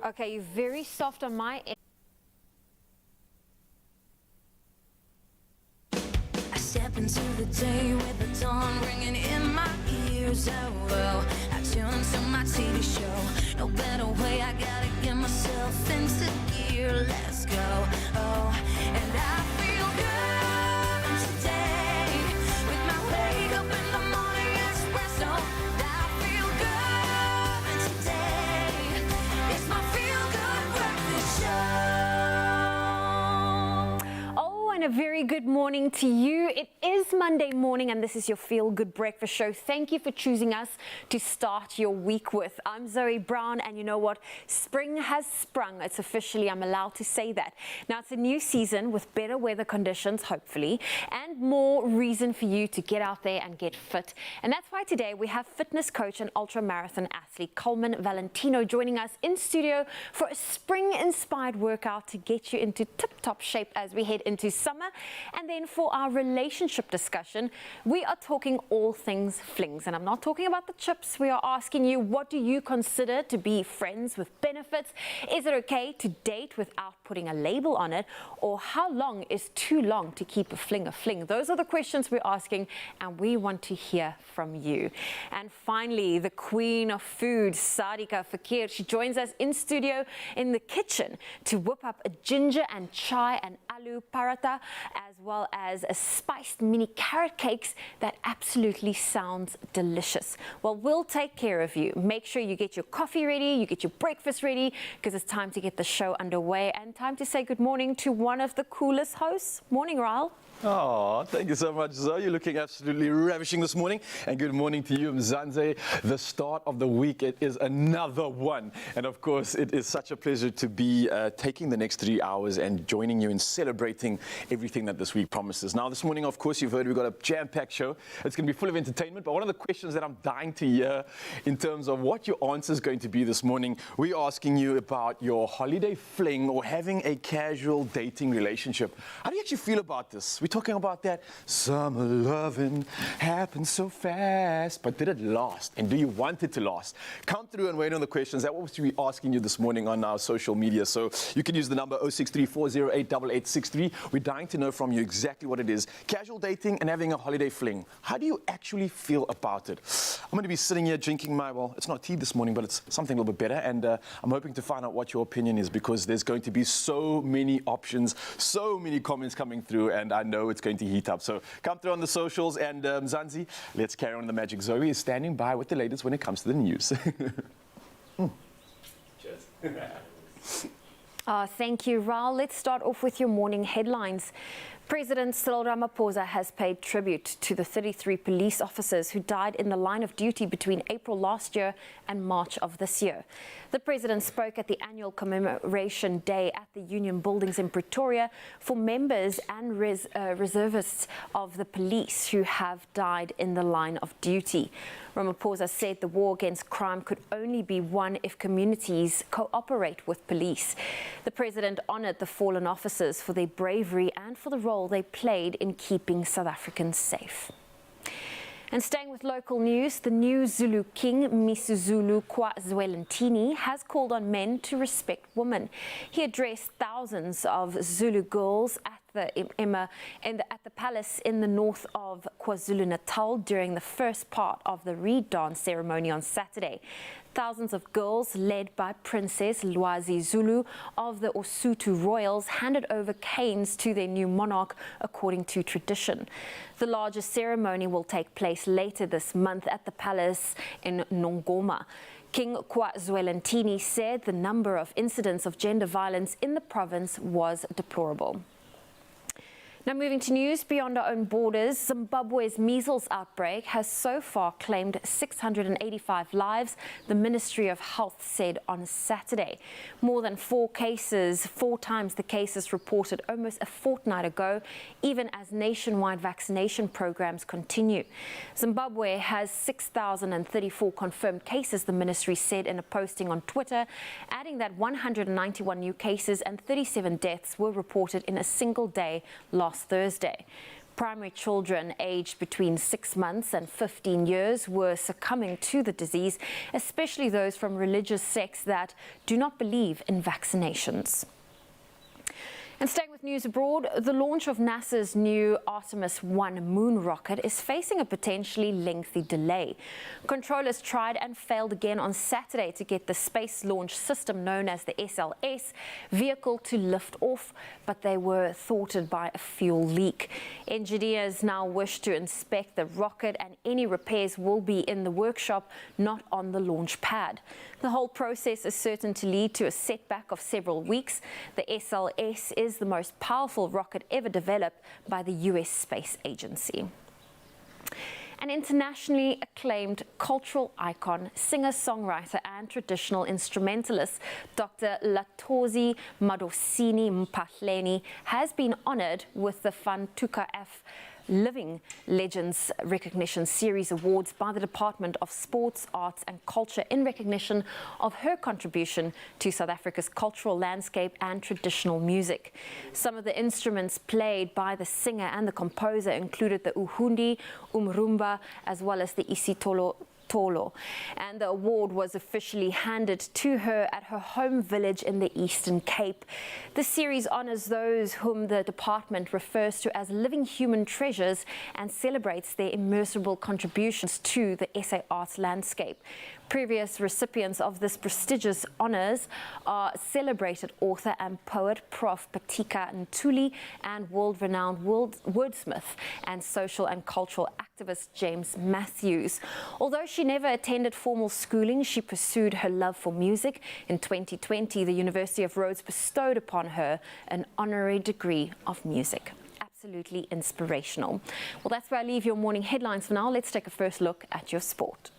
Okay, you're very soft on my end. I step into the day with the dawn ringing in my ears. Oh, well, I tune into my TV show. No better way, I gotta get myself into gear. Let's go. Oh, and I feel good today with my wake up in the morning espresso. I feel good today. It's my feel good breakfast show. And a very good morning to you. It is Monday morning and this is your Feel Good Breakfast Show. Thank you for choosing us to start your week with. I'm Zoe Brown, and you know what? Spring has sprung. It's officially, I'm allowed to say that. Now it's a new season with better weather conditions, hopefully, and more reason for you to get out there and get fit. And that's why today we have fitness coach and ultra marathon athlete Coleman Valentino joining us in studio for a spring-inspired workout to get you into tip-top shape as we head into summer. And then for our relationship discussion, we are talking all things flings. And I'm not talking about the chips. We are asking you, what do you consider to be friends with benefits? Is it okay to date without putting a label on it? Or how long is too long to keep a fling a fling? Those are the questions we're asking, and we want to hear from you. And finally, the queen of food, Sadika Fakir, she joins us in studio in the kitchen to whip up a ginger and chai and aloo paratha, as well as a spiced mini carrot cakes that absolutely sounds delicious. Well, we'll take care of you. Make sure you get your coffee ready, you get your breakfast ready, because it's time to get the show underway and time to say good morning to one of the coolest hosts. Morning, Raul. Oh, thank you so much, Zoe. You're looking absolutely ravishing this morning. And good morning to you, Mzanze. The start of the week, it is another one. And of course, it is such a pleasure to be taking the next 3 hours and joining you in celebrating everything that this week promises. Now, this morning, of course, you've heard we've got a jam-packed show. It's going to be full of entertainment. But one of the questions that I'm dying to hear in terms of what your answer is going to be this morning, we're asking you about your holiday fling or having a casual dating relationship. How do you actually feel about this? We're talking about that summer loving happens so fast, but did it last? And do you want it to last? Come through and wait on the questions. That's what we're asking you this morning on our social media. So you can use the number 063-408-8863. We're dying to know from you exactly what it is. Casual dating and having a holiday fling. How do you actually feel about it? I'm going to be sitting here drinking my, well, it's not tea this morning, but it's something a little bit better. And I'm hoping to find out what your opinion is, because there's going to be so many options, so many comments coming through, and I know it's going to heat up. So come through on the socials, and Zanzi, let's carry on the magic. Zoe is standing by with the latest when it comes to the news. Cheers. Thank you, Raul. Let's start off with your morning headlines. President Cyril Ramaphosa has paid tribute to the 33 police officers who died in the line of duty between April last year and March of this year. The president spoke at the annual commemoration day at the Union Buildings in Pretoria for members and reservists of the police who have died in the line of duty. Ramaphosa said the war against crime could only be won if communities cooperate with police. The president honored the fallen officers for their bravery and for the role they played in keeping South Africans safe. And staying with local news, the new Zulu king, Misuzulu KwaZwelonthini, has called on men to respect women. He addressed thousands of Zulu girls at the palace in the north of KwaZulu-Natal during the first part of the Reed Dance ceremony on Saturday. Thousands of girls, led by Princess Lwazi Zulu of the Osuthu Royals, handed over canes to their new monarch, according to tradition. The largest ceremony will take place later this month at the palace in Nongoma. King KwaZwelonthini said the number of incidents of gender violence in the province was deplorable. Now moving to news beyond our own borders, Zimbabwe's measles outbreak has so far claimed 685 lives, the Ministry of Health said on Saturday. More than 4 times the cases reported almost a fortnight ago, even as nationwide vaccination programs continue. Zimbabwe has 6,034 confirmed cases, the ministry said in a posting on Twitter, adding that 191 new cases and 37 deaths were reported in a single day last Thursday. Primary children aged between 6 months and 15 years were succumbing to the disease, especially those from religious sects that do not believe in vaccinations. And staying with news abroad, the launch of NASA's new Artemis 1 moon rocket is facing a potentially lengthy delay. Controllers tried and failed again on Saturday to get the space launch system known as the SLS vehicle to lift off, but they were thwarted by a fuel leak. Engineers now wish to inspect the rocket, and any repairs will be in the workshop, not on the launch pad. The whole process is certain to lead to a setback of several weeks. The SLS is the most powerful rocket ever developed by the US Space Agency. An internationally acclaimed cultural icon, singer-songwriter and traditional instrumentalist, Dr. Lathozi Madosini Mpahleni, has been honored with the Fantuka F Living Legends Recognition Series Awards by the Department of Sports, Arts and Culture in recognition of her contribution to South Africa's cultural landscape and traditional music. Some of the instruments played by the singer and the composer included the uhundi, umrumba, as well as the isitolo. And the award was officially handed to her at her home village in the Eastern Cape. The series honors those whom the department refers to as living human treasures and celebrates their immeasurable contributions to the SA arts landscape. Previous recipients of this prestigious honors are celebrated author and poet Prof. Patika Ntuli and world-renowned wordsmith and social and cultural activist James Matthews. Although she never attended formal schooling, she pursued her love for music. In 2020, the University of Rhodes bestowed upon her an honorary degree of music. Absolutely inspirational. Well, that's where I leave your morning headlines for now. Let's take a first look at your sport.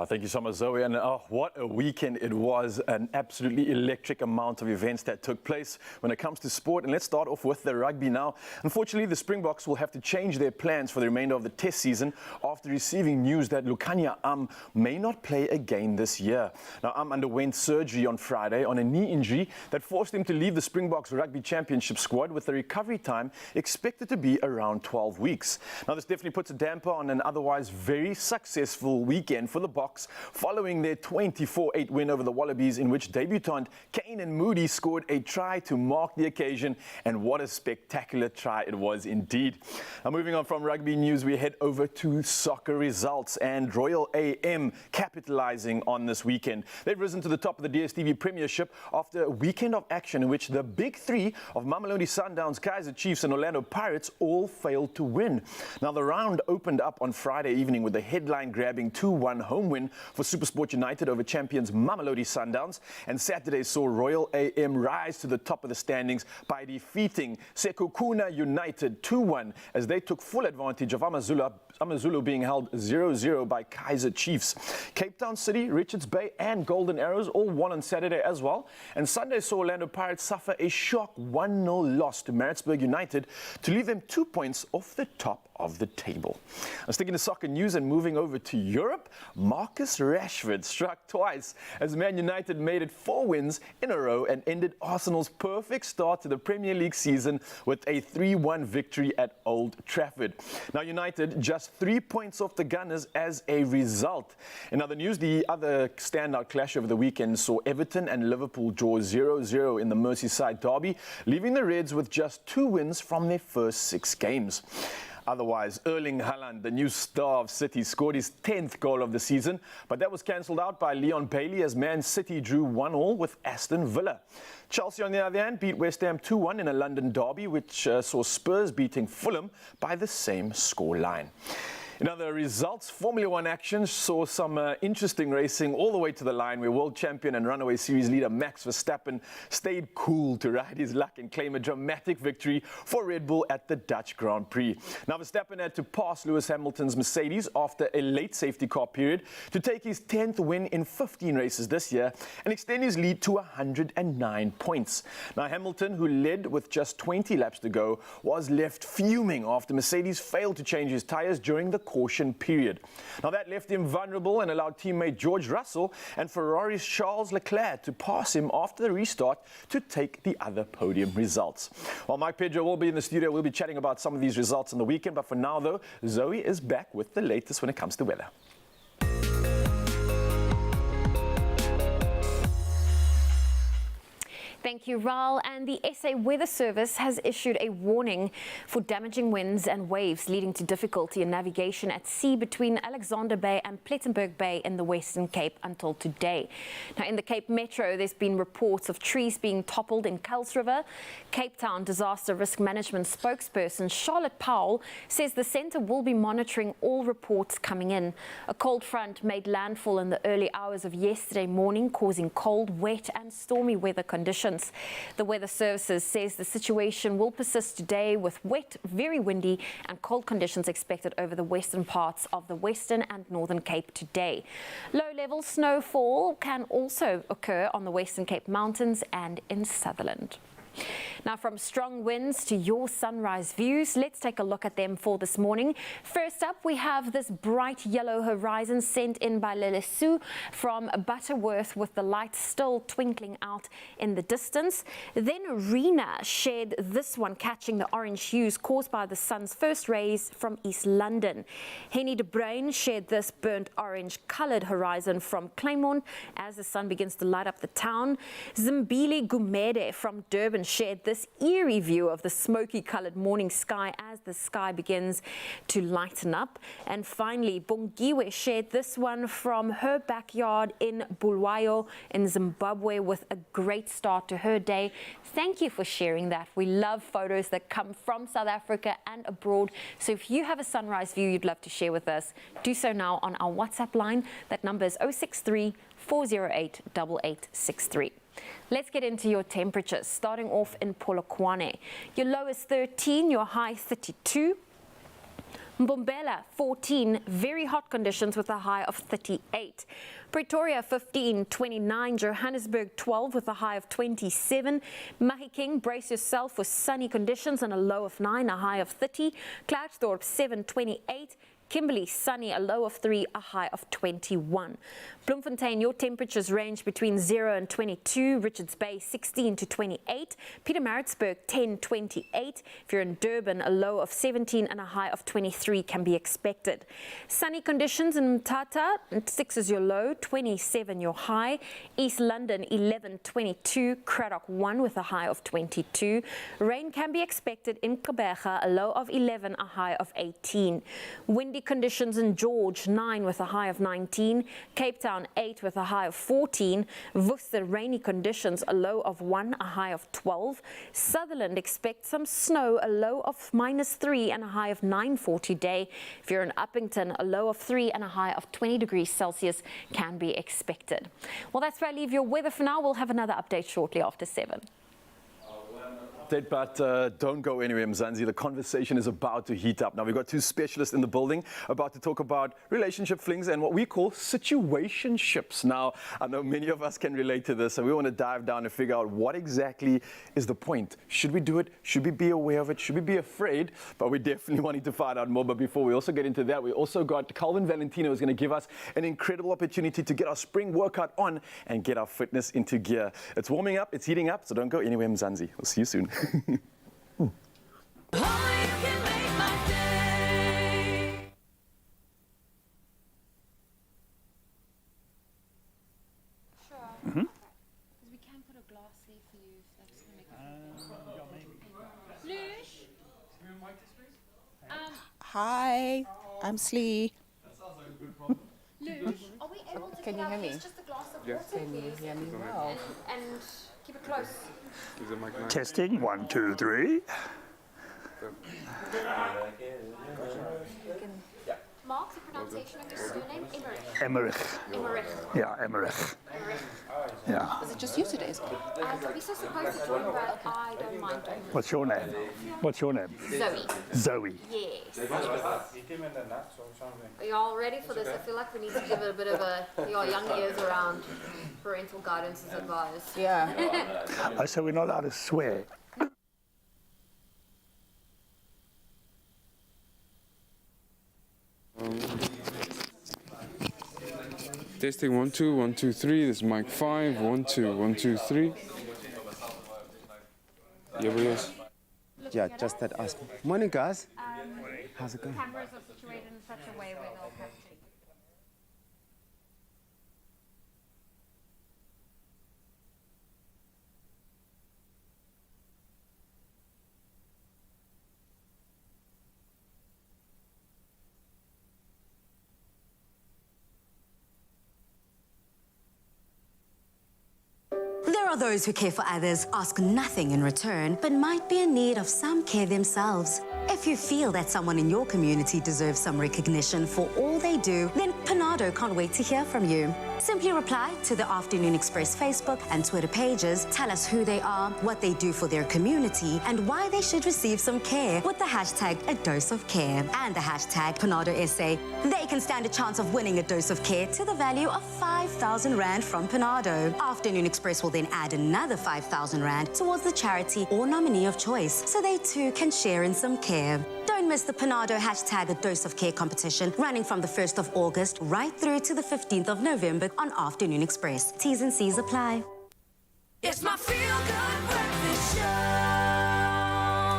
Thank you so much, Zoe. And what a weekend it was. An absolutely electric amount of events that took place when it comes to sport. And let's start off with the rugby now. Unfortunately, the Springboks will have to change their plans for the remainder of the test season after receiving news that Lukhanyo Am may not play again this year. Now, Am underwent surgery on Friday on a knee injury that forced him to leave the Springboks Rugby Championship squad, with the recovery time expected to be around 12 weeks. Now, this definitely puts a damper on an otherwise very successful weekend for the Boks, following their 24-8 win over the Wallabies, in which debutant Kane and Moody scored a try to mark the occasion, and what a spectacular try it was indeed. Now, moving on from rugby news, we head over to soccer results, and Royal AM capitalizing on this weekend. They've risen to the top of the DStv Premiership after a weekend of action in which the big three of Mamelodi Sundowns, Kaizer Chiefs and Orlando Pirates all failed to win. Now, the round opened up on Friday evening with the headline-grabbing 2-1 home win for SuperSport United over champions Mamelodi Sundowns, and Saturday saw Royal AM rise to the top of the standings by defeating Sekhukhune United 2-1 as they took full advantage of Amazulu being held 0-0 by Kaizer Chiefs. Cape Town City, Richards Bay and Golden Arrows all won on Saturday as well, and Sunday saw Orlando Pirates suffer a shock 1-0 loss to Maritzburg United to leave them 2 points off the top of the table. Now, sticking to soccer news and moving over to Europe, Marcus Rashford struck twice as Man United made it 4 wins in a row and ended Arsenal's perfect start to the Premier League season with a 3-1 victory at Old Trafford. Now, United just 3 points off the Gunners as a result. In other news, the other standout clash over the weekend saw Everton and Liverpool draw 0-0 in the Merseyside derby, leaving the Reds with just 2 wins from their first 6 games. Otherwise, Erling Haaland, the new star of City, scored his 10th goal of the season, but that was cancelled out by Leon Bailey as Man City drew 1-1 with Aston Villa. Chelsea, on the other hand, beat West Ham 2-1 in a London derby, which saw Spurs beating Fulham by the same scoreline. In other results, Formula One action saw some interesting racing all the way to the line, where world champion and runaway series leader Max Verstappen stayed cool to ride his luck and claim a dramatic victory for Red Bull at the Dutch Grand Prix. Now, Verstappen had to pass Lewis Hamilton's Mercedes after a late safety car period to take his 10th win in 15 races this year and extend his lead to 109 points. Now, Hamilton, who led with just 20 laps to go, was left fuming after Mercedes failed to change his tyres during the caution period. Now that left him vulnerable and allowed teammate George Russell and Ferrari's Charles Leclerc to pass him after the restart to take the other podium results. While Mike Pedro will be in the studio, we'll be chatting about some of these results on the weekend, but for now though, Zoe is back with the latest when it comes to weather. Thank you, Raul. And the SA Weather Service has issued a warning for damaging winds and waves leading to difficulty in navigation at sea between Alexander Bay and Plettenberg Bay in the Western Cape until today. Now, in the Cape Metro, there's been reports of trees being toppled in Kuils River. Cape Town Disaster Risk Management spokesperson Charlotte Powell says the centre will be monitoring all reports coming in. A cold front made landfall in the early hours of yesterday morning, causing cold, wet and stormy weather conditions. The Weather Services says the situation will persist today with wet, very windy and cold conditions expected over the western parts of the Western and Northern Cape today. Low-level snowfall can also occur on the Western Cape Mountains and in Sutherland. Now, from strong winds to your sunrise views, let's take a look at them for this morning. First up, we have this bright yellow horizon sent in by Lelesu from Butterworth with the lights still twinkling out in the distance. Then Rena shared this one catching the orange hues caused by the sun's first rays from East London. Henny de Bruin shared this burnt orange coloured horizon from Claremont as the sun begins to light up the town. Zimbili Gumede from Durban shared this eerie view of the smoky coloured morning sky as the sky begins to lighten up. And finally, Bongiwe shared this one from her backyard in Bulawayo in Zimbabwe with a great start to her day. Thank you for sharing that. We love photos that come from South Africa and abroad. So if you have a sunrise view you'd love to share with us, do so now on our WhatsApp line. That number is 063 408 8863. Let's get into your temperatures, starting off in Polokwane. Your low is 13, your high 32. Mbombela 14, very hot conditions with a high of 38. Pretoria 15, 29. Johannesburg 12 with a high of 27. Mahikeng, brace yourself for sunny conditions and a low of 9, a high of 30. Klerksdorp 7, 28. Kimberley, sunny, a low of 3, a high of 21. Bloemfontein, your temperatures range between 0 and 22. Richards Bay, 16 to 28. Pietermaritzburg, 10, 28. If you're in Durban, a low of 17 and a high of 23 can be expected. Sunny conditions in Mthatha, 6 is your low, 27 your high. East London, 11, 22. Cradock, 1 with a high of 22. Rain can be expected in Gqeberha, a low of 11, a high of 18. Windy conditions in George, 9 with a high of 19. Cape Town, 8 with a high of 14. Worcester, rainy conditions, a low of 1, a high of 12. Sutherland, expect some snow, a low of -3 and a high of 9 for today. If you're in Uppington, a low of 3 and a high of 20 degrees Celsius can be expected. Well, that's where I leave your weather for now. We'll have another update shortly after 7. But don't go anywhere, Mzansi. The conversation is about to heat up. Now, we've got two specialists in the building about to talk about relationship flings and what we call situationships. Now, I know many of us can relate to this, and we want to dive down and figure out what exactly is the point. Should we do it? Should we be aware of it? Should we be afraid? But we're definitely wanting to find out more. But before we also get into that, we also got Calvin Valentino who's going to give us an incredible opportunity to get our spring workout on and get our fitness into gear. It's warming up, it's heating up, so don't go anywhere, Mzansi. We'll see you soon. Because we can put a glass there for you if that's going to make it Lush? Hi, I'm Slee. Lush, are we able to Can get you hear out me? just a glass of Yes. water, Can you please? hear me well? And keep it close. Testing, 1, 2, 3. Mark, the pronunciation of your surname? Emmerich. Emmerich. Yeah, Emmerich. Yeah. Is it just you today? We're so supposed to join, but I don't mind doing What's your name? What's your name? Zoe. Zoe. Yes. Are you all ready for this? I feel like we need to give it a bit of a your young ears around. Parental guidance is advised. Yeah. Oh, so we're not allowed to swear. Testing 1 2 1 2 3. This is mic 5. 1 2 1 2 3. Everybody else. Yeah, just that us. Morning, guys. How's it going? Cameras are situated in such a way where they'll capture. There are those who care for others, ask nothing in return, but might be in need of some care themselves. If you feel that someone in your community deserves some recognition for all they do, then Panado can't wait to hear from you. Simply reply to the Afternoon Express Facebook and Twitter pages, tell us who they are, what they do for their community, and why they should receive some care with the hashtag A Dose of Care and the hashtag Panado SA. They can stand a chance of winning a dose of care to the value of 5,000 Rand from Panado. Afternoon Express will then add another 5,000 Rand towards the charity or nominee of choice, so they too can share in some care. Don't miss the Panado hashtag A Dose of Care competition running from the 1st of August right through to the 15th of November on Afternoon Express. T's and C's apply. It's my feel-good breakfast show.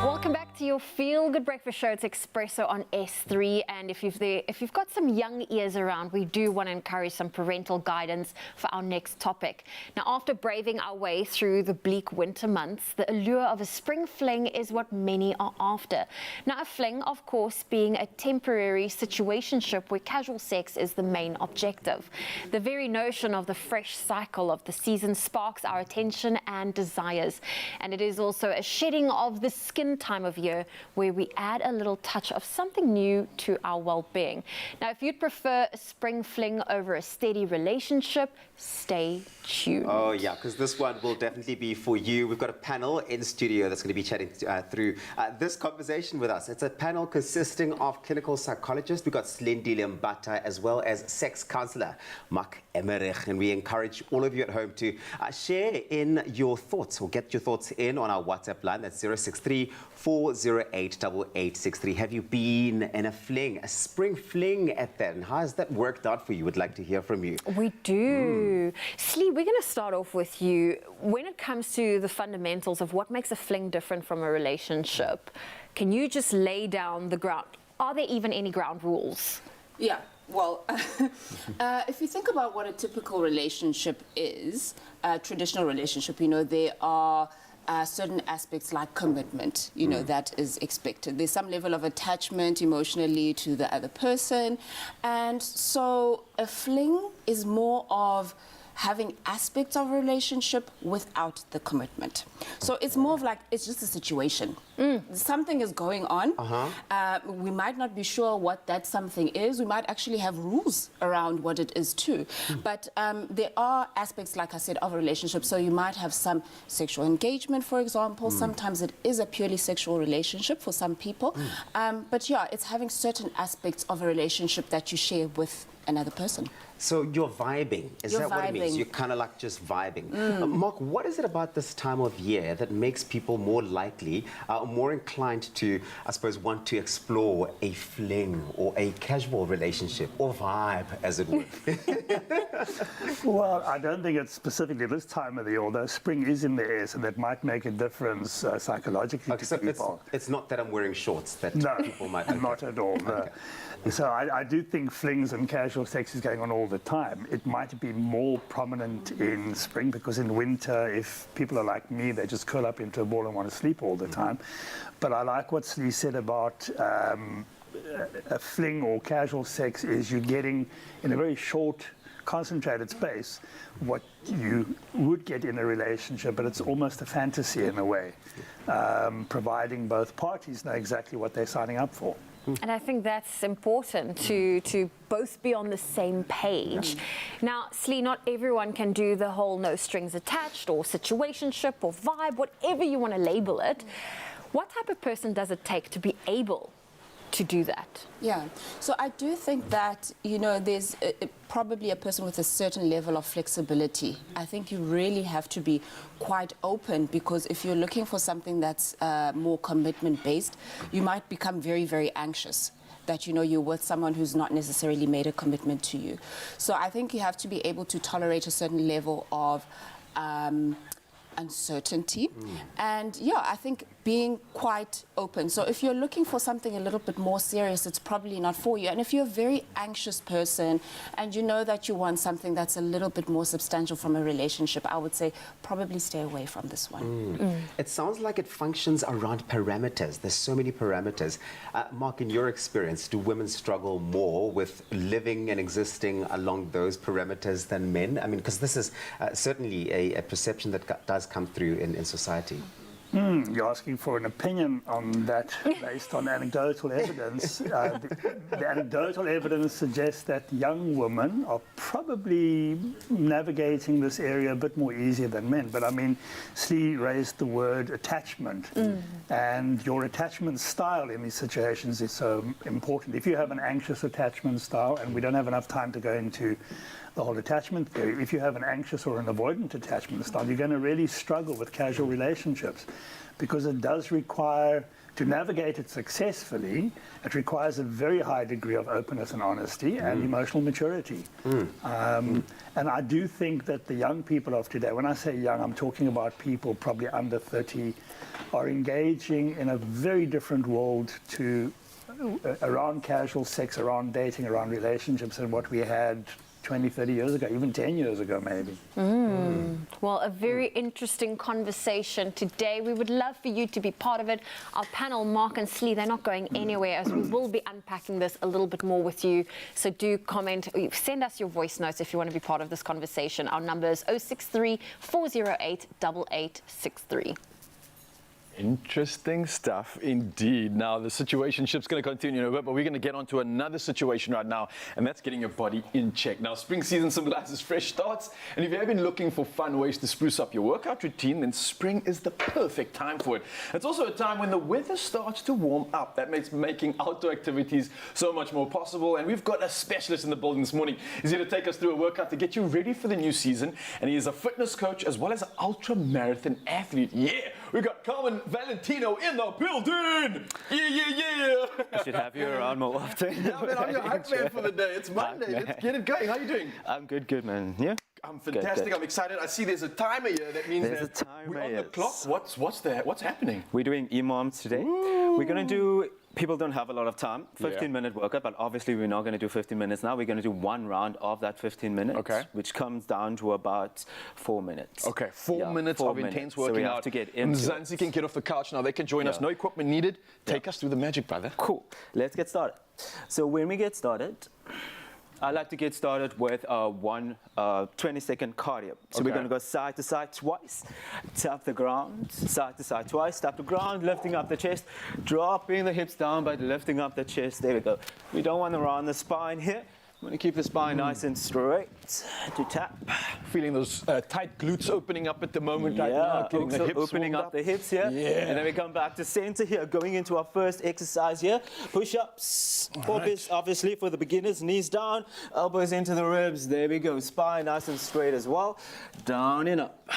Welcome back to your Feel Good Breakfast Show. It's Expresso on S3, and if you've got some young ears around, we do want to encourage some parental guidance for our next topic. Now, after braving our way through the bleak winter months, the allure of a spring fling is what many are after. Now, a fling, of course, being a temporary situationship where casual sex is the main objective. The very notion of the fresh cycle of the season sparks our attention and desires, and it is also a shedding of the skin time of year where we add a little touch of something new to our well-being. Now, if you'd prefer a spring fling over a steady relationship, stay tuned. Oh, yeah, because this one will definitely be for you. We've got a panel in studio that's going to be chatting through this conversation with us. It's a panel consisting of clinical psychologists. We've got Slindile Mbata, as well as sex counselor Mark Emmerich. And we encourage all of you at home to share in your thoughts, or get your thoughts in on our WhatsApp line. That's 063-408-8863. Have you been in a fling, a spring fling at that? And how has that worked out for you? Would like to hear from you. We do. Slee, we're going to start off with you. When it comes to the fundamentals of what makes a fling different from a relationship, can you just lay down the ground? Are there even any ground rules? Yeah, well, if you think about what a typical relationship is, a traditional relationship, you know, there are certain aspects like commitment, you know, that is expected. There's some level of attachment emotionally to the other person. And so a fling is more of having aspects of a relationship without the commitment. So it's more of like, it's just a situation. Something is going on. We might not be sure what that something is. We might actually have rules around what it is too. But there are aspects, like I said, of a relationship. So you might have some sexual engagement, for example. Sometimes it is a purely sexual relationship for some people. But yeah, it's having certain aspects of a relationship that you share with another person. So you're vibing, is You're that what it means? vibing. You're kind of like just vibing. Mark, what is it about this time of year that makes people more likely, more inclined to, I suppose, want to explore a fling or a casual relationship or vibe, as it were? Well, I don't think it's specifically this time of the year, although spring is in the air, so that might make a difference psychologically Okay, to so people. it's not that I'm wearing shorts that No, people might... not at all. No. So I do think flings and casual sex is going on all the time. It might be more prominent in spring because in winter, if people are like me, they just curl up into a ball and want to sleep all the time. But I like what Slee said about a fling or casual sex is you're getting in a very short, concentrated space what you would get in a relationship, but it's almost a fantasy in a way, providing both parties know exactly what they're signing up for. And I think that's important to both be on the same page. Now, Slee, not everyone can do the whole no strings attached or situationship or vibe, whatever you want to label it. What type of person does it take to be able to do that? Yeah, so I do think that, you know, there's probably a person with a certain level of flexibility. I think you really have to be quite open, because if you're looking for something that's more commitment-based, you might become very, very anxious. that, you know, you're with someone who's not necessarily made a commitment to you. So I think you have to be able to tolerate a certain level of uncertainty. And yeah, I think being quite open. So if you're looking for something a little bit more serious, it's probably not for you. And if you're a very anxious person and you know that you want something that's a little bit more substantial from a relationship, I would say probably stay away from this one. It sounds like it functions around parameters. There's so many parameters. Mark, in your experience, do women struggle more with living and existing along those parameters than men? I mean, because this is certainly a perception that does come through in society. You're asking for an opinion on that based on anecdotal evidence. The anecdotal evidence suggests that young women are probably navigating this area a bit more easier than men. But I mean, Slee raised the word attachment, and your attachment style in these situations is so important. If you have an anxious attachment style, and we don't have enough time to go into the whole attachment theory, if you have an anxious or an avoidant attachment style, you're going to really struggle with casual relationships, because it does require, to navigate it successfully, it requires a very high degree of openness and honesty and emotional maturity. And I do think that the young people of today, when I say young, I'm talking about people probably under 30, are engaging in a very different world to around casual sex, around dating, around relationships than what we had 20, 30 years ago, even 10 years ago, maybe. Well, a very interesting conversation today. We would love for you to be part of it. Our panel, Mark and Slee, they're not going anywhere, as we will be unpacking this a little bit more with you. So do comment, send us your voice notes if you want to be part of this conversation. Our number is 063 408 8863. Interesting stuff indeed. Now, the situationship's going to continue in a bit, but we're going to get on to another situation right now, and that's getting your body in check. Now, spring season symbolizes fresh starts, and if you have been looking for fun ways to spruce up your workout routine, then spring is the perfect time for it. It's also a time when the weather starts to warm up. That makes making outdoor activities so much more possible, and we've got a specialist in the building this morning. He's here to take us through a workout to get you ready for the new season, and he is a fitness coach as well as an ultra-marathon athlete. Yeah! We got Carmen Valentino in the building! Yeah! I should have you around more often. Yeah, man, I'm your hype man for the day. It's Monday. Let's get it going. How are you doing? I'm good, man. Yeah? I'm fantastic. Good. I'm excited. I see there's a timer here. That means there's that a timer, we're on the yes. clock. What's happening? We're doing EMOMs today. Ooh. We're going to do, people don't have a lot of time, 15-minute workout, but obviously we're not going to do 15 minutes now. We're going to do one round of that 15 minutes, which comes down to about 4 minutes. Okay, 4 minutes of intense working so we have out. to get into Mzansi can get off the couch now. They can join us. No equipment needed. Take us through the magic, brother. Cool. Let's get started. So when we get started, I like to get started with one 20-second cardio. So we're going to go side to side twice, tap the ground, side to side twice, tap the ground, lifting up the chest, dropping the hips down but lifting up the chest. There we go. We don't want to round the spine here. We want to keep the spine nice and straight to tap. Feeling those tight glutes opening up at the moment right now. Getting the hips opening up the hips here. Yeah. And then we come back to center here, going into our first exercise here. Push-ups. Obviously for the beginners, knees down, elbows into the ribs. There we go. Spine nice and straight as well. Down and up.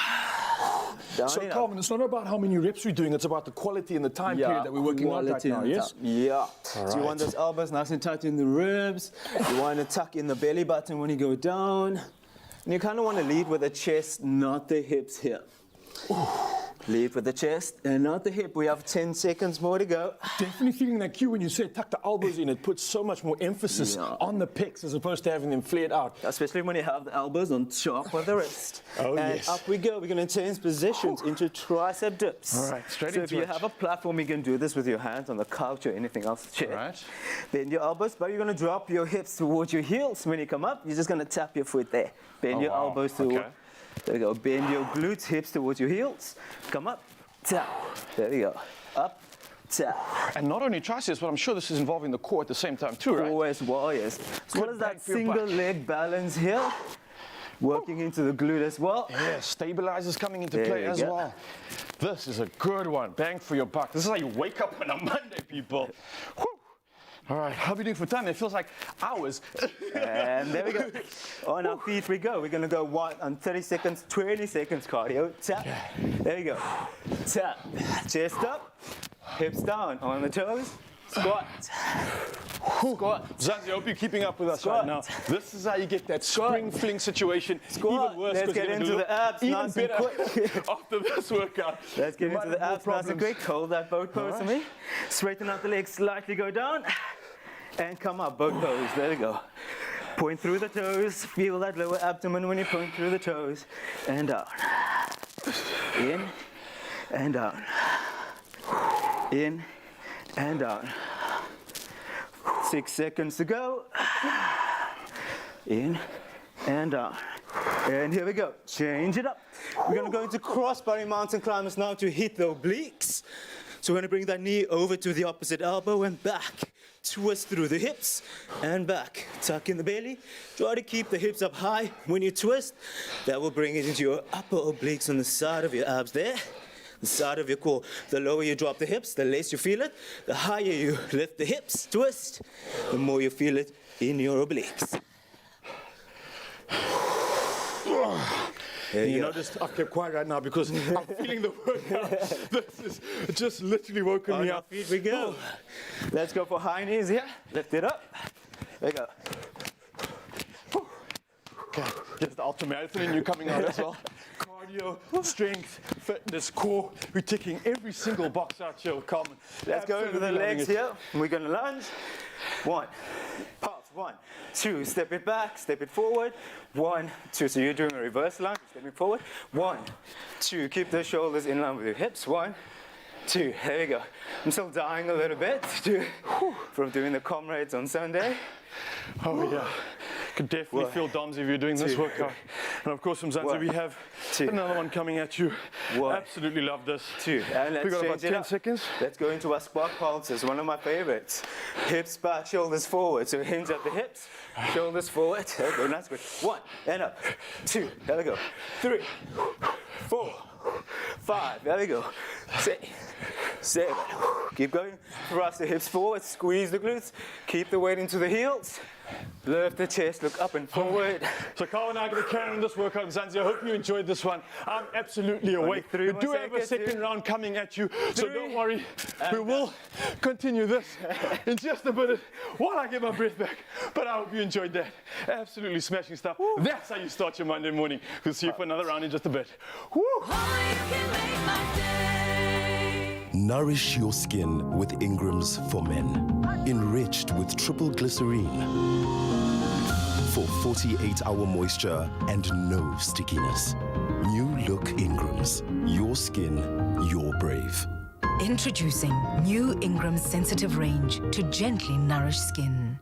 So, Carmen, it's not about how many reps we're doing, it's about the quality and the time period that we're working on right now, yes? Yeah. So you want those elbows nice and tight in the ribs. You want to tuck in the belly button when you go down. And you kind of want to lead with the chest, not the hips here. Lead with the chest and not the hip. We have 10 seconds more to go. Definitely feeling that cue when you say tuck the elbows in. It puts so much more emphasis on the pecs as opposed to having them flared out. Especially when you have the elbows on top of the wrist. And up we go. We're going to change positions into tricep dips. All right, straight so into if you have a platform, you can do this with your hands on the couch or anything else. All right. Bend your elbows, but you're going to drop your hips towards your heels. When you come up, you're just going to tap your foot there. Bend your elbows towards. There we go. Bend your glutes, hips towards your heels. Come up, tap. There we go. Up, tap. And not only triceps, but I'm sure this is involving the core at the same time too, right? Core as well, yes. So what is that single leg balance here? Working into the glute as well. Yeah, stabilizers coming into play as well. This is a good one. Bang for your buck. This is how you wake up on a Monday, people. Whew. All right, how are we doing for time? It feels like hours. And there we go. On our feet we go. We're going to go 30 seconds, 20 seconds cardio. Tap. There you go. Tap. Chest up. Hips down. On the toes. Squat. Squat. Zanzi, I hope you're keeping up with us Squat. right now. This is how you get that Squat. spring fling situation. Squat. Even worse, Let's 'cause get you're gonna into look the abs even nice and better quick. after this workout. Let's get You might into the have more abs nice and problems. quick. Hold that boat pose for me. Straighten out the legs, slightly go down. And come up, boat pose. There we go. Point through the toes. Feel that lower abdomen when you point through the toes. And down. In and down. In and down. 6 seconds to go. In and down. And here we go. Change it up. We're going to go into cross-body mountain climbers now to hit the obliques. So we're going to bring that knee over to the opposite elbow and back. Twist through the hips and back. Tuck in the belly. Try to keep the hips up high when you twist. That will bring it into your upper obliques on the side of your abs there. The side of your core. The lower you drop the hips, the less you feel it. The higher you lift the hips, twist, the more you feel it in your obliques. You notice I've kept quiet right now because I'm feeling the workout. This is just literally woken On me your up. feet we go. Let's go for high knees here. Lift it up. There we go. Okay, get the ultramarathon in you coming out as well. Cardio, strength, fitness, core. We're ticking every single box out here, Carmen. Let's go into the Absolutely loving legs it. here. We're going to lunge. 1, pulse. 1, 2, step it back, step it forward. 1, 2. So you're doing a reverse lunge, stepping forward. 1, 2. Keep the shoulders in line with your hips. 1, 2. There we go. I'm still dying a little bit from doing the comrades on Sunday. Oh yeah, could definitely One, feel DOMS if you're doing this two, workout. And of course from Zanzibar one, we have two, another one coming at you. one, Absolutely love this. 2. And let's We got about change it 10 up. seconds. Let's go into our squat pulses, one of my favorites. Hips back, shoulders forward. So hinge at the hips, shoulders forward. There we go, nice quick. 1, and up. 2, there we go. 3, 4, 5, there we go. 6, 7. Keep going. Thrust the hips forward, squeeze the glutes. Keep the weight into the heels. Lift the chest, look up and forward. So Carl and I are going to carry on this workout in Zanzibar. I hope you enjoyed this one. I'm absolutely awake. Only 3 We more do have a seconds, second round coming at you, so 3, don't worry. We will continue this in just a minute while I get my breath back. But I hope you enjoyed that. Absolutely smashing stuff. That's how you start your Monday morning. We'll see you for another round in just a bit. Woo! Nourish your skin with Ingram's for Men, enriched with triple glycerine for 48-hour moisture and no stickiness. New look Ingram's. Your skin, your brave. Introducing new Ingram's Sensitive Range to gently nourish skin.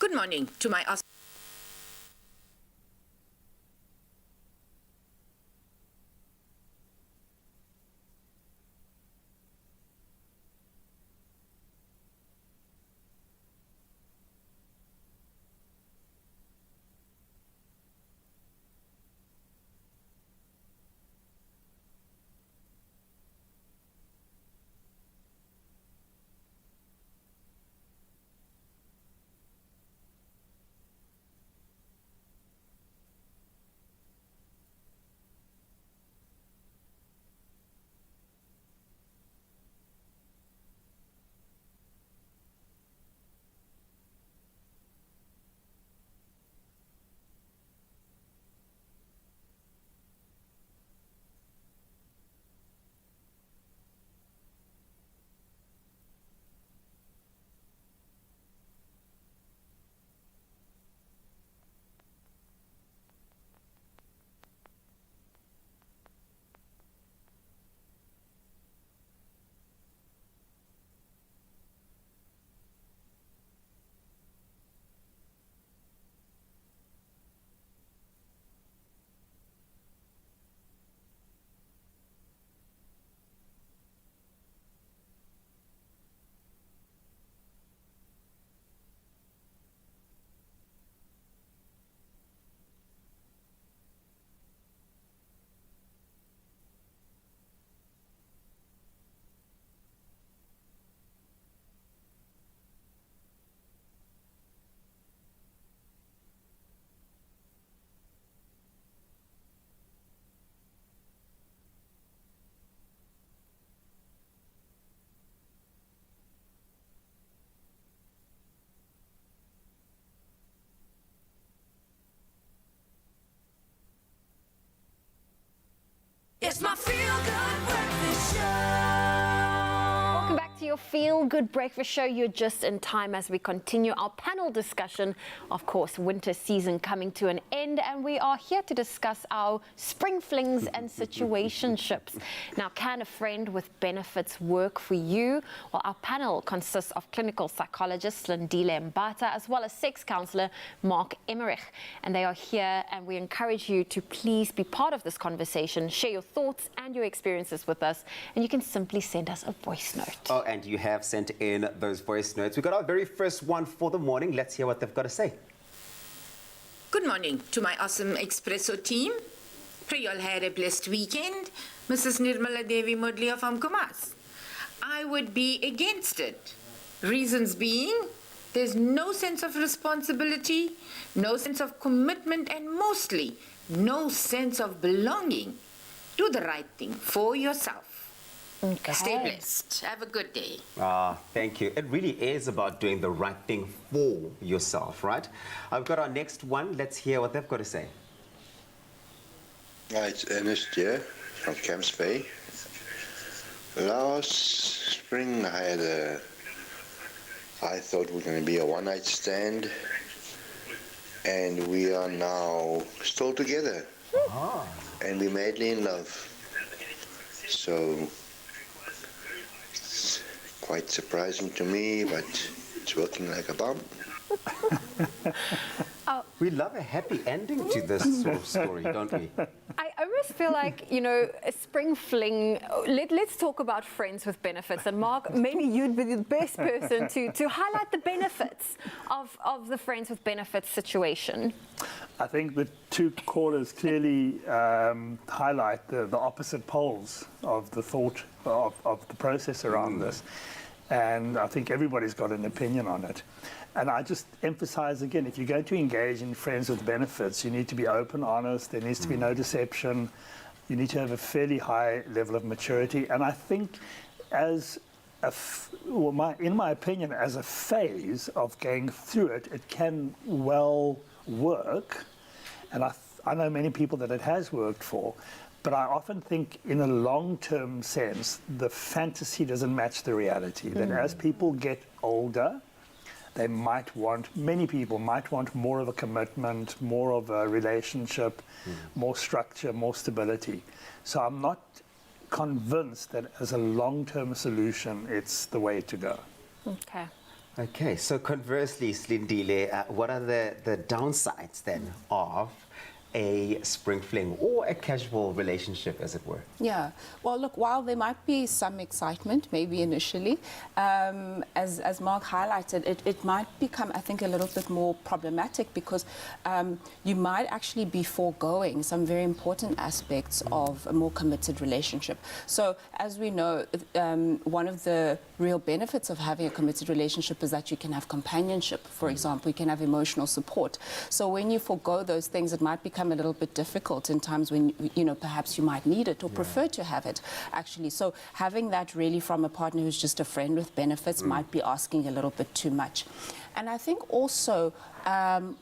Good morning to my feel-good breakfast show. You're just in time as we continue our panel discussion. Of course, winter season coming to an end, and we are here to discuss our spring flings and situationships. Now, can a friend with benefits work for you? Well, our panel consists of clinical psychologist Lindile Mbata, as well as sex counselor Mark Emmerich, and they are here, and we encourage you to please be part of this conversation. Share your thoughts and your experiences with us, and you can simply send us a voice note. Oh, and you have sent in those voice notes. We got our very first one for the morning. Let's hear what they've got to say. Good morning to my awesome Expresso team. Pray you all had a blessed weekend. Mrs. Nirmala Devi Modlia from Kumas. I would be against it. Reasons being, there's no sense of responsibility, no sense of commitment, and mostly no sense of belonging. Do the right thing for yourself. Okay. Stay blessed. Have a good day. Thank you. It really is about doing the right thing for yourself, right? I've got our next one. Let's hear what they've got to say. Hi, it's Ernest here from Camps Bay. Last spring I thought we were going to be a one-night stand, and we are now still together. And we're madly in love. So it's quite surprising to me, but it's working like a bomb. We love a happy ending to this sort of story, don't we? I almost feel like, you know, a spring fling, let's talk about friends with benefits. And Mark, maybe you'd be the best person to highlight the benefits of the friends with benefits situation. I think the two callers clearly highlight the opposite poles of the thought of the process around this. And I think everybody's got an opinion on it. And I just emphasize again, if you're going to engage in friends with benefits, you need to be open, honest, there needs to be no deception, you need to have a fairly high level of maturity. And I think as in my opinion, as a phase of going through it, it can well work. And I know many people that it has worked for. But I often think in a long-term sense, the fantasy doesn't match the reality. That as people get older, many people might want more of a commitment, more of a relationship, more structure, more stability. So I'm not convinced that as a long-term solution, it's the way to go. Okay. Okay, so conversely, Slindile, what are the downsides then of a spring fling or a casual relationship, as it were? Yeah. Well, look, while there might be some excitement, maybe initially, as Mark highlighted, it might become, I think, a little bit more problematic because you might actually be foregoing some very important aspects of a more committed relationship. So, as we know, one of the real benefits of having a committed relationship is that you can have companionship, for example, you can have emotional support. So when you forego those things, it might become a little bit difficult in times when, you know, perhaps you might need it or prefer to have it, actually. So having that really from a partner who's just a friend with benefits might be asking a little bit too much. And I think also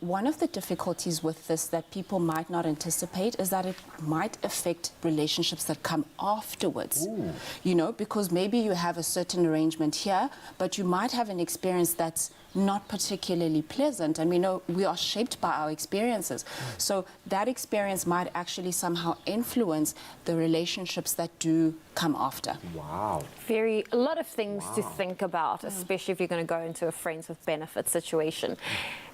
one of the difficulties with this that people might not anticipate is that it might affect relationships that come afterwards. You know, because maybe you have a certain arrangement here, but you might have an experience that's not particularly pleasant, and we know we are shaped by our experiences. So that experience might actually somehow influence the relationships that do come after. Wow. A lot of things to think about, especially if you're going to go into a friends with benefits situation.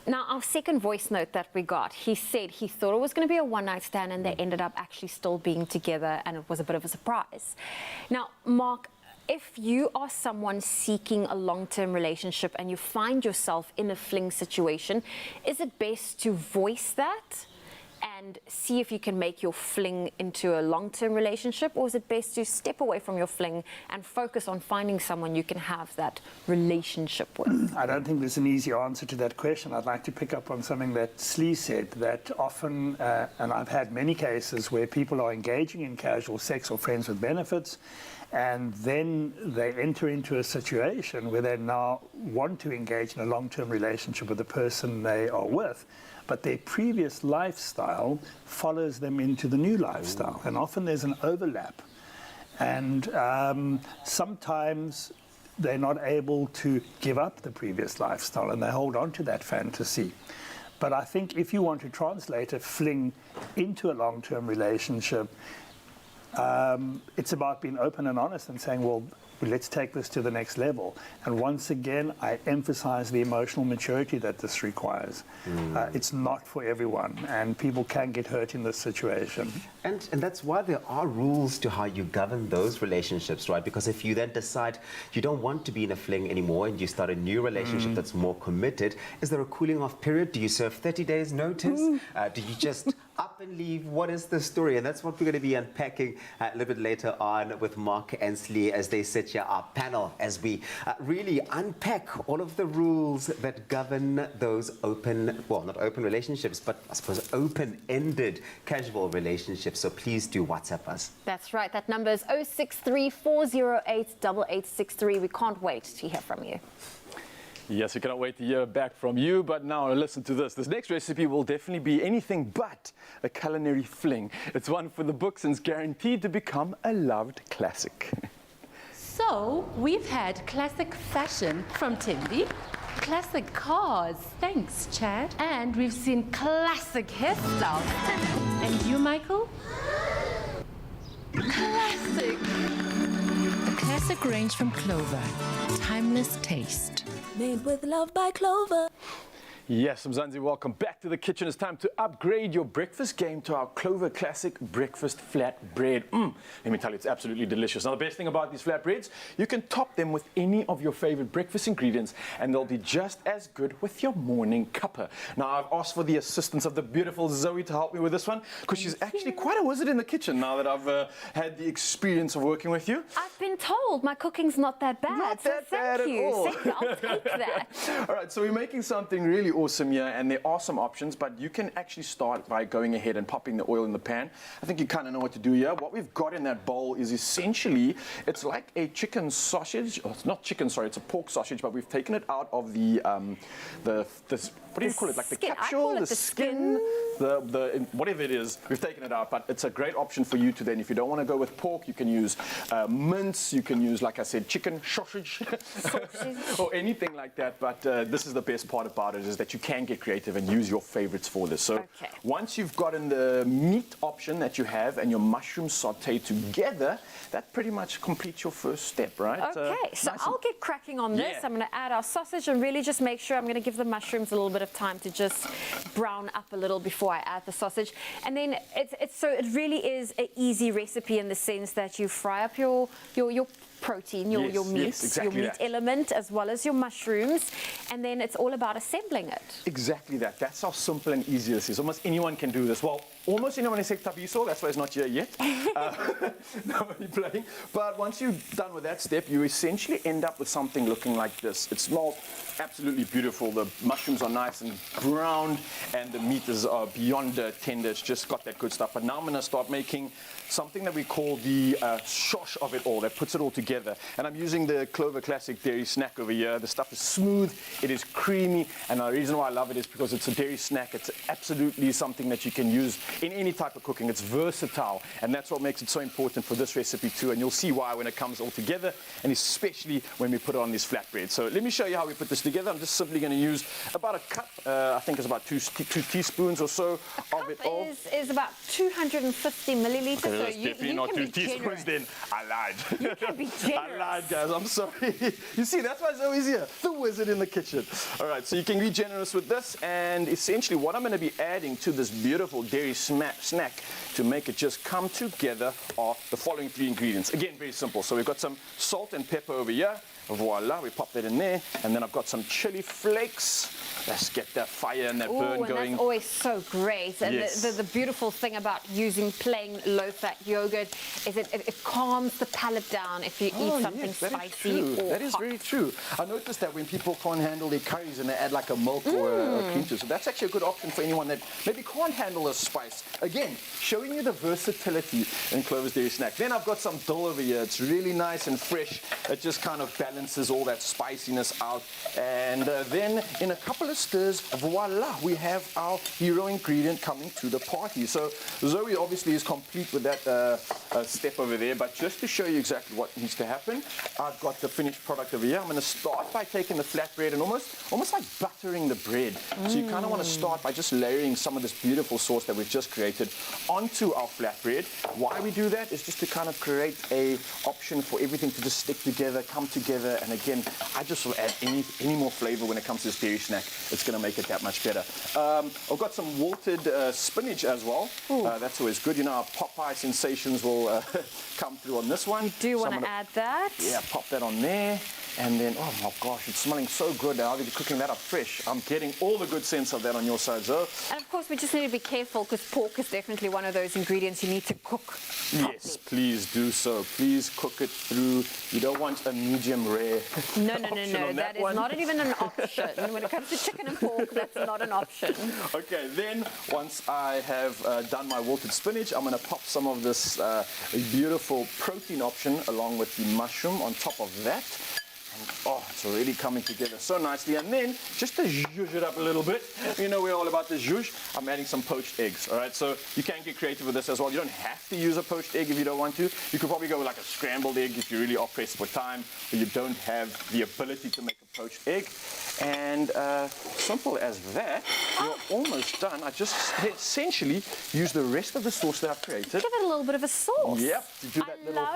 Now, our second voice note that we got, he said he thought it was going to be a one-night stand and they ended up actually still being together, and it was a bit of a surprise. Now, Mark, if you are someone seeking a long-term relationship and you find yourself in a fling situation, is it best to voice that and see if you can make your fling into a long-term relationship, or is it best to step away from your fling and focus on finding someone you can have that relationship with? I don't think there's an easy answer to that question. I'd like to pick up on something that Slee said, that often, and I've had many cases where people are engaging in casual sex or friends with benefits, and then they enter into a situation where they now want to engage in a long-term relationship with the person they are with, but their previous lifestyle follows them into the new lifestyle. And often there's an overlap. And sometimes they're not able to give up the previous lifestyle and they hold on to that fantasy. But I think if you want to translate a fling into a long-term relationship, it's about being open and honest and saying, well, let's take this to the next level. And once again, I emphasize the emotional maturity that this requires. It's not for everyone, and people can get hurt in this situation. And that's why there are rules to how you govern those relationships, right? Because if you then decide you don't want to be in a fling anymore and you start a new relationship that's more committed, is there a cooling off period? Do you serve 30 days notice? Do you just up and leave? What is the story? And that's what we're going to be unpacking a little bit later on with Mark and Slee as they sit here, our panel, as we really unpack all of the rules that govern those open, well, not open relationships, but I suppose open-ended casual relationships. So please do WhatsApp us. That's right. That number is 063 408 8863. We can't wait to hear from you. Yes, we cannot wait to hear back from you, but now listen to this. This next recipe will definitely be anything but a culinary fling. It's one for the books and it's guaranteed to become a loved classic. So, we've had classic fashion from Timby, classic cars, thanks Chad, and we've seen classic hairstyles. And you, Michael? Classic. The classic range from Clover. Timeless taste. Made with love by Clover. Yes, Mzansi, welcome back to the kitchen. It's time to upgrade your breakfast game to our Clover Classic Breakfast Flatbread. Let me tell you, it's absolutely delicious. Now, the best thing about these flatbreads, you can top them with any of your favorite breakfast ingredients, and they'll be just as good with your morning cuppa. Now, I've asked for the assistance of the beautiful Zoe to help me with this one, because she's actually quite a wizard in the kitchen now that I've had the experience of working with you. I've been told my cooking's not that bad. Not that bad thank you. at all. I'll take that. All right, so we're making something really awesome here, and there are some options, but you can actually start by going ahead and popping the oil in the pan. I think you kind of know what to do here. What we've got in that bowl is essentially, it's like a chicken sausage. Oh, it's not chicken, sorry, it's a pork sausage, but we've taken it out of the what do you call it? Like the skin. capsule, the skin, the whatever it is. We've taken it out, but it's a great option for you to then, if you don't want to go with pork, you can use mince, you can use, like I said, chicken sausage, or anything like that. But this is the best part about it, is that you can get creative and use your favorites for this. So once you've gotten the meat option that you have and your mushroom saute together, that pretty much completes your first step, right? Okay, so I'll get cracking on this. I'm going to add our sausage and really just make sure I'm going to give the mushrooms a little bit of time to just brown up a little before I add the sausage. And then so it really is an easy recipe in the sense that you fry up your protein, your meat, your meat element, as well as your mushrooms, and then it's all about assembling it. Exactly that. That's how simple and easy this is. Almost anyone can do this. Well, almost anyone except Tabiso. That's why it's not here yet. No, you're playing. But once you're done with that step, you essentially end up with something looking like this. It smells absolutely beautiful. The mushrooms are nice and browned, and the meat is beyond tender. It's just got that good stuff. But now I'm going to start making something that we call the shosh of it all, that puts it all together. And I'm using the Clover Classic Dairy Snack over here. The stuff is smooth, it is creamy, and the reason why I love it is because it's a dairy snack. It's absolutely something that you can use in any type of cooking. It's versatile, and that's what makes it so important for this recipe too. And you'll see why when it comes all together, and especially when we put it on this flatbread. So let me show you how we put this together. I'm just simply going to use about a cup, I think it's about two teaspoons or so of it all. Is about 250 milliliters. Okay, that's definitely not 2 teaspoons then. I lied. You can be generous. I lied, guys. I'm sorry. You see, that's why Zoe's here, the wizard in the kitchen. All right, so you can be generous with this, and essentially what I'm going to be adding to this beautiful dairy snack to make it just come together are the following 3 ingredients. Again, very simple. So we've got some salt and pepper over here. Voila, we pop that in there, and then I've got some chili flakes. Let's get that fire and that burn and going. That's always so great. And the beautiful thing about using plain low-fat yogurt is it calms the palate down if you eat something spicy or That is very true. I noticed that when people can't handle their curries and they add like a milk or a cream cheese, so that's actually a good option for anyone that maybe can't handle a spice. Again, showing you the versatility in Clover's Dairy Snack. Then I've got some dill over here. It's really nice and fresh. It just kind of balances all that spiciness out. And then in a couple of stirs, voila, we have our hero ingredient coming to the party. So Zoe obviously is complete with that step over there, but just to show you exactly what needs to happen, I've got the finished product over here. I'm going to start by taking the flatbread and almost like buttering the bread. So you kind of want to start by just layering some of this beautiful sauce that we've just created onto our flatbread. Why we do that is just to kind of create a option for everything to just stick together, come together, and again, I just will add any more flavor when it comes to this dairy snack. It's going to make it that much better. I've got some wilted spinach as well. That's always good. You know, our Popeye sensations will come through on this one. You do want to add that? Yeah, pop that on there. And then, oh my gosh, it's smelling so good now. I'll be cooking that up fresh. I'm getting all the good sense of that on your side, Zoe. And of course, we just need to be careful because pork is definitely one of those ingredients you need to cook properly. Yes, please do so. Please cook it through. You don't want a medium rare. No. That is not even an option. When it comes to chicken and pork, that's not an option. Okay, then once I have done my wilted spinach, I'm going to pop some of this beautiful protein option along with the mushroom on top of that. And, oh, it's already coming together so nicely. And then, just to zhuzh it up a little bit, you know we're all about the zhuzh, I'm adding some poached eggs, all right? So you can get creative with this as well. You don't have to use a poached egg if you don't want to. You could probably go with like a scrambled egg if you really are pressed for time, or you don't have the ability to make a poached egg. And simple as that, you're almost done. I just essentially use the rest of the sauce that I've created. Give it a little bit of a sauce. Yep, to do that little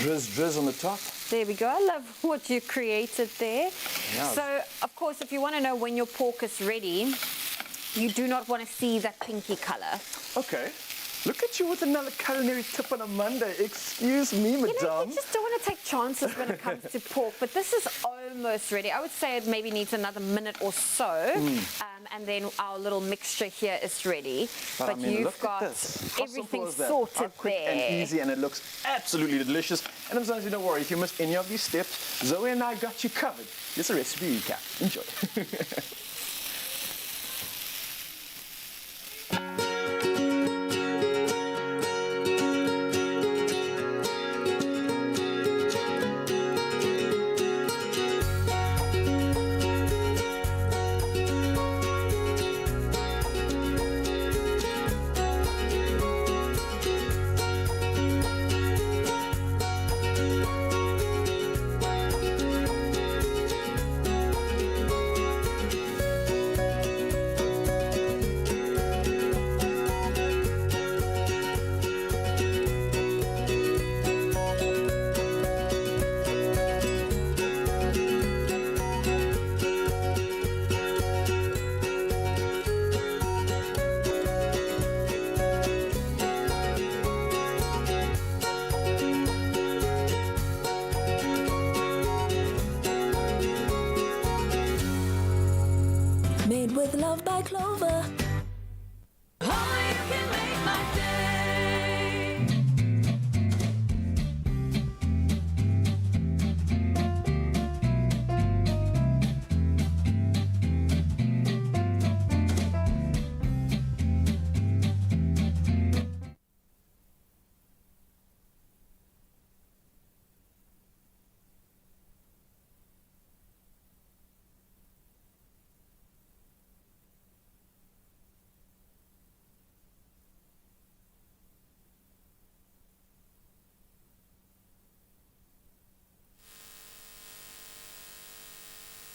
drizz on the top. There we go. I love what you created there. Yeah. So, of course, if you want to know when your pork is ready, you do not want to see that pinky color. Okay. Look at you with another culinary tip on a Monday. Excuse me, madame. You know, you just don't want to take chances when it comes to pork, but this is almost ready. I would say it maybe needs another minute or so, and then our little mixture here is ready. But I mean, you've got everything sorted quick there. and easy, and it looks absolutely delicious. And I'm saying, don't worry, if you miss any of these steps, Zoe and I got you covered. It's a recipe recap. Enjoy. Made with love by Clover. Only you can make my day.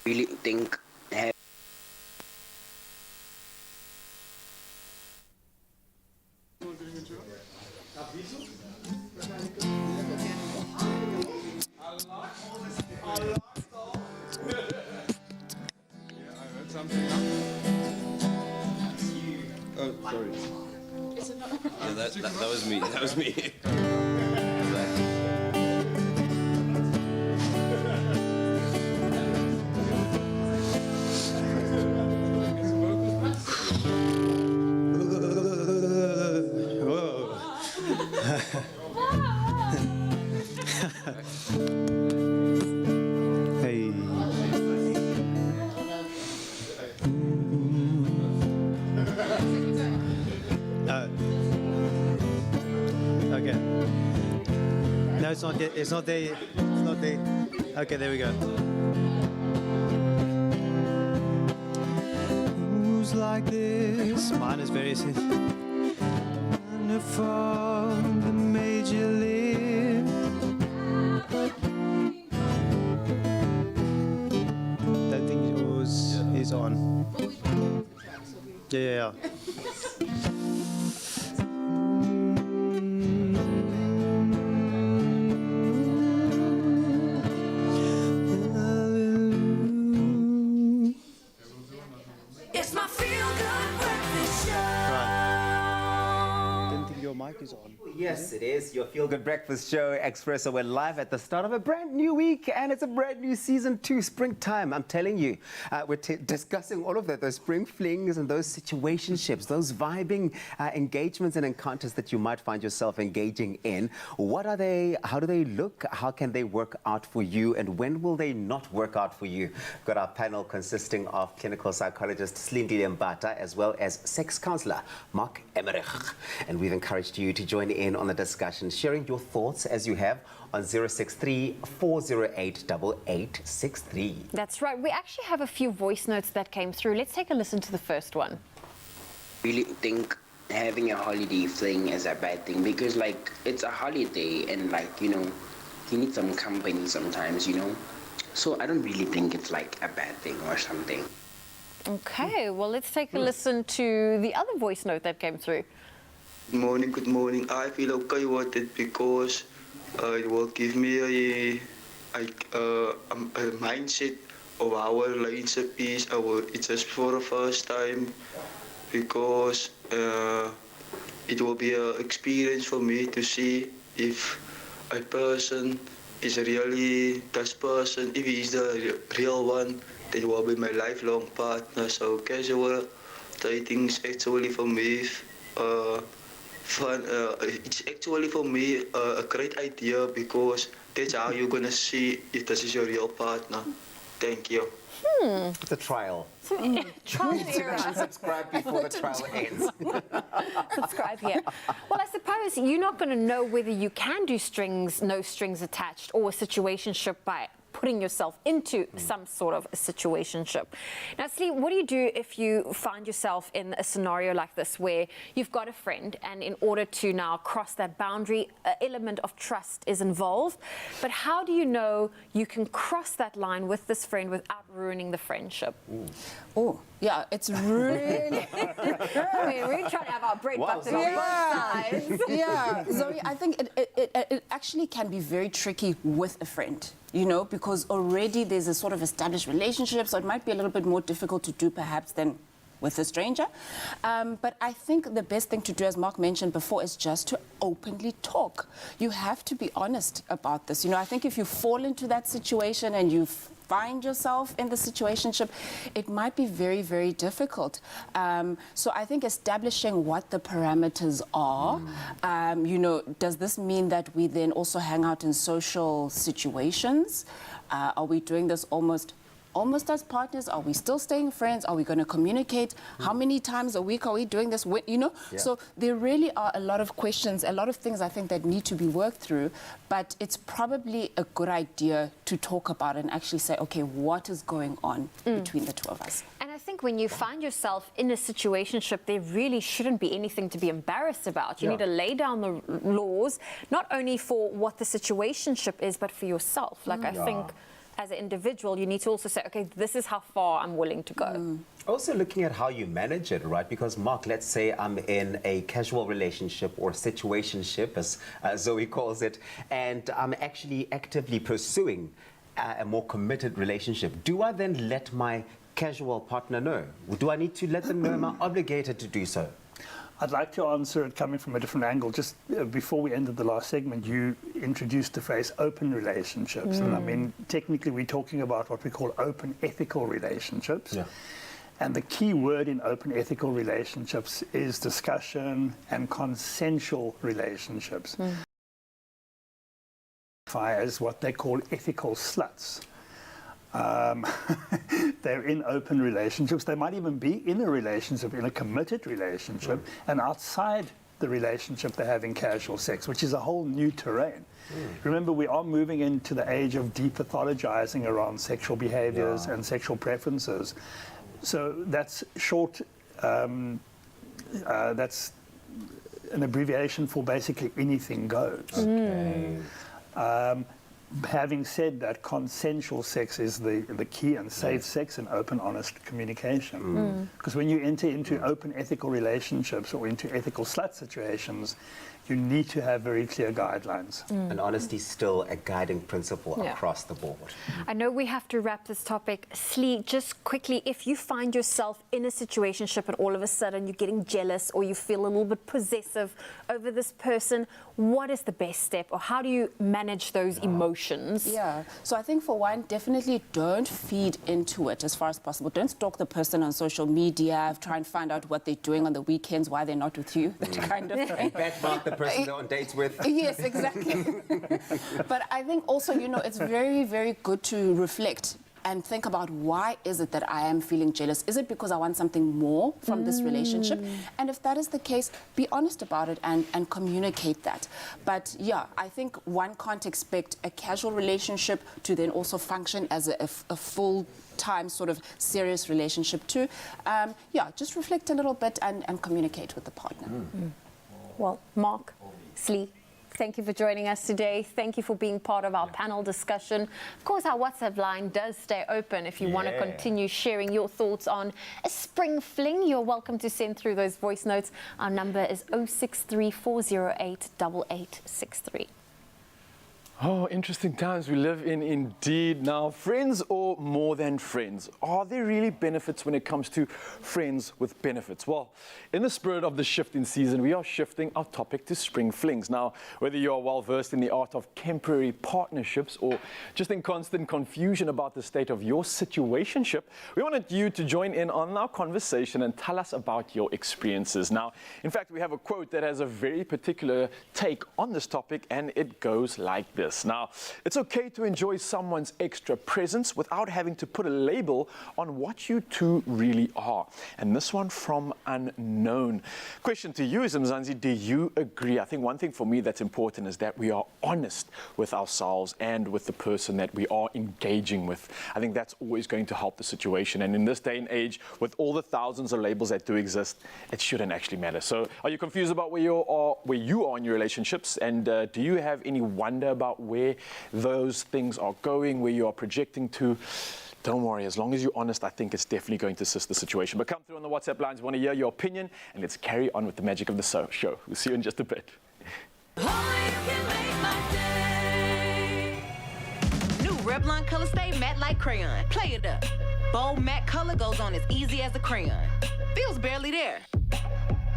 Really think Oh, sorry. Yeah, that was me. That was me. Hey. Okay. No, it's not. It's not there. It's not there. Okay, there we go. goes like this. Mine is very simple. And from the major lift. That thing yours is on. Yeah. It's my feel-good breakfast show. Didn't think your mic is on. Yes, it is your feel-good breakfast show, Expresso. We're live at the start of a brand new week, and it's a brand new season 2, springtime. I'm telling you, we're discussing all of that, those spring flings and those situationships, those vibing engagements and encounters that you might find yourself engaging in. What are they? How do they look? How can they work out for you? And when will they not work out for you? We've got our panel consisting of clinical psychologist Slindile Mbata, as well as sex counselor Mark Emmerich. And we've encouraged you to join in on the discussion, sharing your thoughts as you have on 063-408-8863. That's right. We actually have a few voice notes that came through. Let's take a listen to the first one. Really think having a holiday fling is a bad thing because, like, it's a holiday and, like, you know, you need some company sometimes, you know. So I don't really think it's like a bad thing or something. Okay, well, let's take a listen to the other voice note that came through. Good morning. I feel okay with it because it will give me a mindset of our relationship is. It's just for the first time because it will be an experience for me to see if a person is really this person, if he is the real one, then he will be my lifelong partner. So casual dating is actually for me fun. It's actually for me a great idea because that's how you're gonna see if this is your real partner. Thank you. It's a trial. Trial and error. Subscribe before the trial ends. Subscribe here. Well, I suppose you're not going to know whether you can do no strings attached or a situationship by putting yourself into some sort of a situationship. Now, Slee, what do you do if you find yourself in a scenario like this where you've got a friend and in order to now cross that boundary, an element of trust is involved, but how do you know you can cross that line with this friend without ruining the friendship? Oh, yeah, it's really... We're really trying to have our bread butter on both sides. Yeah, Zoe, I think it actually can be very tricky with a friend, you know, because already there's a sort of established relationship, so it might be a little bit more difficult to do perhaps than with a stranger. But I think the best thing to do, as Mark mentioned before, is just to openly talk. You have to be honest about this. You know, I think if you fall into that situation and you find yourself in the situationship, it might be very, very difficult. So I think establishing what the parameters are, you know, does this mean that we then also hang out in social situations? Are we doing this almost as partners? Are we still staying friends? Are we going to communicate? How many times a week are we doing this? You know, so there really are a lot of questions, a lot of things I think that need to be worked through, but it's probably a good idea to talk about and actually say, okay, what is going on between the two of us? And I think when you find yourself in a situationship, there really shouldn't be anything to be embarrassed about. You need to lay down the laws, not only for what the situationship is, but for yourself. Like I think as an individual, you need to also say, okay, this is how far I'm willing to go. Also looking at how you manage it, right? Because Mark, let's say I'm in a casual relationship or situationship, as Zoe calls it, and I'm actually actively pursuing a more committed relationship. Do I then let my casual partner know? Do I need to let them know? Am I obligated to do so? I'd like to answer it coming from a different angle. Just before we ended the last segment, you introduced the phrase open relationships. And I mean, technically, we're talking about what we call open ethical relationships. Yeah. And the key word in open ethical relationships is discussion and consensual relationships. As what they call ethical sluts. They're in open relationships. They might even be in a relationship, in a committed relationship, and outside the relationship they're having casual sex, which is a whole new terrain. Remember, we are moving into the age of depathologizing around sexual behaviors and sexual preferences. So that's short that's an abbreviation for basically anything goes. Okay. Having said that, consensual sex is the key, and safe sex and open, honest communication. Because when you enter into open, ethical relationships or into ethical slut situations, you need to have very clear guidelines. And honesty is still a guiding principle Yeah. across the board. I know we have to wrap this topic. Slee, just quickly, if you find yourself in a situationship and all of a sudden you're getting jealous or you feel a little bit possessive over this person, what is the best step, or how do you manage those emotions? Yeah, so I think for one, definitely don't feed into it as far as possible. Don't stalk the person on social media, try and find out what they're doing on the weekends, why they're not with you, that kind of thing. Benchmark the person they're on dates with. Yes, exactly. But I think also, you know, it's very, very good to reflect and think about, why is it that I am feeling jealous? Is it because I want something more from this relationship? And if that is the case, be honest about it and communicate that. But yeah, I think one can't expect a casual relationship to then also function as a full-time sort of serious relationship too. Yeah, just reflect a little bit and communicate with the partner. Well, Mark, Slee, thank you for joining us today. Thank you for being part of our panel discussion. Of course, our WhatsApp line does stay open if you want to continue sharing your thoughts on a spring fling. You're welcome to send through those voice notes. Our number is 063-408-8863. Oh, interesting times we live in indeed. Now, friends or more than friends? Are there really benefits when it comes to friends with benefits? Well, in the spirit of the shift in season, we are shifting our topic to spring flings. Now, whether you are well versed in the art of temporary partnerships or just in constant confusion about the state of your situationship, we wanted you to join in on our conversation and tell us about your experiences. Now, in fact, we have a quote that has a very particular take on this topic, and it goes like this. Now, it's okay to enjoy someone's extra presence without having to put a label on what you two really are. And this one from Unknown. Question to you is, Mzansi, do you agree? I think one thing for me that's important is that we are honest with ourselves and with the person that we are engaging with. I think that's always going to help the situation. And in this day and age, with all the thousands of labels that do exist, it shouldn't actually matter. So are you confused about where you are in your relationships? And do you have any wonder about where those things are going, where you are projecting to? Don't worry, as long as you're honest, I think it's definitely going to assist the situation. But come through on the WhatsApp lines. We want to hear your opinion, and let's carry on with the magic of the show. We'll see you in just a bit. New Revlon Color Stay Matte Like Crayon. Play it up. Bold matte color goes on as easy as a crayon. Feels barely there.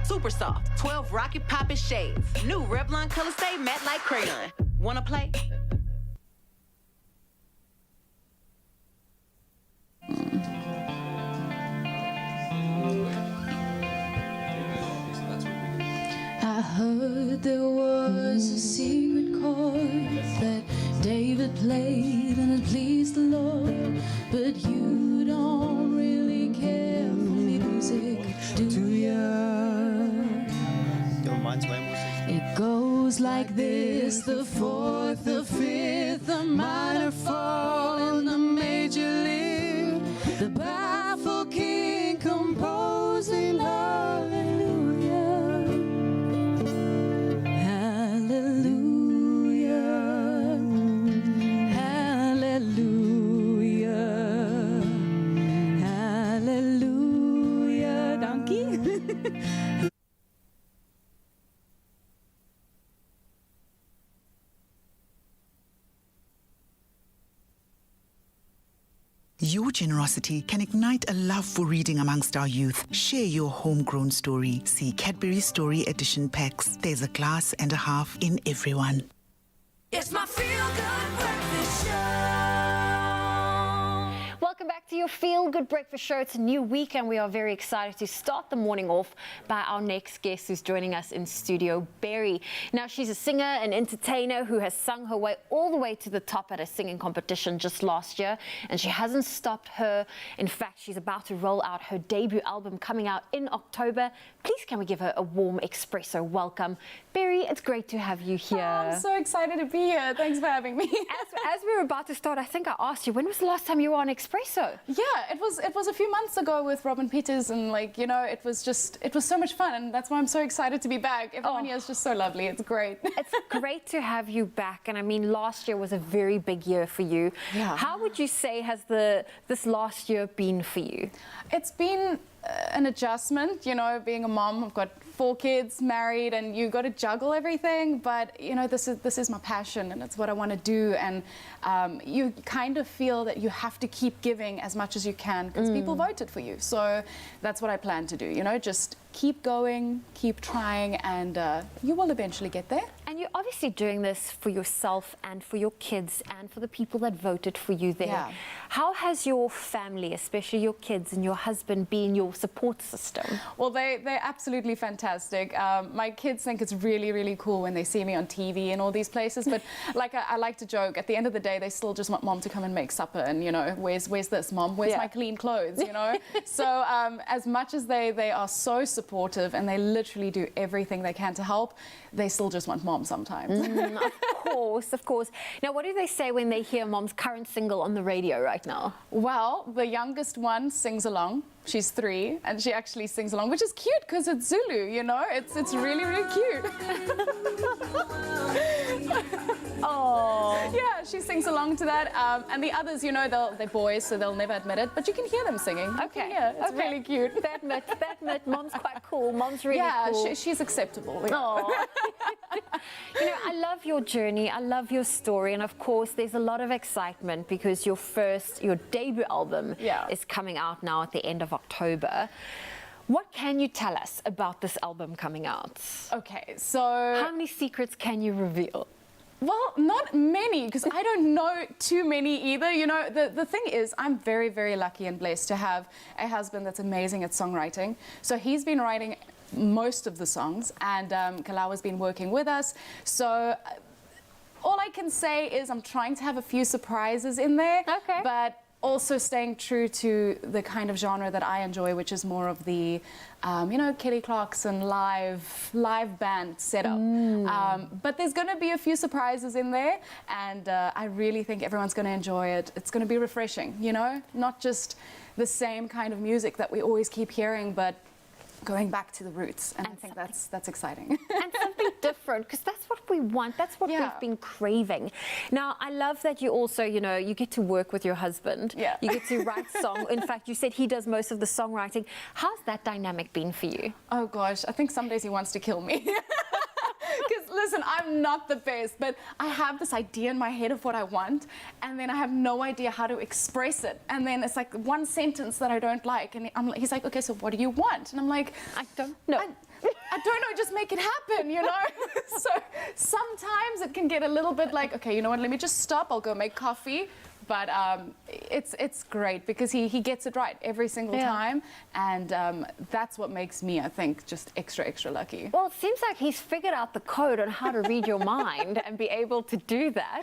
Super soft, 12 rocket poppin' shades. New Revlon Color Stay Matte Like Crayon. Wanna play? I heard there was a secret chord that David played and it pleased the Lord, but you don't really care for music, do ya? Your mind's way more It goes like this: the fourth, the fifth, the minor fall, and the major lift. The baffled king composing hallelujah, hallelujah, hallelujah, hallelujah. Donkey. Your generosity can ignite a love for reading amongst our youth. Share your homegrown story. See Cadbury Story Edition packs. There's a glass and a half in everyone. It's my feel-good breakfast show. Welcome back to your Feel Good Breakfast Show. It's a new week and we are very excited to start the morning off by our next guest who's joining us in studio, Berry. Now, she's a singer and entertainer who has sung her way all the way to the top at a singing competition just last year, and she hasn't stopped her. In fact, she's about to roll out her debut album coming out in October. Please can we give her a warm Expresso welcome. Berry, it's great to have you here. I'm so excited to be here. Thanks for having me. As we were about to start, I think I asked you, when was the last time you were on Expresso? Yeah, it was a few months ago with Robin Peters, and like, you know, it was so much fun, and that's why I'm so excited to be back. Everyone here is just so lovely. It's great. It's great to have you back, and I mean, last year was a very big year for you. Yeah. How would you say has this last year been for you? It's been an adjustment, you know, being a mom. I've got 4 kids, married, and you got to juggle everything. But you know, this is my passion, and it's what I want to do. And you kind of feel that you have to keep giving as much as you can because people voted for you. So that's what I plan to do. You know, just keep going, keep trying, and you will eventually get there. And you're obviously doing this for yourself and for your kids and for the people that voted for you there. Yeah. How has your family, especially your kids and your husband, been your support system? Well, they're absolutely fantastic. My kids think it's really, really cool when they see me on TV and all these places. But like I like to joke, at the end of the day, they still just want mom to come and make supper. And, you know, where's this, mom? Where's my clean clothes, you know? So as much as they are so supportive and they literally do everything they can to help, they still just want mom sometimes. Of course. Now, what do they say when they hear mom's current single on the radio right now? Well, the youngest one sings along. She's 3, and she actually sings along, which is cute because it's Zulu, you know? It's really, really cute. Oh. Yeah, she sings along to that. And the others, you know, they're boys, so they'll never admit it, but you can hear them singing. Okay. Yeah, it's really cute. That admit, mom's quite cool. Mom's really cool. Yeah, she's acceptable. Yeah. Oh. You know, I love your journey. I love your story. And of course, there's a lot of excitement because your debut album is coming out now at the end of October. What can you tell us about this album coming out? Okay, so... How many secrets can you reveal? Well, not many, because I don't know too many either. You know, the thing is, I'm very, very lucky and blessed to have a husband that's amazing at songwriting. So he's been writing most of the songs, and Kalawa's been working with us. So all I can say is I'm trying to have a few surprises in there, but also staying true to the kind of genre that I enjoy, which is more of the, you know, Kelly Clarkson live band setup. But there's going to be a few surprises in there, and I really think everyone's going to enjoy it. It's going to be refreshing, you know, not just the same kind of music that we always keep hearing, but going back to the roots, and I think that's exciting. And something different, because that's what we want. That's what we've been craving. Now, I love that you also, you know, you get to work with your husband. Yeah. You get to write songs. In fact, you said he does most of the songwriting. How's that dynamic been for you? Oh gosh, I think some days he wants to kill me. Because listen, I'm not the best, but I have this idea in my head of what I want, and then I have no idea how to express it. And then it's like one sentence that I don't like, and he's like, okay, so what do you want? And I'm like, I don't know. I don't know, just make it happen, you know? So sometimes it can get a little bit like, okay, you know what, let me just stop, I'll go make coffee. But it's great because he gets it right every single time, and that's what makes me, I think, just extra lucky. Well, it seems like he's figured out the code on how to read your mind and be able to do that.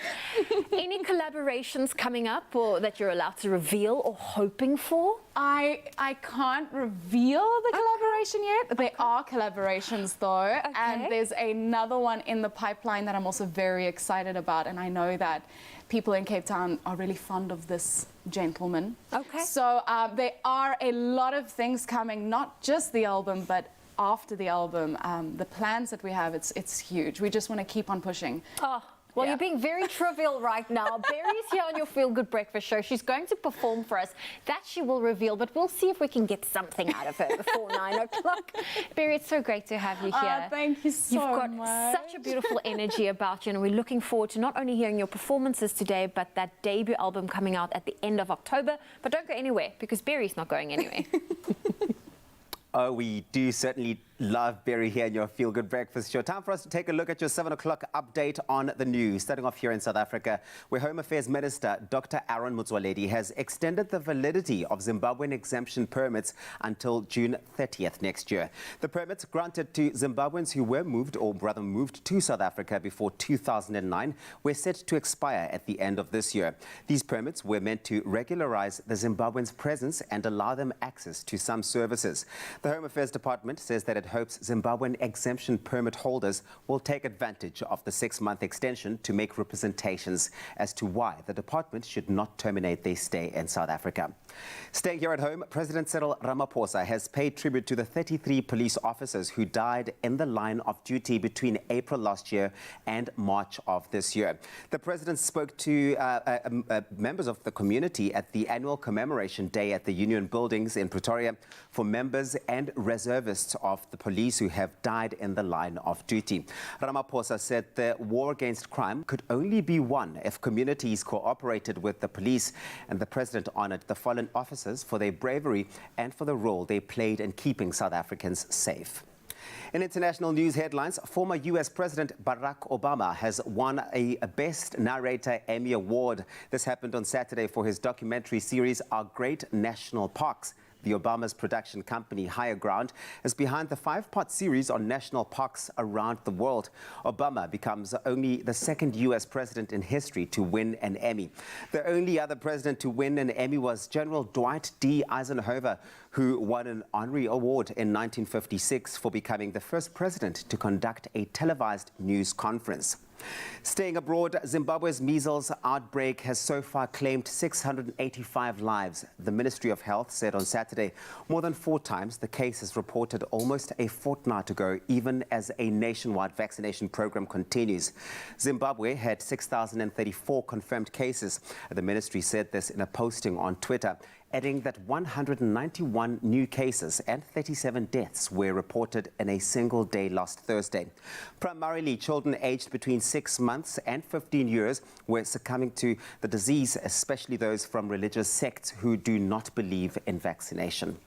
Any collaborations coming up or that you're allowed to reveal or hoping for? I can't reveal the collaboration yet. There are collaborations though, and there's another one in the pipeline that I'm also very excited about, and I know that people in Cape Town are really fond of this gentleman. Okay. So there are a lot of things coming, not just the album, but after the album. The plans that we have, it's huge. We just want to keep on pushing. Oh. Well, you're being very trivial right now. Barry's here on your Feel Good Breakfast show. She's going to perform for us. That she will reveal, but we'll see if we can get something out of her before 9 o'clock. Barry, it's so great to have you here. Thank you so much. You've got such a beautiful energy about you, and we're looking forward to not only hearing your performances today, but that debut album coming out at the end of October. But don't go anywhere, because Barry's not going anywhere. Oh, we do certainly love Barry here in your Feel Good Breakfast show. Time for us to take a look at your 7 o'clock update on the news. Starting off here in South Africa, where Home Affairs Minister Dr. Aaron Motsoaledi has extended the validity of Zimbabwean exemption permits until June 30th next year. The permits granted to Zimbabweans who were moved, or rather moved to South Africa before 2009, were set to expire at the end of this year. These permits were meant to regularize the Zimbabweans' presence and allow them access to some services. The Home Affairs Department says that it hopes Zimbabwean exemption permit holders will take advantage of the 6-month extension to make representations as to why the department should not terminate their stay in South Africa. Staying here at home, President Cyril Ramaphosa has paid tribute to the 33 police officers who died in the line of duty between April last year and March of this year. The president spoke to members of the community at the annual commemoration day at the Union Buildings in Pretoria for members and reservists of the police who have died in the line of duty. Ramaphosa said the war against crime could only be won if communities cooperated with the police, and the president honored the fallen officers for their bravery and for the role they played in keeping South Africans safe. In international news headlines, former U.S. President Barack Obama has won a Best Narrator Emmy Award. This happened on Saturday for his documentary series, Our Great National Parks. The Obama's production company, Higher Ground, is behind the 5-part series on national parks around the world. Obama becomes only the second U.S. president in history to win an Emmy. The only other president to win an Emmy was General Dwight D. Eisenhower, who won an honorary award in 1956 for becoming the first president to conduct a televised news conference. Staying abroad, Zimbabwe's measles outbreak has so far claimed 685 lives. The Ministry of Health said on Saturday more than 4 times the cases reported almost a fortnight ago, even as a nationwide vaccination program continues. Zimbabwe had 6,034 confirmed cases. The ministry said this in a posting on Twitter, adding that 191 new cases and 37 deaths were reported in a single day last Thursday. Primarily, children aged between 6 months and 15 years were succumbing to the disease, especially those from religious sects who do not believe in vaccination.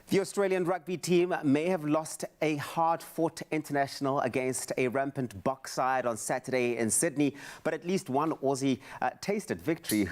The Australian rugby team may have lost a hard-fought international against a rampant Boks side on Saturday in Sydney, but at least one Aussie tasted victory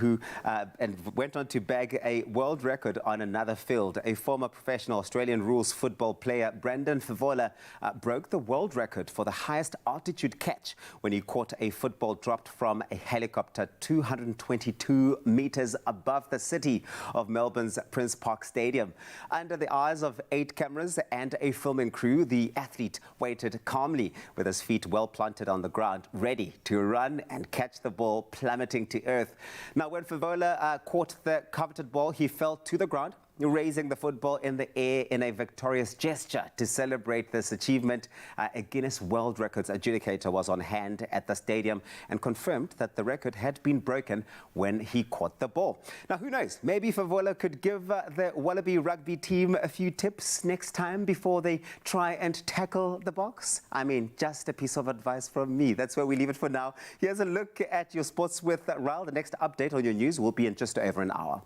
and went on to bag a world record on another field. A former professional Australian rules football player, Brendan Favola, broke the world record for the highest altitude catch when he caught a football dropped from a helicopter 222 metres above the city of Melbourne's Prince Park Stadium. Under the eyes of 8 cameras and a filming crew, the athlete waited calmly with his feet well planted on the ground, ready to run and catch the ball plummeting to earth. Now, when Favola caught the coveted ball, he fell to the ground, raising the football in the air in a victorious gesture. To celebrate this achievement, a Guinness World Records adjudicator was on hand at the stadium and confirmed that the record had been broken when he caught the ball. Now, who knows? Maybe Favola could give the Wallaby rugby team a few tips next time before they try and tackle the Boks. I mean, just a piece of advice from me. That's where we leave it for now. Here's a look at your sports with Raul. The next update on your news will be in just over an hour.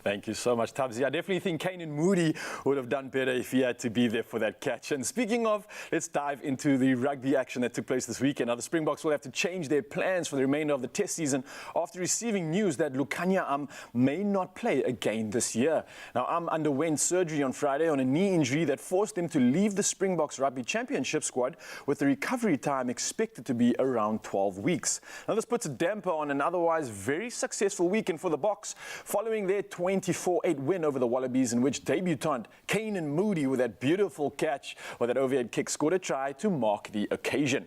Thank you so much, Tabzi. I definitely think Kane Moody would have done better if he had to be there for that catch. And speaking of, let's dive into the rugby action that took place this weekend. Now, the Springboks will have to change their plans for the remainder of the test season after receiving news that Lukhanyo may not play again this year. Now, underwent surgery on Friday on a knee injury that forced him to leave the Springboks Rugby Championship squad, with the recovery time expected to be around 12 weeks. Now, this puts a damper on an otherwise very successful weekend for the Boks, following their 24-8 win over the Wallabies, in which debutant Kane Moody, with that beautiful catch or that overhead kick, scored a try to mark the occasion.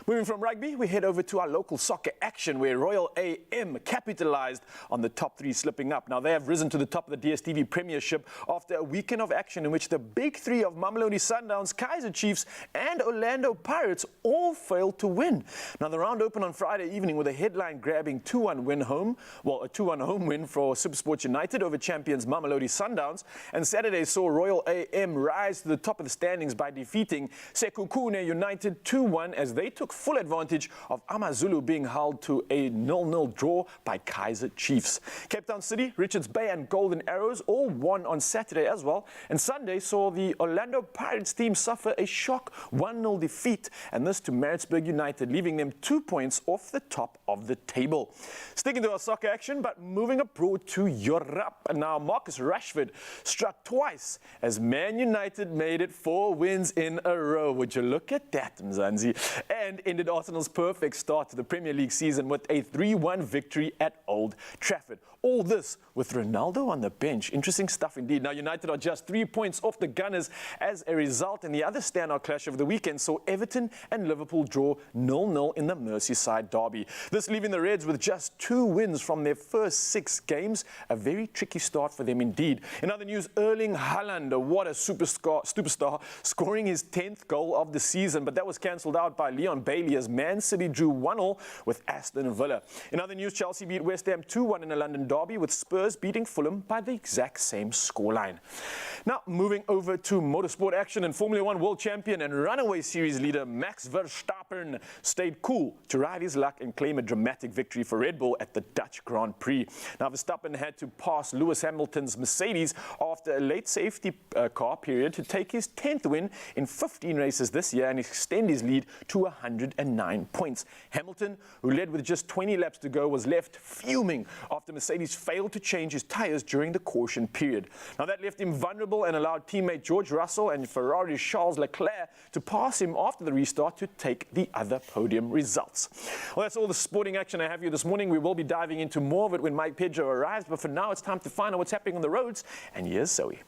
Moving from rugby, we head over to our local soccer action, where Royal AM capitalized on the top 3 slipping up. Now, they have risen to the top of the DStv Premiership after a weekend of action in which the big 3 of Mamelodi Sundowns, Kaizer Chiefs and Orlando Pirates all failed to win. Now, the round opened on Friday evening with a headline-grabbing 2-1 win home. Well, a 2-1 home win for SuperSport United over champions Mamelodi Sundowns, and Saturday saw Royal AM rise to the top of the standings by defeating Sekhukhune United 2-1 as they took full advantage of AmaZulu being held to a 0-0 draw by Kaizer Chiefs. Cape Town City, Richards Bay and Golden Arrows all won on Saturday as well, and Sunday saw the Orlando Pirates team suffer a shock 1-0 defeat, and this to Maritzburg United, leaving them 2 points off the top of the table. Sticking to our soccer action, but moving abroad to Europe. And now Marcus Rashford struck twice as Man United made it 4 wins in a row. Would you look at that, Mzansi? And ended Arsenal's perfect start to the Premier League season with a 3-1 victory at Old Trafford. All this with Ronaldo on the bench. Interesting stuff indeed. Now, United are just 3 points off the Gunners as a result. And the other standout clash of the weekend saw Everton and Liverpool draw 0-0 in the Merseyside derby. This leaving the Reds with just 2 wins from their first 6 games. A very tricky start for them indeed. In other news, Erling Haaland, what a superstar, scoring his 10th goal of the season. But that was cancelled out by Leon Bailey as Man City drew 1-0 with Aston Villa. In other news, Chelsea beat West Ham 2-1 in a London derby, with Spurs beating Fulham by the exact same scoreline. Now, moving over to motorsport action, and Formula 1 world champion and runaway series leader Max Verstappen stayed cool to ride his luck and claim a dramatic victory for Red Bull at the Dutch Grand Prix. Now, Verstappen had to pass Lewis Hamilton's Mercedes after a late safety car period to take his 10th win in 15 races this year and extend his lead to 109 points. Hamilton, who led with just 20 laps to go, was left fuming after Mercedes failed to change his tyres during the caution period. Now, that left him vulnerable and allowed teammate George Russell and Ferrari's Charles Leclerc to pass him after the restart to take the other podium results. Well, that's all the sporting action I have for you this morning. We will be diving into more of it when Mike Pedro arrives, but for now it's time to find out what's happening on the roads, and here's Zoe.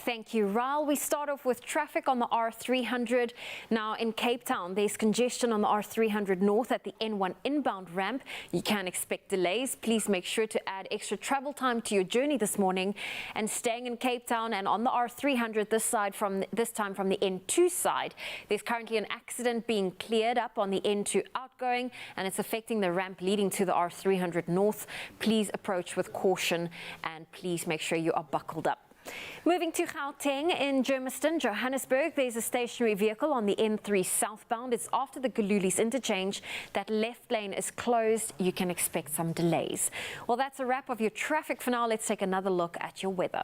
Thank you, Raul. We start off with traffic on the R300. Now, in Cape Town, there's congestion on the R300 North at the N1 inbound ramp. You can expect delays. Please make sure to add extra travel time to your journey this morning. And staying in Cape Town and on the R300 this time from the N2 side, there's currently an accident being cleared up on the N2 outgoing, and it's affecting the ramp leading to the R300 North. Please approach with caution and please make sure you are buckled up. Moving to Gauteng in Germiston, Johannesburg, there's a stationary vehicle on the N3 southbound. It's after the Galulis interchange. That left lane is closed. You can expect some delays. Well, that's a wrap of your traffic for now. Let's take another look at your weather.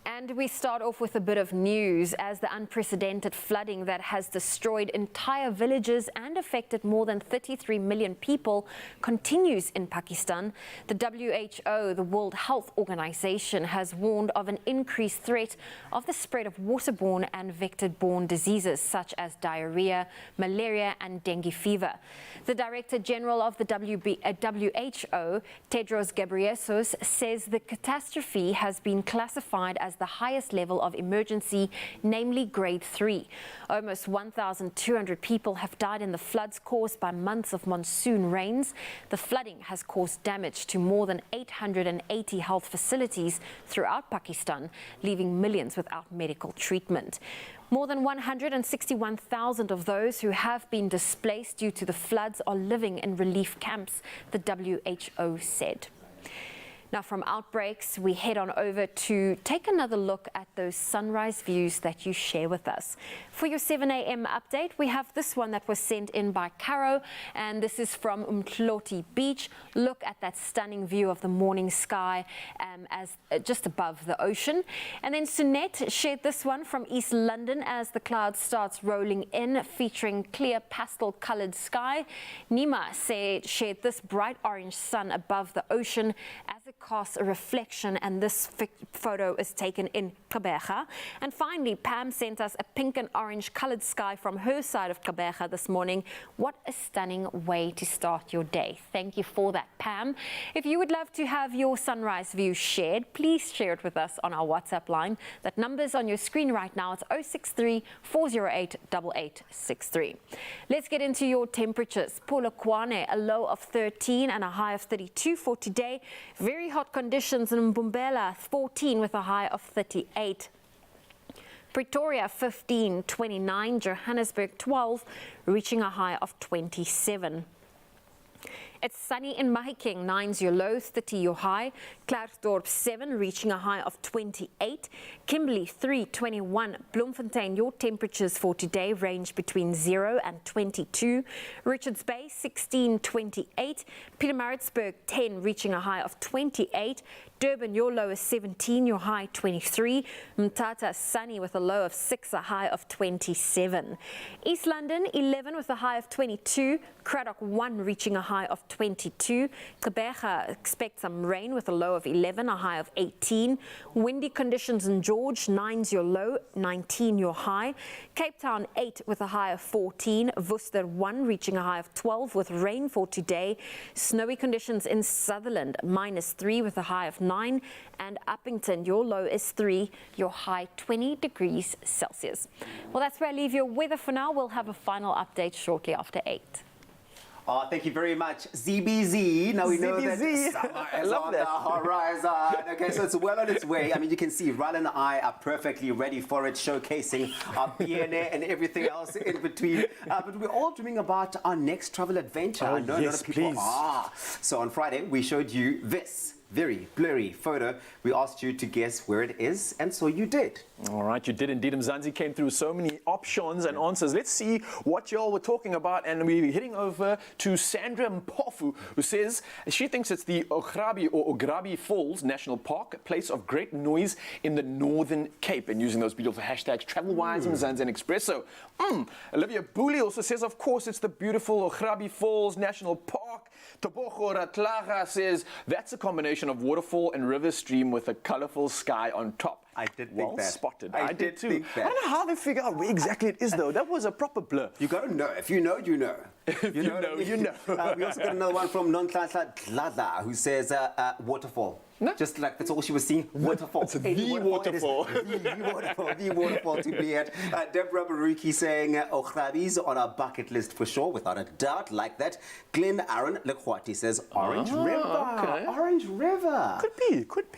And we start off with a bit of news as the unprecedented flooding that has destroyed entire villages and affected more than 33 million people continues in Pakistan. The WHO, the World Health Organization, has warned of an increased threat of the spread of waterborne and vector-borne diseases such as diarrhea, malaria and dengue fever. The Director General of the WHO, Tedros Ghebreyesus, says the catastrophe has been classified as the highest level of emergency, namely grade 3. Almost 1,200 people have died in the floods caused by months of monsoon rains. The flooding has caused damage to more than 880 health facilities throughout Pakistan, leaving millions without medical treatment. More than 161,000 of those who have been displaced due to the floods are living in relief camps, the WHO said. Now, from outbreaks, we head on over to take another look at those sunrise views that you share with us. For your 7 a.m. update, we have this one that was sent in by Caro, and this is from Umhloti Beach. Look at that stunning view of the morning sky just above the ocean. And then Sunette shared this one from East London as the cloud starts rolling in, featuring clear pastel-colored sky. Nima shared this bright orange sun above the ocean as it casts a reflection, and this photo is taken in Gqeberha. And finally, Pam sent us a pink and orange colored sky from her side of Gqeberha this morning. What a stunning way to start your day. Thank you for that, Pam. If you would love to have your sunrise view shared, please share it with us on our WhatsApp line. That number's on your screen right now. It's 063 408 8863. Let's get into your temperatures. Polokwane, a low of 13 and a high of 32 for today. Very hot conditions in Mbombela, 14 with a high of 38. Pretoria 15, 29, Johannesburg 12, reaching a high of 27. It's sunny in Mahikeng, 9's your low, 30 your high. Klerksdorp 7, reaching a high of 28. Kimberley 3, 21. Bloemfontein, your temperatures for today range between 0 and 22. Richards Bay 16, 28. Pietermaritzburg 10, reaching a high of 28. Durban, your low is 17, your high 23. Mthatha, sunny with a low of 6, a high of 27. East London, 11 with a high of 22. Cradock, 1 reaching a high of 22. Gqeberha, expect some rain with a low of 11, a high of 18. Windy conditions in George, 9's your low, 19 your high. Cape Town, 8 with a high of 14. Worcester, 1 reaching a high of 12 with rain for today. Snowy conditions in Sutherland, -3 with a high of 9. And Uppington, your low is 3, your high 20 degrees Celsius. Well, that's where I leave your weather for now. We'll have a final update shortly after 8. Oh, thank you very much, ZBZ. Now we know that summer is on the horizon. Okay, so it's well on its way. I mean, you can see Ral and I are perfectly ready for it, showcasing our DNA and everything else in between. But we're all dreaming about our next travel adventure. Oh, I know a lot yes, of people please. are. So on Friday, we showed you this very blurry photo. We asked you to guess where it is, and so you did. All right, you did indeed. Mzansi came through so many options and answers. Let's see what y'all were talking about. And we're heading over to Sandra Mpofu, who says she thinks it's the Ograbi Falls National Park, a place of great noise in the Northern Cape, and using those beautiful hashtags TravelWise, Mzansi and Expresso. Olivia Booley also says, of course, it's the beautiful Ograbi Falls National Park. Tobogo Ratlaga says that's a combination of waterfall and river stream with a colorful sky on top. I did think well that. spotted. I I did did too. think that. I don't know how they figure out where exactly it is, though. That was a proper blur. You got to know. If you know, you know. You know, you know. We also got another one from Nontlasa who says waterfall. No? Just like that's all she was seeing. Waterfall. It's the waterfall. The waterfall to be at. Deborah Baruki saying Ograbis on our bucket list for sure, without a doubt. Like that. Glenn Aaron Lekwati says Orange River. Okay. Orange River. Could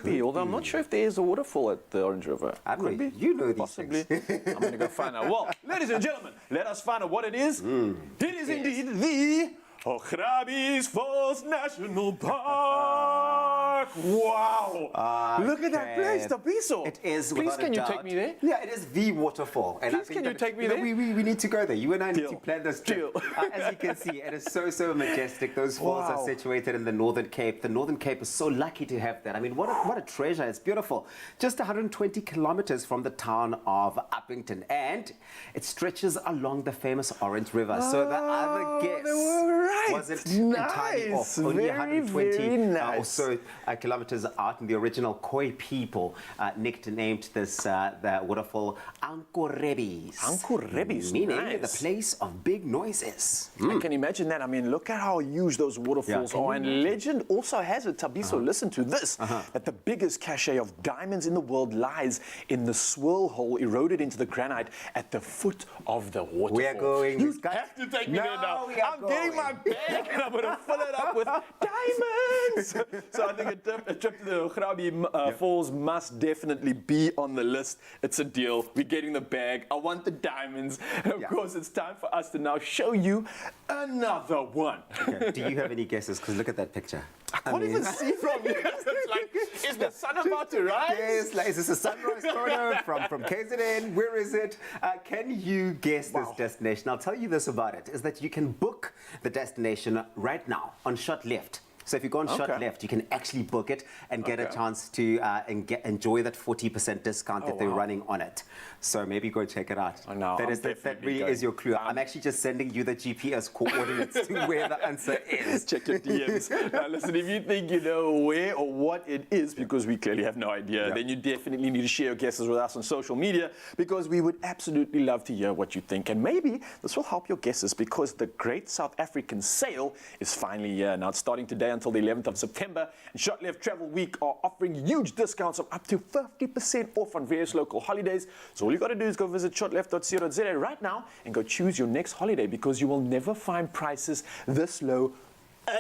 be. Although I'm not sure if there's a waterfall at the Orange River. Could be. You know these Possibly. things. I'm going to go find out. Well, ladies and gentlemen, let us find out what it is. It is indeed the Ograbi Falls National Park. Wow. Look at that place, Tabiso. It is. Please, without a can you doubt. take me there? Yeah, it is the waterfall. And Please, I think can you that, take me know, there? We need to go there. You and I need Deal. to plan this trip. As you can see, it is so majestic. Those falls Wow. are situated in the Northern Cape. The Northern Cape is so lucky to have that. I mean, what a treasure. It's beautiful. Just 120 kilometers from the town of Uppington. And it stretches along the famous Orange River. So the other guess they were right. wasn't Nice. entirely off. Only Very, 120 very nice. or so kilometers out. And the original Khoi people nicknamed this the waterfall Ankorebis. Ankorebis, meaning nice. the place of big noises. I can imagine that. I mean, look at how huge those waterfalls Yeah, are. can And you imagine? legend also has it, Tabiso, listen to this, that the biggest cache of diamonds in the world lies in the swirl hole eroded into the granite at the foot of the waterfall. We are going. You have to take me there now. we are I'm getting my bag and I'm going to fill it up with diamonds. So I think a trip to the Ograbi Falls must definitely be on the list. It's a deal. We're getting the bag. I want the diamonds. And of course, it's time for us to now show you another one. Okay. Do you have any guesses? Because look at that picture. I can't even see from here. It's like, is the sun about to rise? Yes, like, is this a sunrise photo from KZN? Where is it? Can you guess this destination? I'll tell you this about it, is that you can book the destination right now on Shot Left. So if you go on Shot Left, you can actually book it and get a chance to enjoy that 40% discount that they're running on it. So maybe go check it out. That really is your clue. I'm actually just sending you the GPS coordinates to where the answer is. Check your DMs. Now listen, if you think you know where or what it is, because we clearly have no idea, then you definitely need to share your guesses with us on social media, because we would absolutely love to hear what you think. And maybe this will help your guesses, because the Great South African Sale is finally here. Now it's starting today until the 11th of September, and Shot Left Travel Week are offering huge discounts of up to 50% off on various local holidays. So all you got to do is go visit shotleft.co.za right now and go choose your next holiday, because you will never find prices this low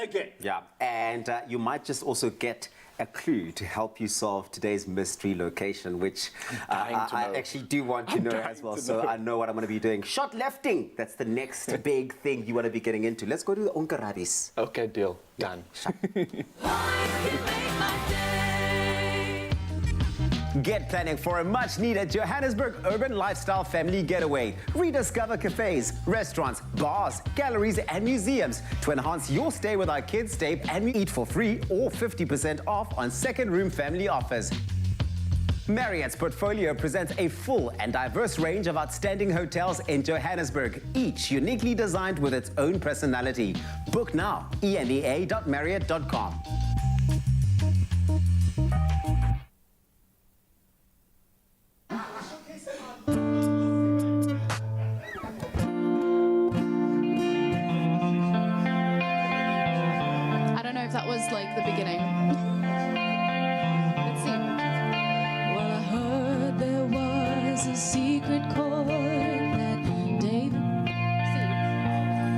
again. Yeah, and you might just also get a clue to help you solve today's mystery location, which I actually do want to know as well. So I know what I'm going to be doing. Shot lefting. That's the next big thing you want to be getting into. Let's go to the Onkarabis. Okay, deal. Done. Get planning for a much-needed Johannesburg urban lifestyle family getaway. Rediscover cafes, restaurants, bars, galleries, and museums to enhance your stay with our kids' stay, and we eat for free or 50% off on second-room family offers. Marriott's portfolio presents a full and diverse range of outstanding hotels in Johannesburg, each uniquely designed with its own personality. Book now, emea.marriott.com. I don't know if that was like the beginning. Let's see. Well, I heard there was a secret chord that David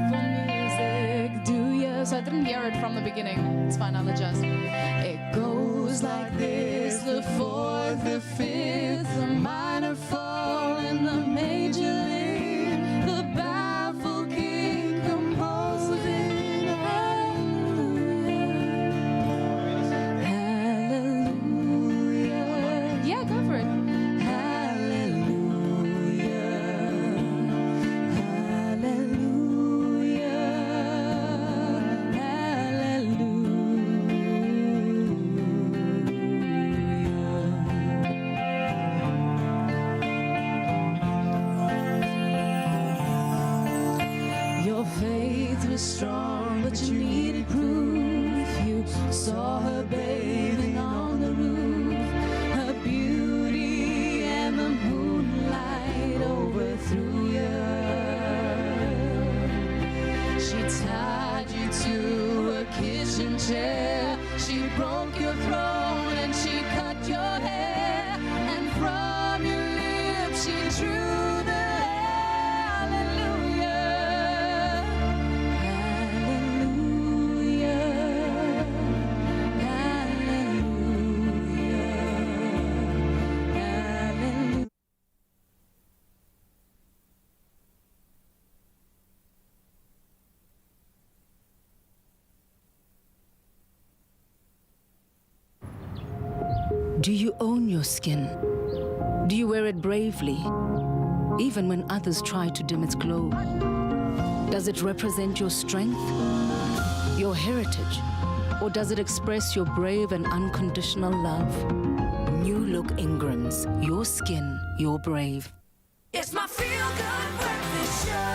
For music, do you? So I didn't hear it from the beginning. It's fine, I'll adjust. It goes like this: the fourth, the fifth, the minor fall, and the major lift. The baffled king composing hallelujah, hallelujah. Yeah, go for it. Hallelujah, Your faith was strong, but you needed proof. You saw her bathing on the roof. Her beauty and the moonlight overthrew you. She tied you to a kitchen chair. She broke your throne and she cut your hair. And from your lips she drew the hallelujah. Do you own your skin? Do you wear it bravely, even when others try to dim its glow? Does it represent your strength, your heritage, or does it express your brave and unconditional love? New Look Ingrams, your skin, your brave. It's my feel-good breakfast show.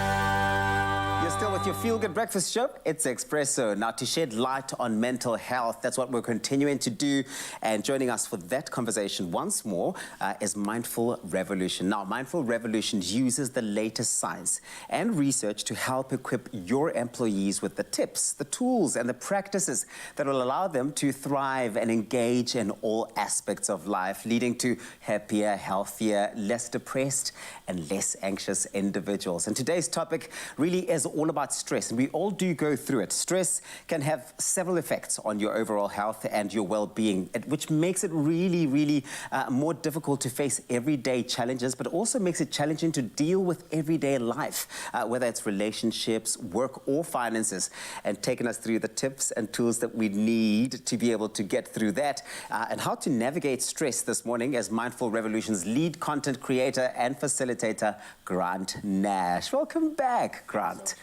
You're still with your Feel Good Breakfast Show. It's Expresso. Now, to shed light on mental health, that's what we're continuing to do. And joining us for that conversation once more is Mindful Revolution. Now, Mindful Revolution uses the latest science and research to help equip your employees with the tips, the tools, and the practices that will allow them to thrive and engage in all aspects of life, leading to happier, healthier, less depressed, and less anxious individuals. And today's topic really is all about stress, and we all do go through it. Stress can have several effects on your overall health and your well-being, which makes it really more difficult to face everyday challenges, but also makes it challenging to deal with everyday life, whether it's relationships, work, or finances. And taking us through the tips and tools that we need to be able to get through that, and how to navigate stress this morning as Mindful Revolution's lead content creator and facilitator, Grant Nash. Welcome back, Grant.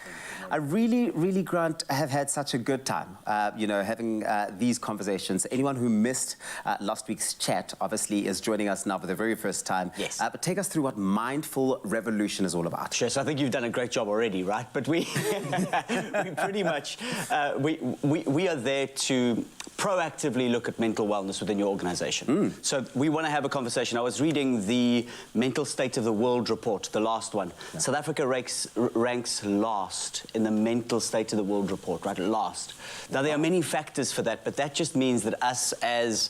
I really, Grant, have had such a good time, having these conversations. Anyone who missed last week's chat, obviously, is joining us now for the very first time. Yes. But take us through what Mindful Revolution is all about. Sure, so I think you've done a great job already, right? But we pretty much, we are there to proactively look at mental wellness within your organization. So we want to have a conversation. I was reading the Mental State of the World report, the last one. Yeah. South Africa ranks last in the Mental State of the World report, right? Last. Now, there are many factors for that, but that just means that us as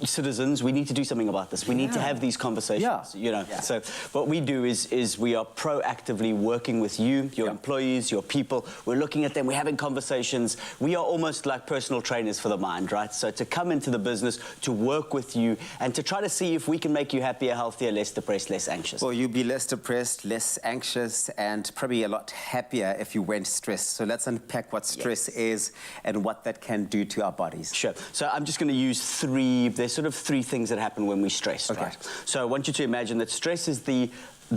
citizens, we need to do something about this. We need to have these conversations, So what we do is we are proactively working with you, your employees, your people. We're looking at them, we're having conversations. We are almost like personal trainers for the mind, right? So to come into the business, to work with you, and to try to see if we can make you happier, healthier, less depressed, less anxious. Well, you'd be less depressed, less anxious, and probably a lot happier if you weren't stressed. So let's unpack what stress is and what that can do to our bodies. Sure. So I'm just going to use three there's sort of three things that happen when we stress, right? So I want you to imagine that stress is the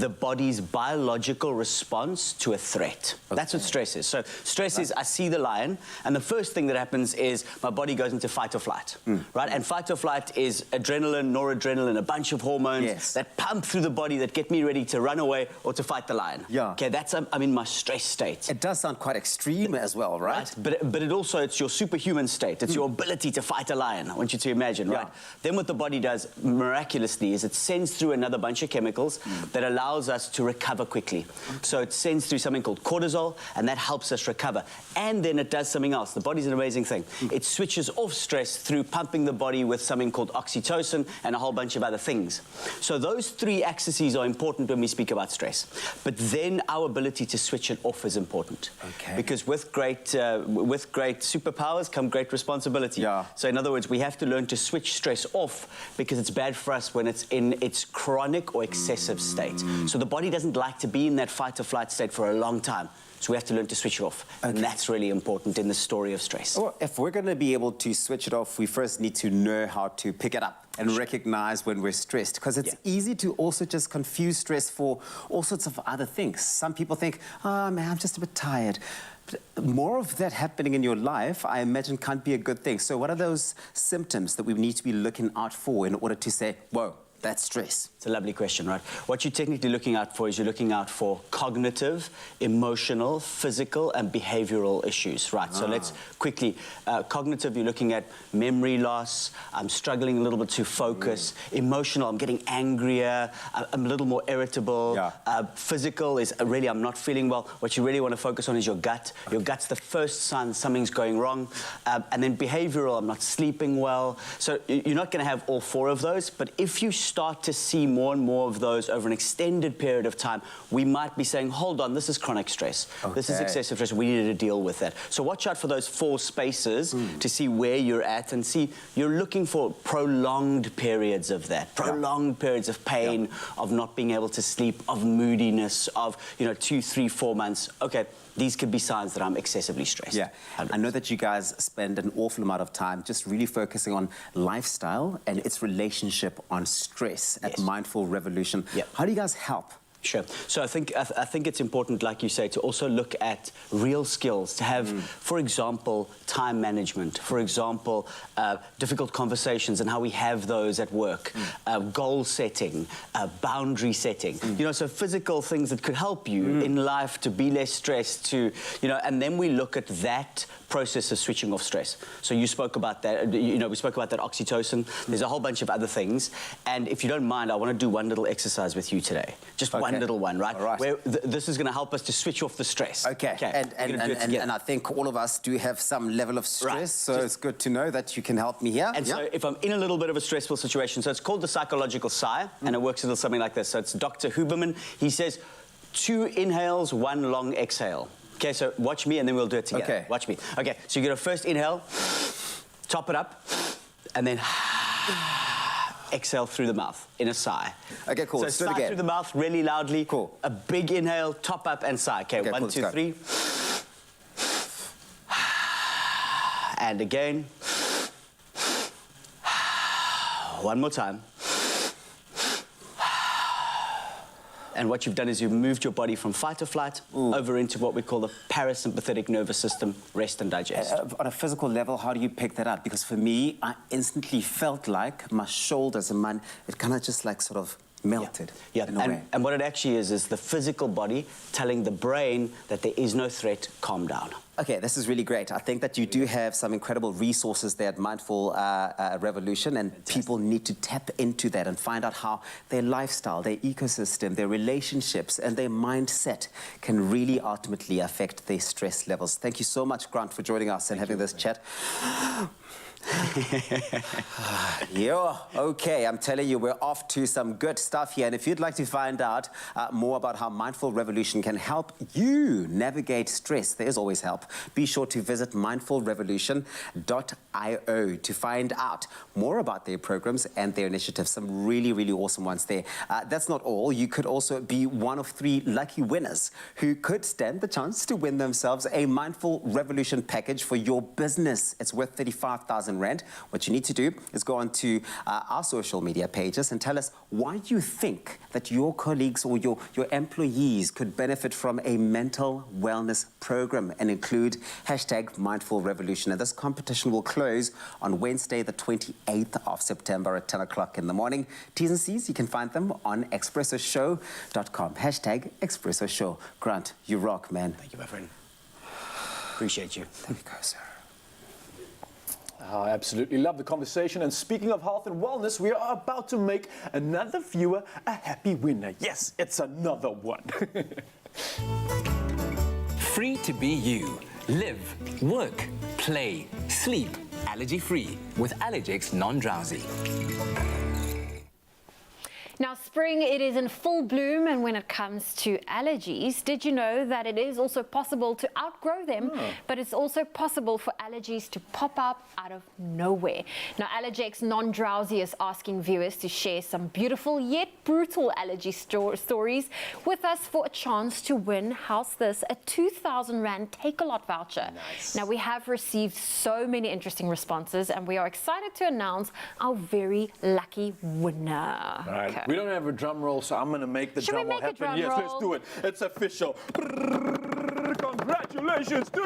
body's biological response to a threat. That's what stress is. So stress is, I see the lion, and the first thing that happens is my body goes into fight or flight, right? And fight or flight is adrenaline, noradrenaline, a bunch of hormones that pump through the body that get me ready to run away or to fight the lion. Yeah. Okay, that's, I'm in my stress state. It does sound quite extreme as well, right? But it also, it's your superhuman state. It's your ability to fight a lion. I want you to imagine, right? Then what the body does miraculously is it sends through another bunch of chemicals that allows us to recover quickly. So it sends through something called cortisol, and that helps us recover. And then it does something else. The body's an amazing thing. It switches off stress through pumping the body with something called oxytocin and a whole bunch of other things. So those three axes are important when we speak about stress. But then our ability to switch it off is important. Because with great superpowers come great responsibility. So in other words, we have to learn to switch stress off because it's bad for us when it's in its chronic or excessive state. So the body doesn't like to be in that fight or flight state for a long time. So we have to learn to switch it off. And that's really important in the story of stress. Well, if we're going to be able to switch it off, we first need to know how to pick it up and recognize when we're stressed. Because it's easy to also just confuse stress for all sorts of other things. Some people think, oh, man, I'm just a bit tired. But more of that happening in your life, I imagine, can't be a good thing. So what are those symptoms that we need to be looking out for in order to say, whoa, that's stress? It's a lovely question, right? What you're technically looking out for is you're looking out for cognitive, emotional, physical, and behavioral issues, right? So let's quickly, cognitive, you're looking at memory loss, I'm struggling a little bit to focus. Emotional, I'm getting angrier, I'm a little more irritable. Physical is really, I'm not feeling well. What you really want to focus on is your gut. Your gut's the first sign something's going wrong. And then behavioral, I'm not sleeping well. So you're not going to have all four of those, but if you start to see more and more of those over an extended period of time, we might be saying, hold on, this is chronic stress. This is excessive stress. We need to deal with that. So watch out for those four spaces to see where you're at and see you're looking for prolonged periods of that, prolonged periods of pain, of not being able to sleep, of moodiness, of, 2, 3, 4 months. Okay, these could be signs that I'm excessively stressed. Yeah, 100%. I know that you guys spend an awful amount of time just really focusing on lifestyle and its relationship on stress at Mindful Revolution. How do you guys help? Sure. So I think it's important, like you say, to also look at real skills, to have, for example, time management, for example, difficult conversations and how we have those at work, goal setting, boundary setting, so physical things that could help you in life to be less stressed, to, and then we look at that process of switching off stress. So you spoke about that, we spoke about that oxytocin. There's a whole bunch of other things. And if you don't mind, I want to do one little exercise with you today. Just one little one, right? Where this is going to help us to switch off the stress. Okay. And I think all of us do have some level of stress, so it's good to know that you can help me here. And so if I'm in a little bit of a stressful situation, so it's called the psychological sigh, and it works a little something like this. So it's Dr. Huberman. He says, 2 inhales, 1 long exhale. Okay, so watch me and then we'll do it together. Okay. Watch me. Okay, so you get a first inhale, top it up, and then exhale through the mouth in a sigh. Okay, cool. So Let's do it sigh again. through the mouth really loudly. Cool. A big inhale, top up and sigh. Okay, 1, 2, 3. And again. One more time. And what you've done is you've moved your body from fight or flight over into what we call the parasympathetic nervous system, rest and digest. On a physical level, how do you pick that up? Because for me, I instantly felt like my shoulders and it kind of just like sort of melted. And what it actually is the physical body telling the brain that there is no threat, calm down. Okay, this is really great. I think that you do have some incredible resources there at Mindful Revolution, and people need to tap into that and find out how their lifestyle, their ecosystem, their relationships, and their mindset can really ultimately affect their stress levels. Thank you so much, Grant, for joining us and having this chat. Okay, I'm telling you, we're off to some good stuff here. And if you'd like to find out more about how Mindful Revolution can help you navigate stress, there is always help. Be sure to visit mindfulrevolution.io to find out more about their programs and their initiatives. Some really, really awesome ones there. That's not all. You could also be one of 3 lucky winners who could stand the chance to win themselves a Mindful Revolution package for your business. It's worth 35,000 2,000 Rand. What you need to do is go onto our social media pages and tell us why you think that your colleagues or your employees could benefit from a mental wellness program, and include hashtag Mindful Revolution. And this competition will close on Wednesday, the 28th of September at 10 o'clock in the morning. T's and C's, you can find them on expressoshow.com. Hashtag Expresso Show. Grant, you rock, man. Thank you, my friend. Appreciate you. There we go, sir. I absolutely love the conversation. And speaking of health and wellness, we are about to make another viewer a happy winner. Yes, it's another one. Free to be you. Live, work, play, sleep, allergy-free with Allergex Non-Drowsy. Now, spring, it is in full bloom, and when it comes to allergies, did you know that it is also possible to outgrow them, but it's also possible for allergies to pop up out of nowhere? Now, Allergex Non-Drowsy is asking viewers to share some beautiful yet brutal allergy stories with us for a chance to win, how's this, a 2,000 Rand Take-A-Lot voucher. Nice. Now, we have received so many interesting responses, and we are excited to announce our very lucky winner. All right. Okay. We don't have a drum roll, so I'm going to make the Should drum we roll make a happen. drum Yes, roll? let's do it. It's official. Congratulations to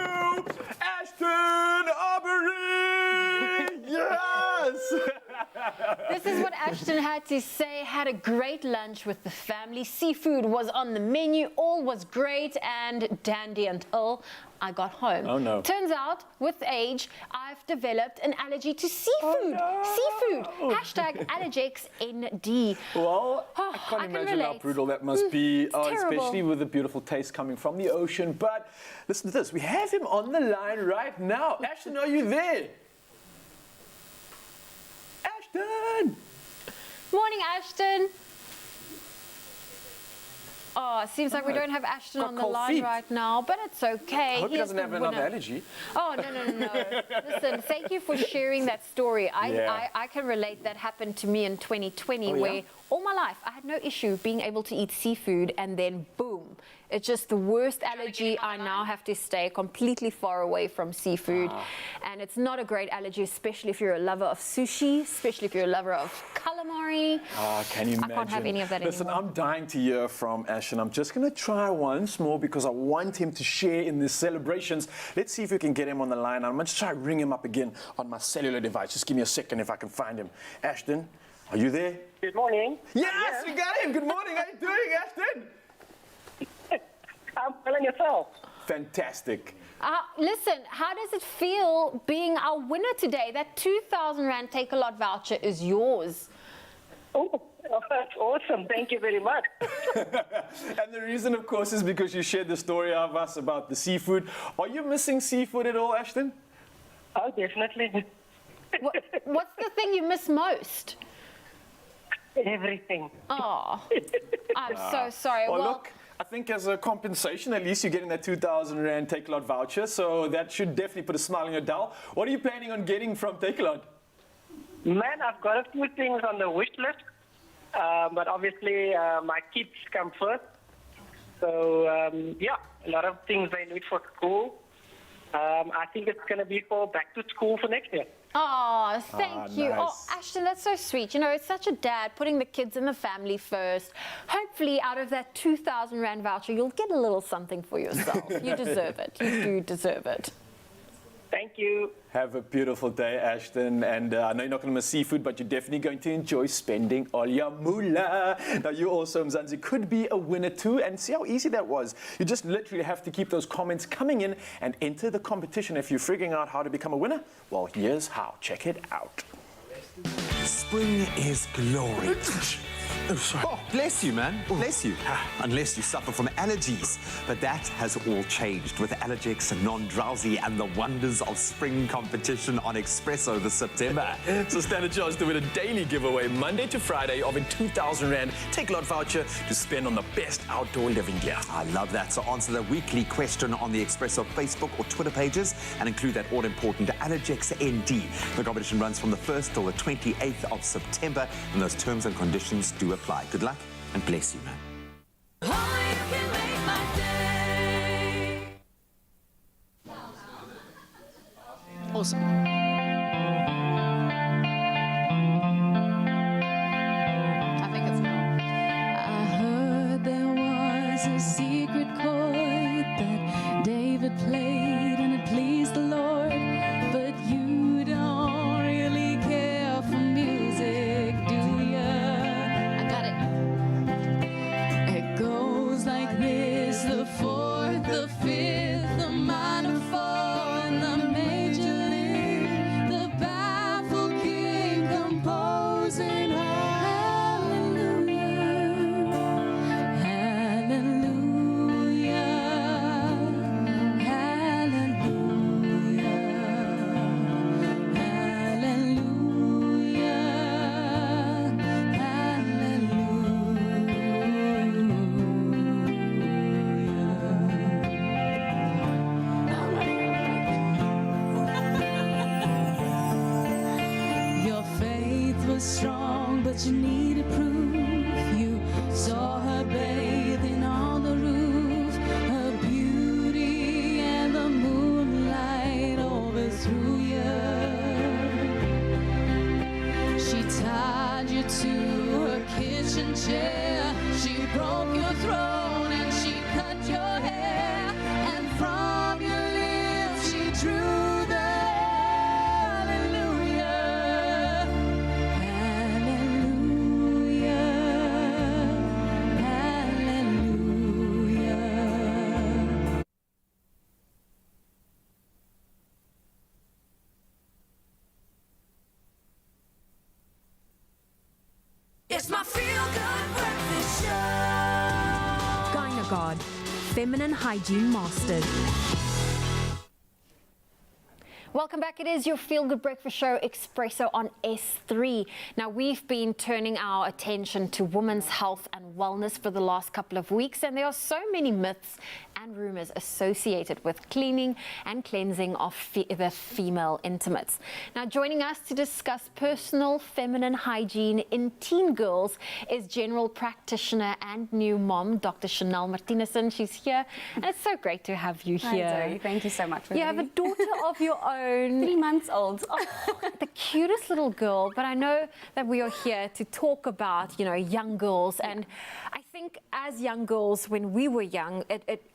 Ashton Aubrey! Yes! This is what Ashton had to say. Had a great lunch with the family. Seafood was on the menu. All was great and dandy until I got home. Oh, no. Turns out, with age, I've developed an allergy to seafood. Seafood. Hashtag Allergex ND. Well, Oh, I can't I can imagine how relate. brutal that must be, terrible. especially with the beautiful taste coming from the ocean. But listen to this. We have him on the line right now. Ashton, are you there? Ashton! Morning, Ashton. Oh, it seems like we don't have Ashton Got on the cold line feet. right now, but it's okay. I hope he Here's doesn't the have another winner. allergy. Oh, no. Listen, thank you for sharing that story. Yeah. I can relate. That happened to me in 2020, Oh, yeah? where all my life I had no issue being able to eat seafood, and then boom. It's just the worst allergy. I now have to stay completely far away from seafood. And it's not a great allergy, especially if you're a lover of sushi, especially if you're a lover of calamari. Can you imagine? I can't have any of that Listen, anymore. I'm dying to hear from Ashton. I'm just going to try once more because I want him to share in these celebrations. Let's see if we can get him on the line. I'm going to try to ring him up again on my cellular device. Just give me a second if I can find him. Ashton, are you there? Good morning. Yes, we got him. Good morning. How you doing, Ashton? I'm feeling yourself. Fantastic. Listen, how does it feel being our winner today? That 2,000 Rand Take-A-Lot voucher is yours. Oh, that's awesome. Thank you very much. And the reason, of course, is because you shared the story of us about the seafood. Are you missing seafood at all, Ashton? Oh, definitely. What's the thing you miss most? Everything. Oh, I'm so sorry. Well, look, I think as a compensation, at least you're getting that 2,000 Rand Take-A-Lot voucher, so that should definitely put a smile on your dial. What are you planning on getting from Take-A-Lot? Man, I've got a few things on the wish list, but obviously my kids come first. So, yeah, a lot of things they need for school. I think it's going to be for back to school for next year. Oh, thank you. nice. Oh, Ashton, that's so sweet. You know, it's such a dad putting the kids and the family first. Hopefully, out of that 2,000 Rand voucher, you'll get a little something for yourself. You deserve it. You do deserve it. Thank you. Have a beautiful day, Ashton. And I know you're not going to miss seafood, but you're definitely going to enjoy spending all your moolah. Now, you also, Mzansi, could be a winner too. And see how easy that was. You just literally have to keep those comments coming in and enter the competition. If you're figuring out how to become a winner, well, here's how. Check it out. Spring is glory. Oh, sorry. Oh, bless you, man. Bless you. Unless you suffer from allergies. But that has all changed with Allergex Non-Drowsy and the wonders of spring competition on Expresso this September. So stand a chance to win a daily giveaway Monday to Friday of a 2,000 Rand Take-A-Lot voucher to spend on the best outdoor living gear. I love that. So answer the weekly question on the Expresso Facebook or Twitter pages and include that all-important Allergex ND. The competition runs from the 1st till the 28th of September, and those terms and conditions do apply. Good luck and bless you, man. Awesome. yeah. She broke your throat and she cut your hair, and from your lips she drew the hallelujah, hallelujah, hallelujah. It's my feel-good breakfast show. Gynagard, feminine hygiene mastered. Welcome back. It is your Feel Good Breakfast Show, Expresso on S3. Now, we've been turning our attention to women's health and wellness for the last couple of weeks, and there are so many myths and rumors associated with cleaning and cleansing of the female intimates. Now, joining us to discuss personal feminine hygiene in teen girls is general practitioner and new mom, Dr. Chanel Martinezson. She's here, and it's so great to have you here. Hi, Zoe. Thank you so much for You having have me. a daughter of your own. 3 months old. The cutest little girl, but I know that we are here to talk about, young girls. And I think as young girls, when we were young,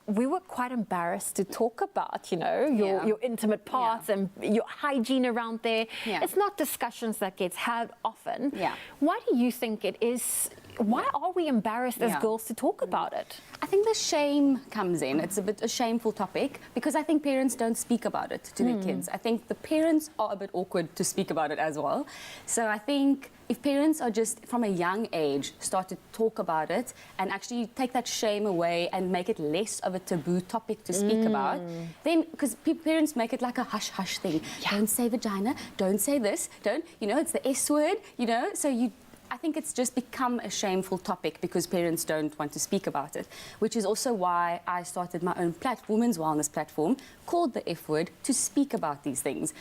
we were quite embarrassed to talk about, your intimate parts and your hygiene around there. Yeah. It's not discussions that gets had often. Yeah. Why do you think it is? Why are we embarrassed as girls to talk about it? I think the shame comes in. It's a bit a shameful topic because I think parents don't speak about it to their kids. I think the parents are a bit awkward to speak about it as well. So I think if parents are just from a young age start to talk about it and actually take that shame away and make it less of a taboo topic to speak about, then because parents make it like a hush-hush thing. Don't say vagina, don't say this, don't, it's the S word, so I think it's just become a shameful topic because parents don't want to speak about it, which is also why I started my own women's wellness platform called the F Word to speak about these things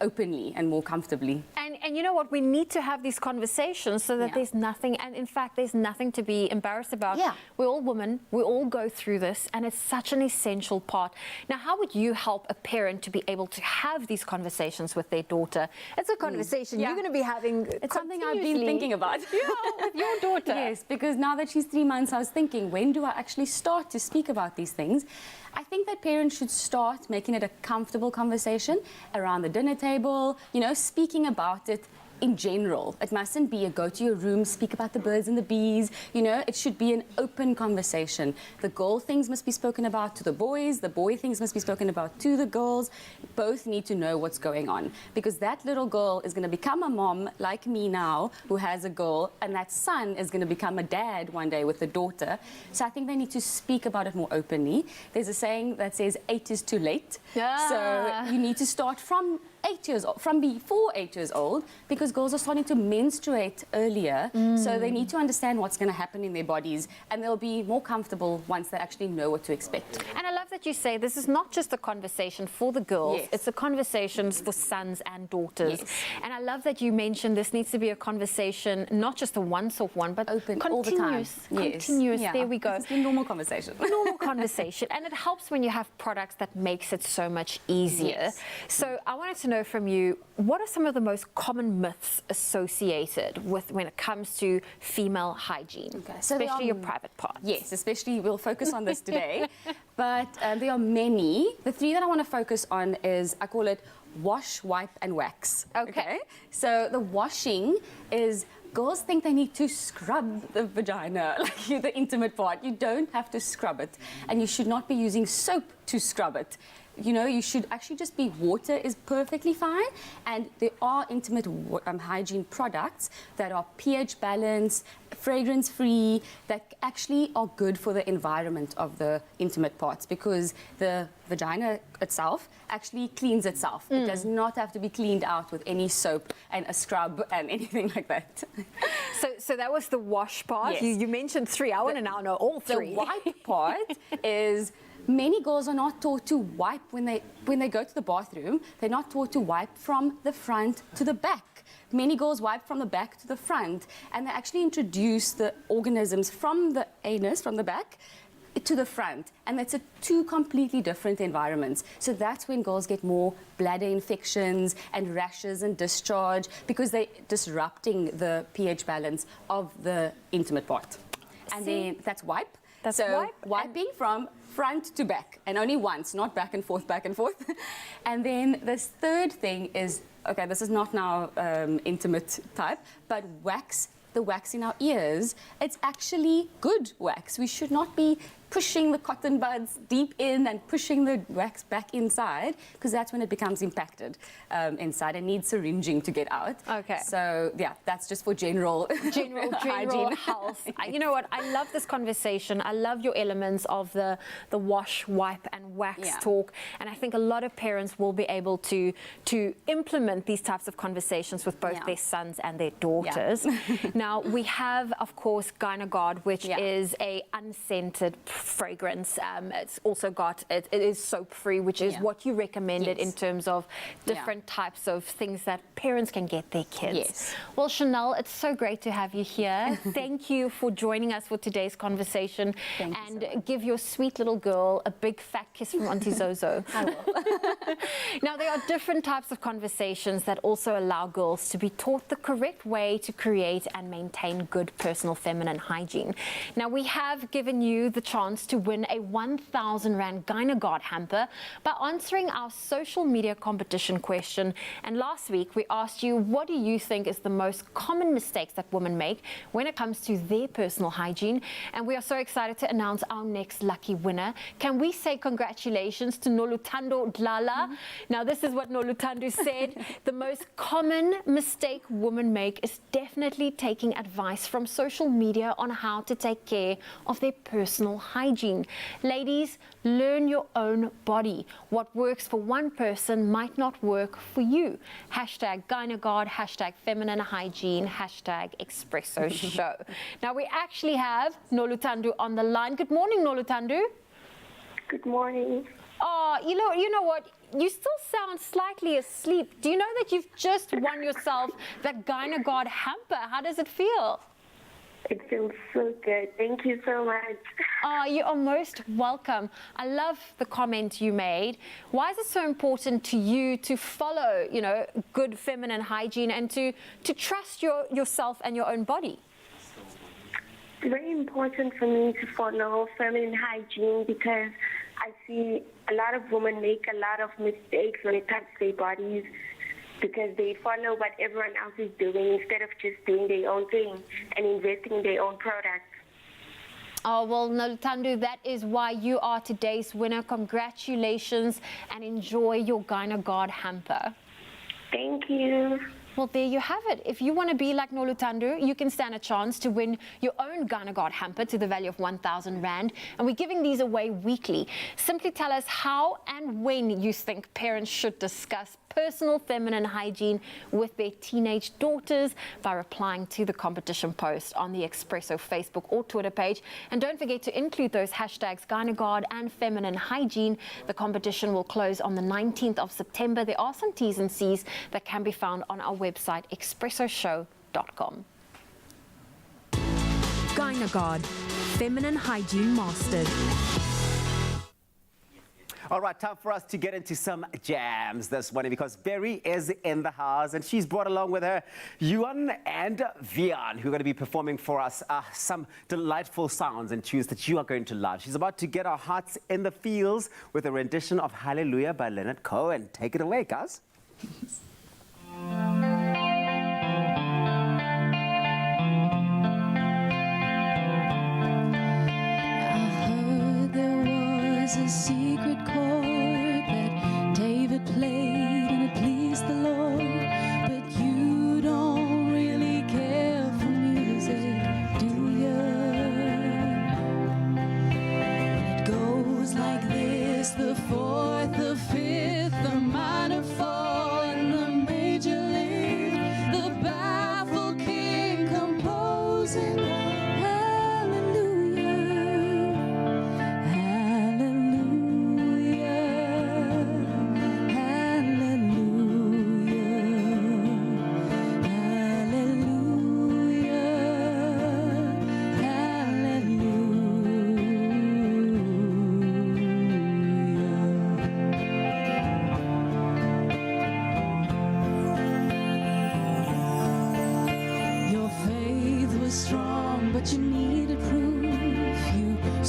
openly and more comfortably. And you know what? We need to have these conversations so that there's nothing, and in fact, there's nothing to be embarrassed about. Yeah. We're all women. We all go through this, and it's such an essential part. Now, how would you help a parent to be able to have these conversations with their daughter? It's a conversation you're going to be having. It's something I've been thinking about. Yeah, with your daughter. Yes, because now that she's 3 months, I was thinking, when do I actually start to speak about these things? I think that parents should start making it a comfortable conversation around the dinner table, speaking about it in general. It mustn't be a go to your room, speak about the birds and the bees, it should be an open conversation. The girl things must be spoken about to the boy things must be spoken about to the girls. Both need to know what's going on because that little girl is going to become a mom like me now who has a girl, and that son is going to become a dad one day with a daughter. So I think they need to speak about it more openly. There's a saying that says 8 is too late. So you need to start from 8 years old, from before 8 years old, because girls are starting to menstruate earlier, so they need to understand what's going to happen in their bodies, and they'll be more comfortable once they actually know what to expect. And I love that you say this is not just a conversation for the girls, Yes. it's a conversation for sons and daughters. Yes. And I love that you mentioned this needs to be a conversation, not just a once-off one, but open continuous. all the time. Yes. Continuous, Yeah. there we go. It's a normal conversation. Normal conversation. And it helps when you have products that makes it so much easier. Yes. So I wanted to know from you, what are some of the most common myths associated with when it comes to female hygiene, so there especially are- your private parts? Yes, especially we'll focus on this today. But there are many. The 3 that I want to focus on is, I call it wash, wipe, and wax. Okay. So the washing is, girls think they need to scrub the vagina, like the intimate part. You don't have to scrub it. And you should not be using soap to scrub it. You should actually just be water is perfectly fine. And there are intimate hygiene products that are pH balanced, fragrance free, that actually are good for the environment of the intimate parts because the vagina itself actually cleans itself. It does not have to be cleaned out with any soap and a scrub and anything like that. So that was the wash part. Yes. You mentioned 3. I want to now know all 3. The wipe part is many girls are not taught to wipe when they go to the bathroom. They're not taught to wipe from the front to the back. Many girls wipe from the back to the front, and they actually introduce the organisms from the anus, from the back, to the front, and that's two completely different environments. So that's when girls get more bladder infections and rashes and discharge, because they're disrupting the pH balance of the intimate part. And then that's wipe. That's so wiping from front to back, and only once, not back and forth, back and forth. And then this third thing is, okay, this is not now intimate type, but wax. The wax in our ears, it's actually good wax. We should not be pushing the cotton buds deep in and pushing the wax back inside, because that's when it becomes impacted inside and needs syringing to get out. Okay. So yeah, that's just for general hygiene. health. You know what? I love this conversation. I love your elements of the wash, wipe, and wax talk. And I think a lot of parents will be able to implement these types of conversations with both their sons and their daughters. Now we have, of course, GynaGuard, which is a unscented fragrance. It's also got, it is soap-free, which is what you recommended in terms of different types of things that parents can get their kids. Yes. Well, Chanel, it's so great to have you here. Thank you for joining us for today's conversation. And give your sweet little girl a big fat kiss from Auntie Zozo. I will. Now, there are different types of conversations that also allow girls to be taught the correct way to create and maintain good personal feminine hygiene. Now, we have given you the chance to win a 1,000 Rand GynaGuard hamper by answering our social media competition question. And last week, we asked you, what do you think is the most common mistakes that women make when it comes to their personal hygiene? And we are so excited to announce our next lucky winner. Can we say congratulations to Noluthando Dlala? Now, this is what Noluthando said. The most common mistake women make is definitely taking advice from social media on how to take care of their personal hygiene. Ladies, learn your own body. What works for one person might not work for you. Hashtag GynaGuard, hashtag feminine hygiene, hashtag Expresso show. Now we actually have Noluthando on the line. Good morning, Noluthando. Good morning. Oh, you know what? You still sound slightly asleep. Do you know that you've just won yourself that GynaGuard hamper? How does it feel? It feels so good. Thank you so much. Oh, you are most welcome. I love the comment you made. Why is it so important to you to follow, good feminine hygiene and to trust yourself and your own body? It's very important for me to follow feminine hygiene because I see a lot of women make a lot of mistakes when it comes to their bodies, because they follow what everyone else is doing instead of just doing their own thing and investing in their own products. Oh, well, Noluthando, that is why you are today's winner. Congratulations and enjoy your GynaGuard hamper. Thank you. Well, there you have it. If you want to be like Noluthando, you can stand a chance to win your own GynaGuard hamper to the value of 1,000 Rand. And we're giving these away weekly. Simply tell us how and when you think parents should discuss personal feminine hygiene with their teenage daughters by replying to the competition post on the Expresso Facebook or Twitter page. And don't forget to include those hashtags GynaGuard and feminine hygiene. The competition will close on the 19th of September. There are some T's and C's that can be found on our website, expressoshow.com. GynaGuard, feminine hygiene mastered. All right, time for us to get into some jams this morning because Berry is in the house and she's brought along with her Yuan and Vian, who are going to be performing for us some delightful sounds and tunes that you are going to love. She's about to get our hearts in the feels with a rendition of Hallelujah by Leonard Cohen. Take it away, guys. A secret chord that David played and it pleased the Lord, but you don't really care for music, do you? It goes like this: the fourth, the fifth, the minor fall, and the major lift.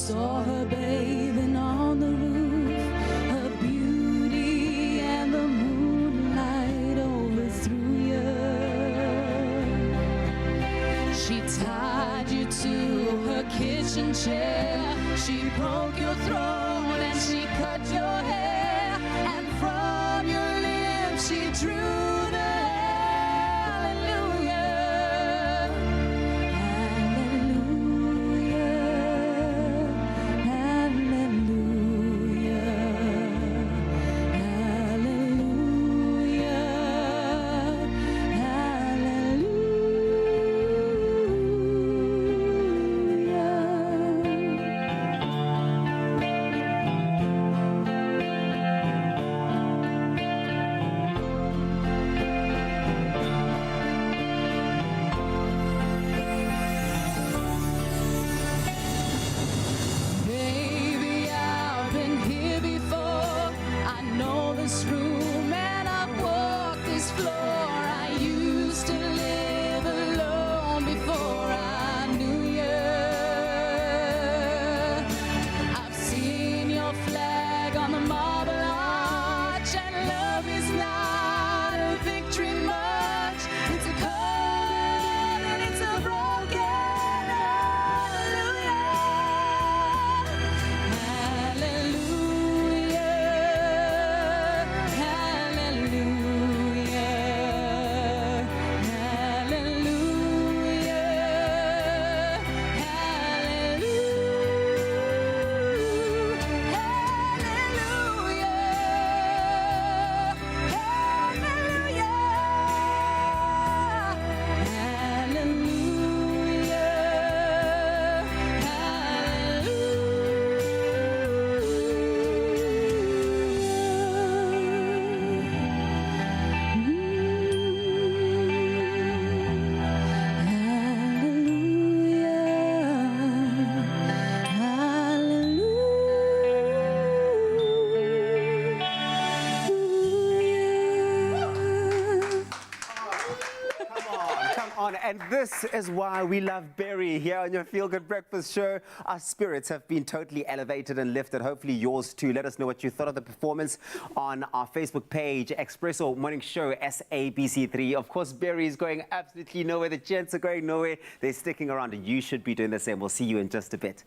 saw her bathing on the roof, her beauty and the moonlight overthrew you. She tied you to her kitchen chair, she broke your throat and she cut your hair, and from your lips she drew the hallelujah. Baby, I've been here before. I know this room and I've walked this floor. I used to live alone before I knew you. I've seen your flag on the marble arch, and love is not a victory march. It's a cold and it's a broken hallelujah. Come on, and this is why we love Berry here on your Feel Good Breakfast show. Our spirits have been totally elevated and lifted. Hopefully yours too. Let us know what you thought of the performance on our Facebook page, Expresso Morning Show SABC3. Of course, Berry is going absolutely nowhere. The gents are going nowhere. They're sticking around, and you should be doing the same. We'll see you in just a bit.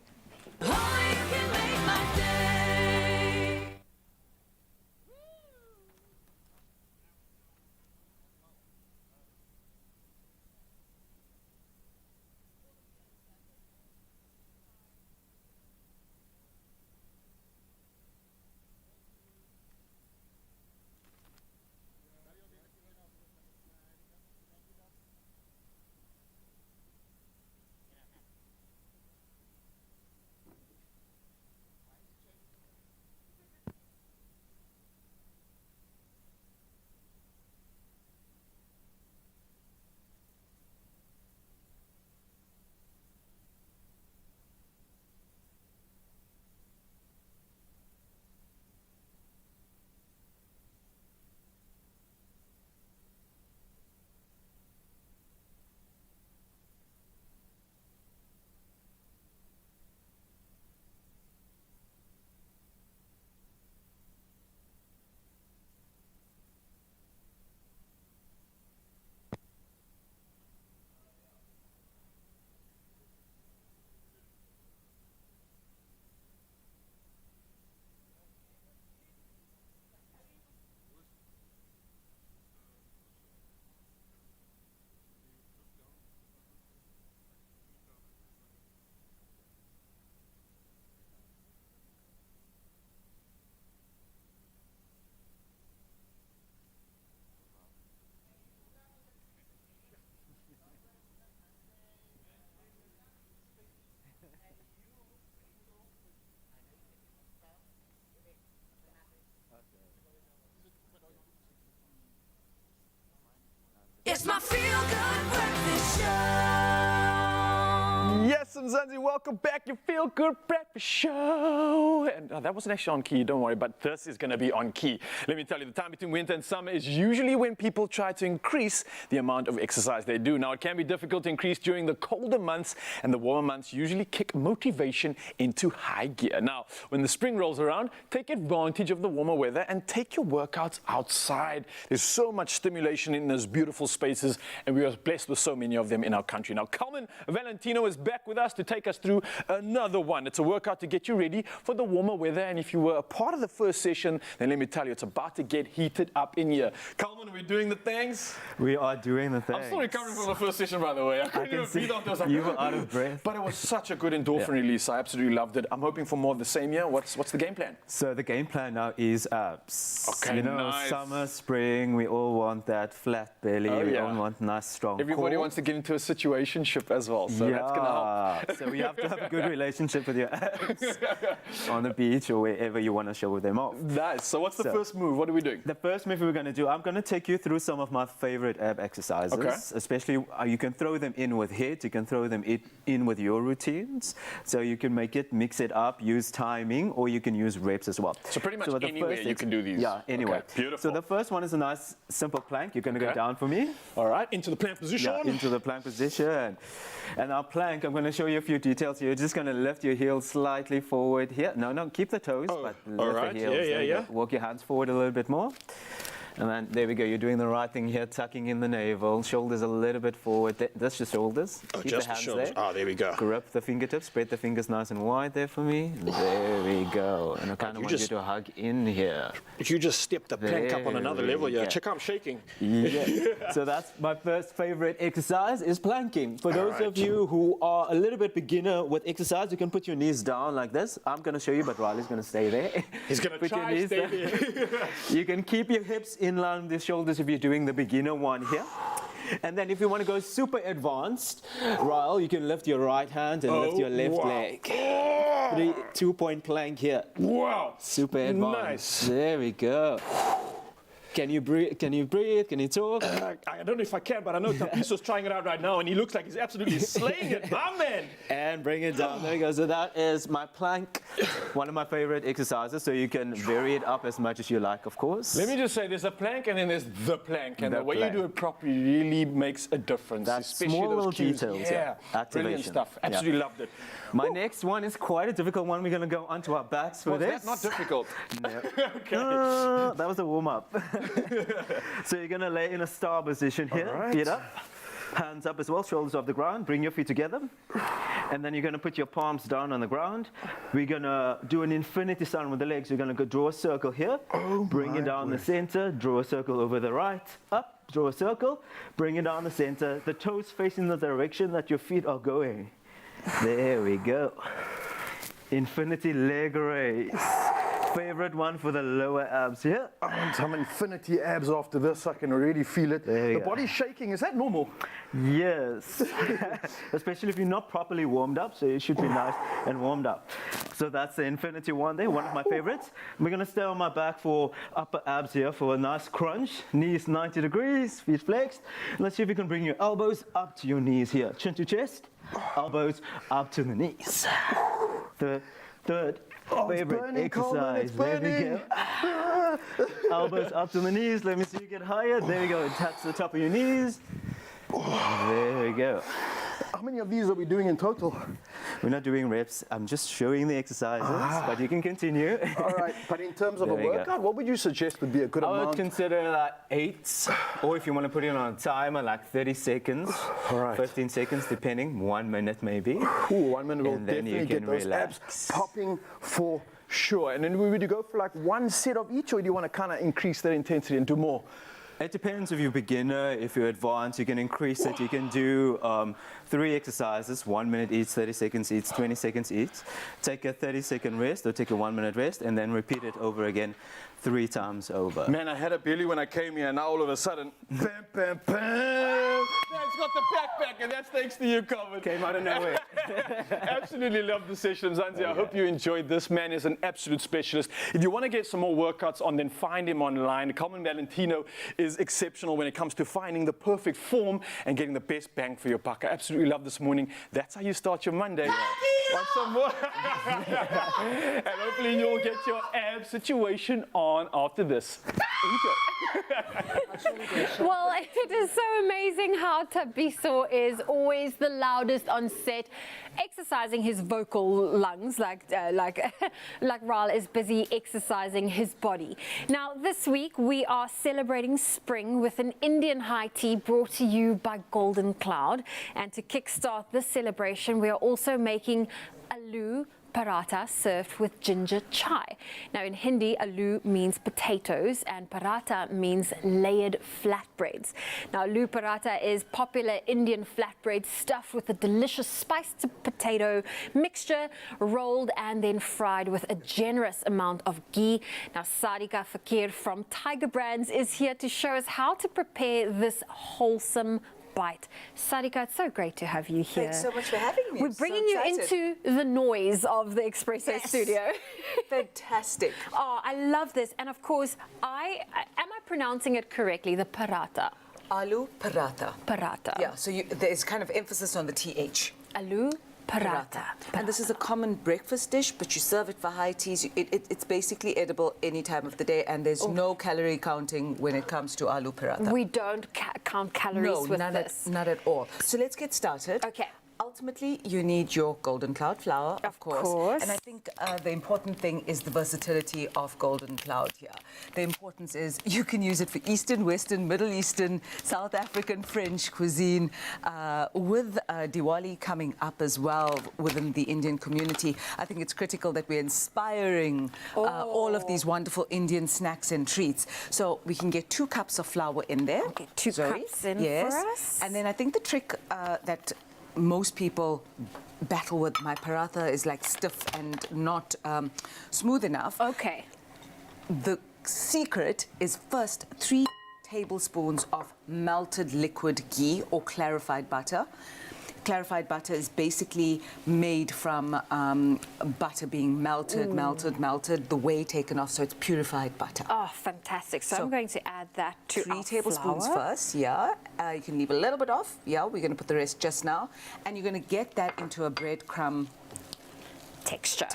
Zanzi. Welcome back. Your Feel Good Breakfast Show. And that wasn't actually on key, don't worry, but this is going to be on key. Let me tell you, the time between winter and summer is usually when people try to increase the amount of exercise they do. Now, it can be difficult to increase during the colder months, and the warmer months usually kick motivation into high gear. Now, when the spring rolls around, take advantage of the warmer weather and take your workouts outside. There's so much stimulation in those beautiful spaces, and we are blessed with so many of them in our country. Now, Carmen Valentino is back with us to take us through another one. It's a workout to get you ready for the warmer weather, and if you were a part of the first session, then let me tell you, it's about to get heated up in here. Carmen, are we doing the things? We are doing the things. I'm still recovering from the first session, by the way. I couldn't even breathe after. I was like, you were out of breath. But it was such a good endorphin release. I absolutely loved it. I'm hoping for more of the same here. What's the game plan? So the game plan now is abs. Okay, you know, nice. Summer, spring, we all want that flat belly. Oh, we yeah. all want nice, strong Everybody core. wants to get into a situationship as well, so that's going to help. So we have to have a good relationship with your abs on the beach or wherever you want to show them off. Nice. So what's the first move? What are we doing? The first move we're going to do, I'm going to take you through some of my favorite ab exercises. Okay. Especially, you can throw them in with HIIT, you can throw them in with your routines. So you can mix it up, use timing, or you can use reps as well. So pretty much anywhere you can do these? Yeah, anywhere. Okay, beautiful. So the first one is a nice, simple plank. You're going to go down for me. All right, into the plank position. Yeah, into the plank position. And our plank, I'm going to show you a few details. You're just going to lift your heels slightly forward here. No, keep the toes, but lift the heels. Yeah. Walk your hands forward a little bit more. And then there we go. You're doing the right thing here, tucking in the navel, shoulders a little bit forward. That's your shoulders. Oh, Keep just the hands the shoulders. there. Oh, there we go. Grip the fingertips, spread the fingers nice and wide there for me. There we go. And I kind of want you to hug in here. You just stepped the plank up on another level here. Check out, I'm shaking. Yeah. So that's my first favorite exercise is planking. For those of you who are a little bit beginner with exercise, you can put your knees down like this. I'm going to show you, but Riley's going to stay there. He's going to Put try your to knees stay there. there. You can keep your hips in line with your shoulders if you're doing the beginner one here. And then if you want to go super advanced, Ryle, you can lift your right hand and lift your left leg. 2-point plank here. Wow. Super advanced. Nice. There we go. Can you breathe? Can you talk? I don't know if I can, but I know Tapiso's trying it out right now, and he looks like he's absolutely slaying it. Amen. And bring it down. There you go. So that is my plank, one of my favorite exercises. So you can vary it up as much as you like, of course. Let me just say, there's a plank and then there's the plank, and the way plank. you do it properly really makes a difference. That's especially small those little cues. details. Yeah, brilliant Activation. stuff. Absolutely loved it. My next one is quite a difficult one. We're going to go onto our backs for Was this. that not difficult? No. Okay. That was a warm-up. So you're going to lay in a star position here, All right. feet up, hands up as well, shoulders off the ground, bring your feet together. And then you're going to put your palms down on the ground. We're going to do an infinity sign with the legs. You're going to go draw a circle here, bring it down the center, draw a circle over the right, up, draw a circle, bring it down the center, the toes facing the direction that your feet are going. There we go. Infinity leg raise. Favorite one for the lower abs here. I want some infinity abs after this. I can already feel it. The go. body's shaking. Is that normal? Yes. Especially if you're not properly warmed up, so it should be nice and warmed up. So that's the infinity one there, one of my favorites. We're going to stay on my back for upper abs here for a nice crunch. Knees 90 degrees, feet flexed. Let's see if you can bring your elbows up to your knees here. Chin to chest, elbows up to the knees. The third favorite exercise. There we go. Elbows up to the knees. Let me see you get higher. There we go. Touch the top of your knees. There we go. How many of these are we doing in total? We're not doing reps. I'm just showing the exercises, but you can continue. All right, but in terms of a There we go. workout, what would you suggest would be a good I amount? would consider like 8, or if you want to put it on a timer, like 30 seconds, All right. 15 seconds, depending, 1 minute maybe. Ooh, 1 minute will And then you definitely get can those relax. abs popping for sure. And then would you go for like one set of each, or do you want to kind of increase that intensity and do more? It depends if you're beginner, if you're advanced, you can increase it. You can do 3 exercises, 1 minute each, 30 seconds each, 20 seconds each. Take a 30-second rest or take a 1 minute rest and then repeat it over again 3 times over. Man, I had a belly when I came here, and now all of a sudden, bam, bam, bam. That's got the backpack, and that's thanks to you, Carmen. Came out of nowhere. Absolutely love the session, Zanzi. I hope you enjoyed. This man is an absolute specialist. If you want to get some more workouts on, then find him online. Carmen Valentino is is exceptional when it comes to finding the perfect form and getting the best bang for your buck. I absolutely love this morning. That's how you start your Monday. Want some more? And hopefully you'll get your ab situation on after this. Well, it is so amazing how Thabiso is always the loudest on set, exercising his vocal lungs like Raal is busy exercising his body. Now, this week we are celebrating spring with an Indian high tea brought to you by Golden Cloud. And to kickstart this celebration, we are also making aloo paratha served with ginger chai. Now in Hindi, aloo means potatoes and paratha means layered flatbreads. Now aloo paratha is popular Indian flatbread stuffed with a delicious spiced potato mixture, rolled and then fried with a generous amount of ghee. Now Sadika Fakir from Tiger Brands is here to show us how to prepare this wholesome bite. Sadika, it's so great to have you here. Thanks so much for having me. We're bringing you into the noise of the Expresso studio. Fantastic. Oh, I love this. And of course, am I pronouncing it correctly? The paratha. Aloo paratha. Paratha. Yeah, so there's kind of emphasis on the TH. Aloo paratha. And this is a common breakfast dish, but you serve it for high teas. It's basically edible any time of the day, and there's no calorie counting when it comes to aloo paratha. We don't count calories with this. Not at all. So let's get started. Okay. Ultimately, you need your Golden Cloud flour, of course. And I think the important thing is the versatility of Golden Cloud here. The importance is you can use it for Eastern, Western, Middle Eastern, South African, French cuisine. With Diwali coming up as well within the Indian community, I think it's critical that we're inspiring all of these wonderful Indian snacks and treats. So we can get 2 cups of flour in there. Okay, 2 cups in for us. And then I think the trick that most people battle with my paratha is like stiff and not smooth enough. Okay. The secret is first 3 tablespoons of melted liquid ghee or clarified butter. Clarified butter is basically made from butter being melted, the whey taken off, so it's purified butter. Oh, fantastic. So I'm going to add that to 3 our tablespoons flour. first, yeah. You can leave a little bit off, yeah. We're going to put the rest just now. And you're going to get that into a breadcrumb texture.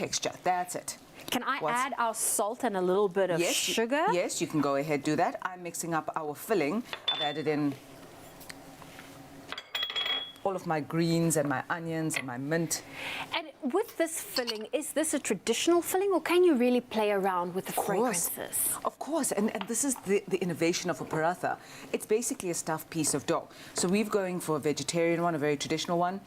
That's it. Can I add our salt and a little bit of sugar? Yes, you can go ahead, do that. I'm mixing up our filling. I've added in all of my greens and my onions and my mint. And with this filling, is this a traditional filling or can you really play around with the fragrances? Of course, and this is the innovation of a paratha. It's basically a stuffed piece of dough. So we're going for a vegetarian one, a very traditional one.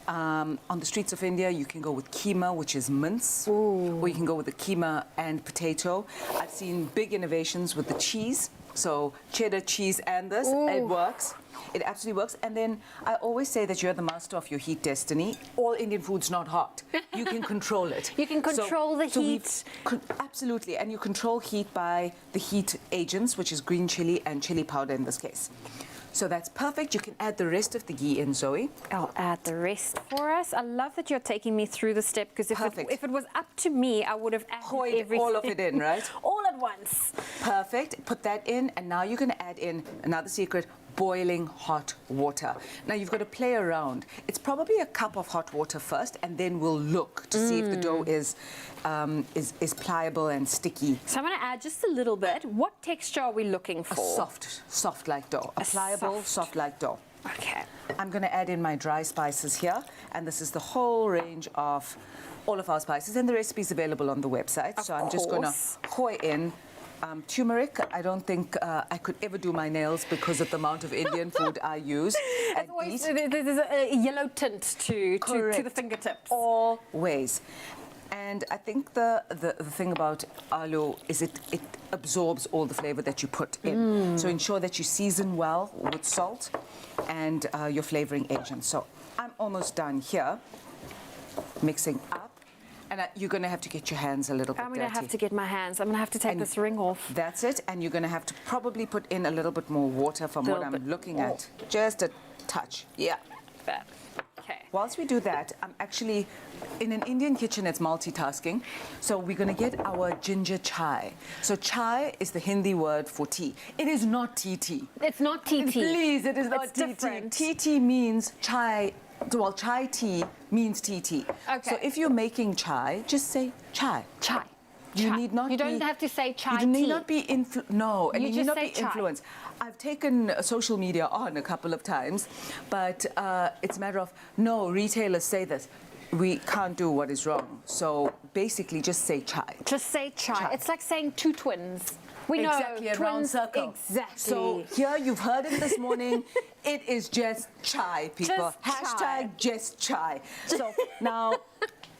On the streets of India, you can go with keema, which is mince, or you can go with the keema and potato. I've seen big innovations with the cheese. So cheddar cheese and this, it works. It absolutely works. And then I always say that you're the master of your heat destiny. All Indian food's not hot. You can control it. You can control the heat. Absolutely. And you control heat by the heat agents, which is green chili and chili powder in this case. So that's perfect. You can add the rest of the ghee in, Zoe. I'll add the rest for us. I love that you're taking me through the step because if it was up to me, I would have added everything. All of it in, right? All at once. Perfect. Put that in, and now you're going to add in another secret: boiling hot water. Now you've got to play around. It's probably a cup of hot water first, and then we'll look to see if the dough is pliable and sticky. So I'm going to add just a little bit. What texture are we looking for? A soft like dough. A pliable, soft like dough. Okay. I'm going to add in my dry spices here, and this is the whole range of all of our spices, and the recipe is available on the website. So I'm just going to pour in turmeric. I don't think I could ever do my nails because of the amount of Indian food I use. There's a yellow tint to the fingertips. Always. And I think the thing about aloo is it absorbs all the flavor that you put in. So ensure that you season well with salt and your flavoring agents. So I'm almost done here, mixing up. And you're going to have to get your hands a little bit dirty. I'm going to have to get my hands. I'm going to have to take this ring off. That's it. And you're going to have to probably put in a little bit more water from what I'm looking at. Just a touch. Yeah. Okay. Whilst we do that, I'm actually, in an Indian kitchen, it's multitasking. So we're going to get our ginger chai. So chai is the Hindi word for tea. It is not tea. It's not tea. Please, it is not It's tea. different. Tea means chai. Well, chai tea means tea. Okay. So if you're making chai, just say chai. Chai. You need not. You don't have to say chai You need tea. not be no, and You you just need not say be chai. influenced. I've taken social media on a couple of times, but it's a matter of no. Retailers say this. We can't do what is wrong. So basically, just say chai. Just say chai. It's like saying two twins. We know Exactly, a round twins. circle. Exactly. So here you've heard it this morning. It is just chai, people. Just chai. # just chai. So now,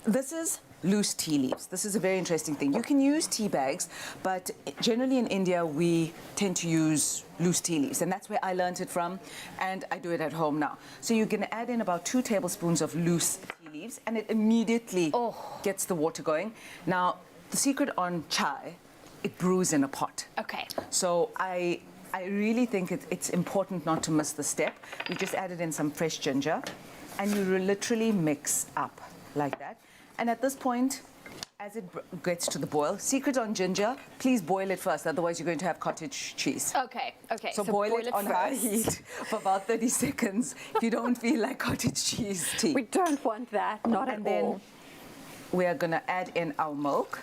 this is loose tea leaves. This is a very interesting thing. You can use tea bags, but generally in India we tend to use loose tea leaves, and that's where I learned it from, and I do it at home now. So you're going to add in about 2 tablespoons of loose tea leaves, and it immediately gets the water going. Now, the secret on chai, it brews in a pot. Okay. So I really think it's important not to miss the step. We just added in some fresh ginger, and you literally mix up like that. And at this point, as it gets to the boil, secret on ginger, please boil it first, otherwise you're going to have cottage cheese. Okay. So boil it on high heat for about 30 seconds if you don't feel like cottage cheese tea. We don't want that, not at And then all. we are going to add in our milk,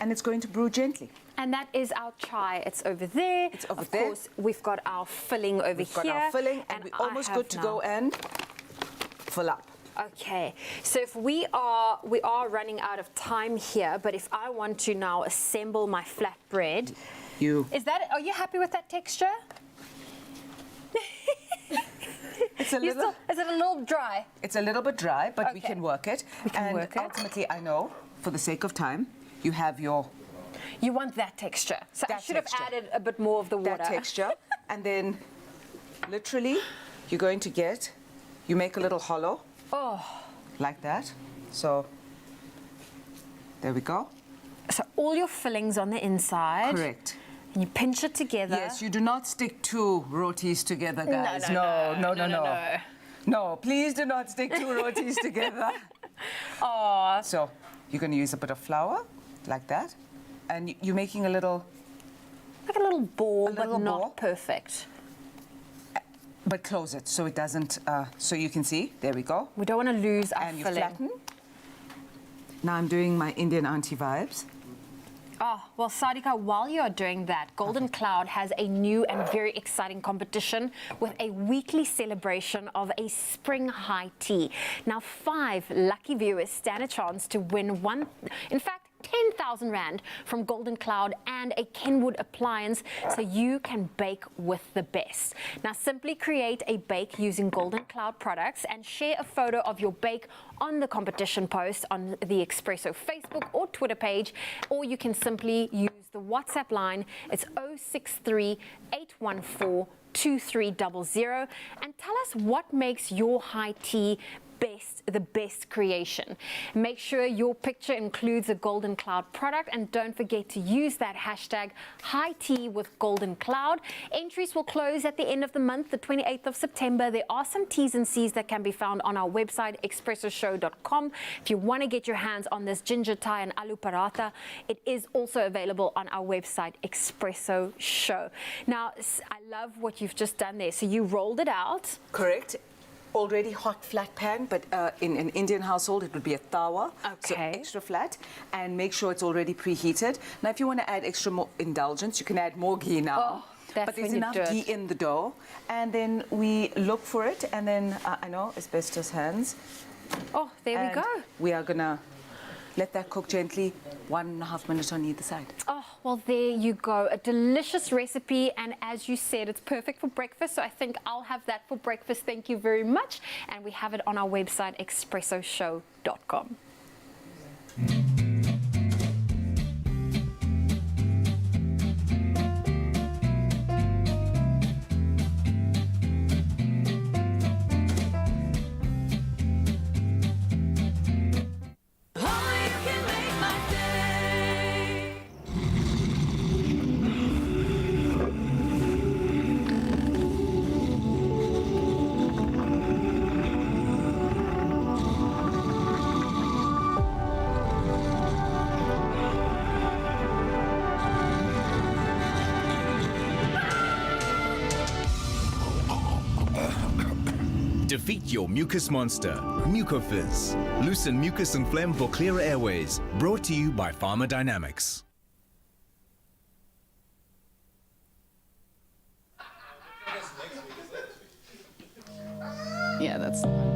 and it's going to brew gently. And that is our chai. It's over there. It's over of there. course, we've got our filling over We've got here. our filling, and we're almost good to go and fill up. Okay, so if we are running out of time here, but if I want to now assemble my flatbread, are you happy with that texture? It's a little. Is it a little dry? It's a little bit dry, but we can work it. We can work it. Ultimately, I know, for the sake of time, you have your. You want that texture. So I should have added a bit more of the water. That texture, and then, literally, you're going to get. You make a little hollow. Oh. Like that. So. There we go. So all your fillings on the inside. Correct. And you pinch it together. Yes, you do not stick 2 rotis together, guys. No. No, please do not stick 2 rotis together. Oh. So you're going to use a bit of flour, like that, and you're making a little. Like a little ball, but little not ball. perfect. But close it so it doesn't. So you can see. There we go. We don't want to lose our and filling. you flatten. Now I'm doing my Indian auntie vibes. Oh, well, Sadika, while you're doing that, Golden Cloud has a new and very exciting competition with a weekly celebration of a spring high tea. Now, 5 lucky viewers stand a chance to win 10,000 Rand from Golden Cloud and a Kenwood appliance so you can bake with the best. Now simply create a bake using Golden Cloud products and share a photo of your bake on the competition post on the Expresso Facebook or Twitter page, or you can simply use the WhatsApp line. It's 063 814 2300 and tell us what makes your high tea the best creation. Make sure your picture includes a Golden Cloud product and don't forget to use that hashtag high tea with Golden Cloud. Entries will close at the end of the month, the 28th of September. There are some T's and C's that can be found on our website, expressoshow.com. If you want to get your hands on this ginger Thai and aloo paratha, it is also available on our website, Expresso Show. Now, I love what you've just done there. So you rolled it out. Correct. Already hot flat pan, but in an Indian household it would be a tawa, so extra flat, and make sure it's already preheated. Now if you want to add extra more indulgence, you can add more ghee now. But there's enough ghee in the dough, and then we look for it, and then I know asbestos hands. Oh, there we go. We are gonna let that cook gently, 1.5 minutes on either side. Oh, well, there you go. A delicious recipe. And as you said, it's perfect for breakfast. So I think I'll have that for breakfast. Thank you very much. And we have it on our website, expressoshow.com. Defeat your mucus monster. Mucofizz. Loosen mucus and phlegm for clearer airways. Brought to you by Pharmacodynamics. Yeah, that's the one.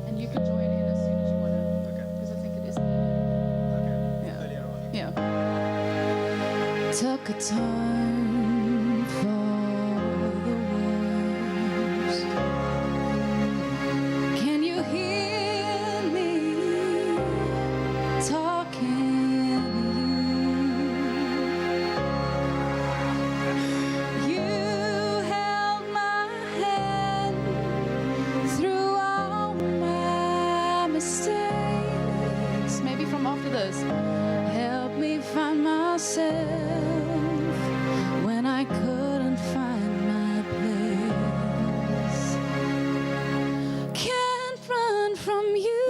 And you can join in as soon as you want to. Okay. Because I think it is. Okay. Yeah. Took a turn for the worst. Can you hear me talking to you? You held my hand through all my mistakes. Maybe from after this. Help me find myself when I couldn't find my place. Can't run from you.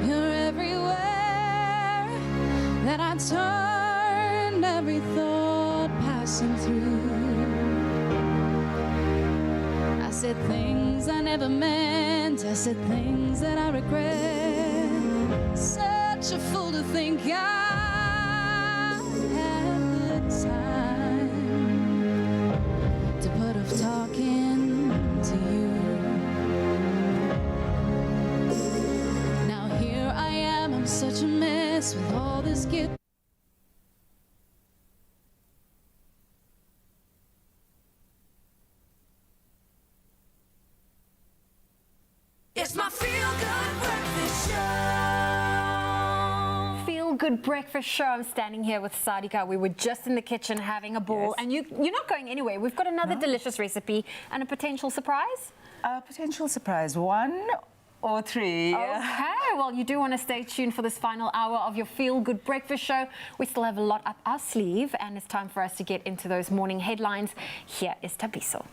You're everywhere that I turn, every thought passing through. I said things I never meant, I said things that I regret. Such a fool to think I had the time to put off talking to you. Now here I am, I'm such a mess with all this guilt. It's my feel-good breakfast show. Feel Good Breakfast Show. I'm standing here with Sadika. We were just in the kitchen having a ball, and you're not going anywhere. We've got another delicious recipe and a potential surprise. A potential surprise, 1 or 3. Okay, well, you do want to stay tuned for this final hour of your Feel Good Breakfast Show. We still have a lot up our sleeve, and it's time for us to get into those morning headlines. Here is Tabiso.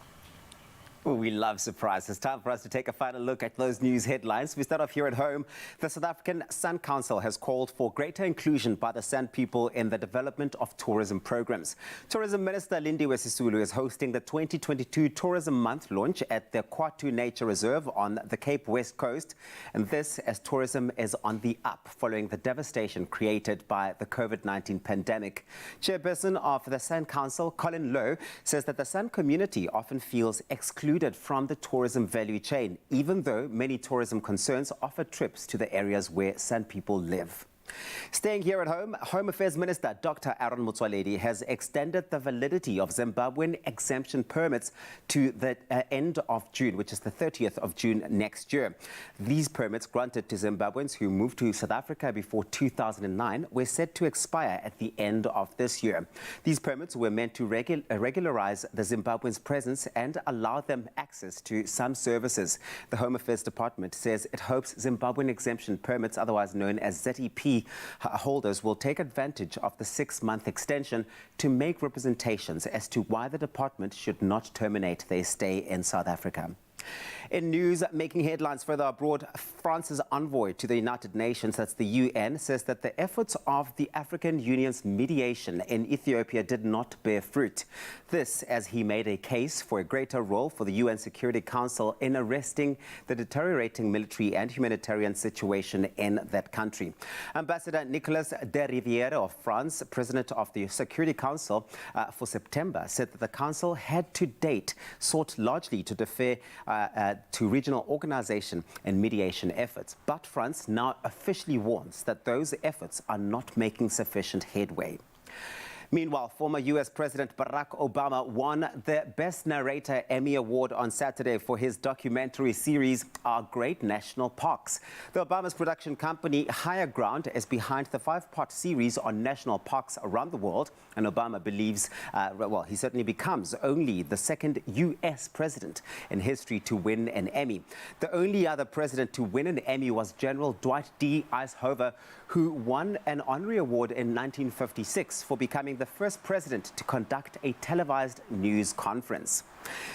Well, we love surprises. Time for us to take a final look at those news headlines. We start off here at home. The South African San Council has called for greater inclusion by the San people in the development of tourism programs. Tourism Minister Lindiwe Sisulu is hosting the 2022 Tourism Month launch at the Kwatu Nature Reserve on the Cape West Coast. And this as tourism is on the up following the devastation created by the COVID-19 pandemic. Chairperson of the San Council, Colin Lowe, says that the San community often feels excluded from the tourism value chain, even though many tourism concerns offer trips to the areas where San people live. Staying here at home, Home Affairs Minister Dr. Aaron Motsoaledi has extended the validity of Zimbabwean exemption permits to the end of June, which is the 30th of June next year. These permits granted to Zimbabweans who moved to South Africa before 2009 were set to expire at the end of this year. These permits were meant to regularize the Zimbabweans' presence and allow them access to some services. The Home Affairs Department says it hopes Zimbabwean exemption permits, otherwise known as ZEP, holders will take advantage of the 6-month extension to make representations as to why the department should not terminate their stay in South Africa. In news making headlines further abroad, France's envoy to the United Nations, that's the UN, says that the efforts of the African Union's mediation in Ethiopia did not bear fruit. This as he made a case for a greater role for the UN Security Council in arresting the deteriorating military and humanitarian situation in that country. Ambassador Nicolas de Rivière of France, president of the Security Council for September, said that the council had to date sought largely to defer to regional organization and mediation efforts. But France now officially warns that those efforts are not making sufficient headway. Meanwhile, former U.S. President Barack Obama won the Best Narrator Emmy Award on Saturday for his documentary series, Our Great National Parks. The Obama's production company, Higher Ground, is behind the 5-part series on national parks around the world. And Obama believes, he certainly becomes only the second U.S. president in history to win an Emmy. The only other president to win an Emmy was General Dwight D. Eisenhower, who won an honorary award in 1956 for becoming the first president to conduct a televised news conference.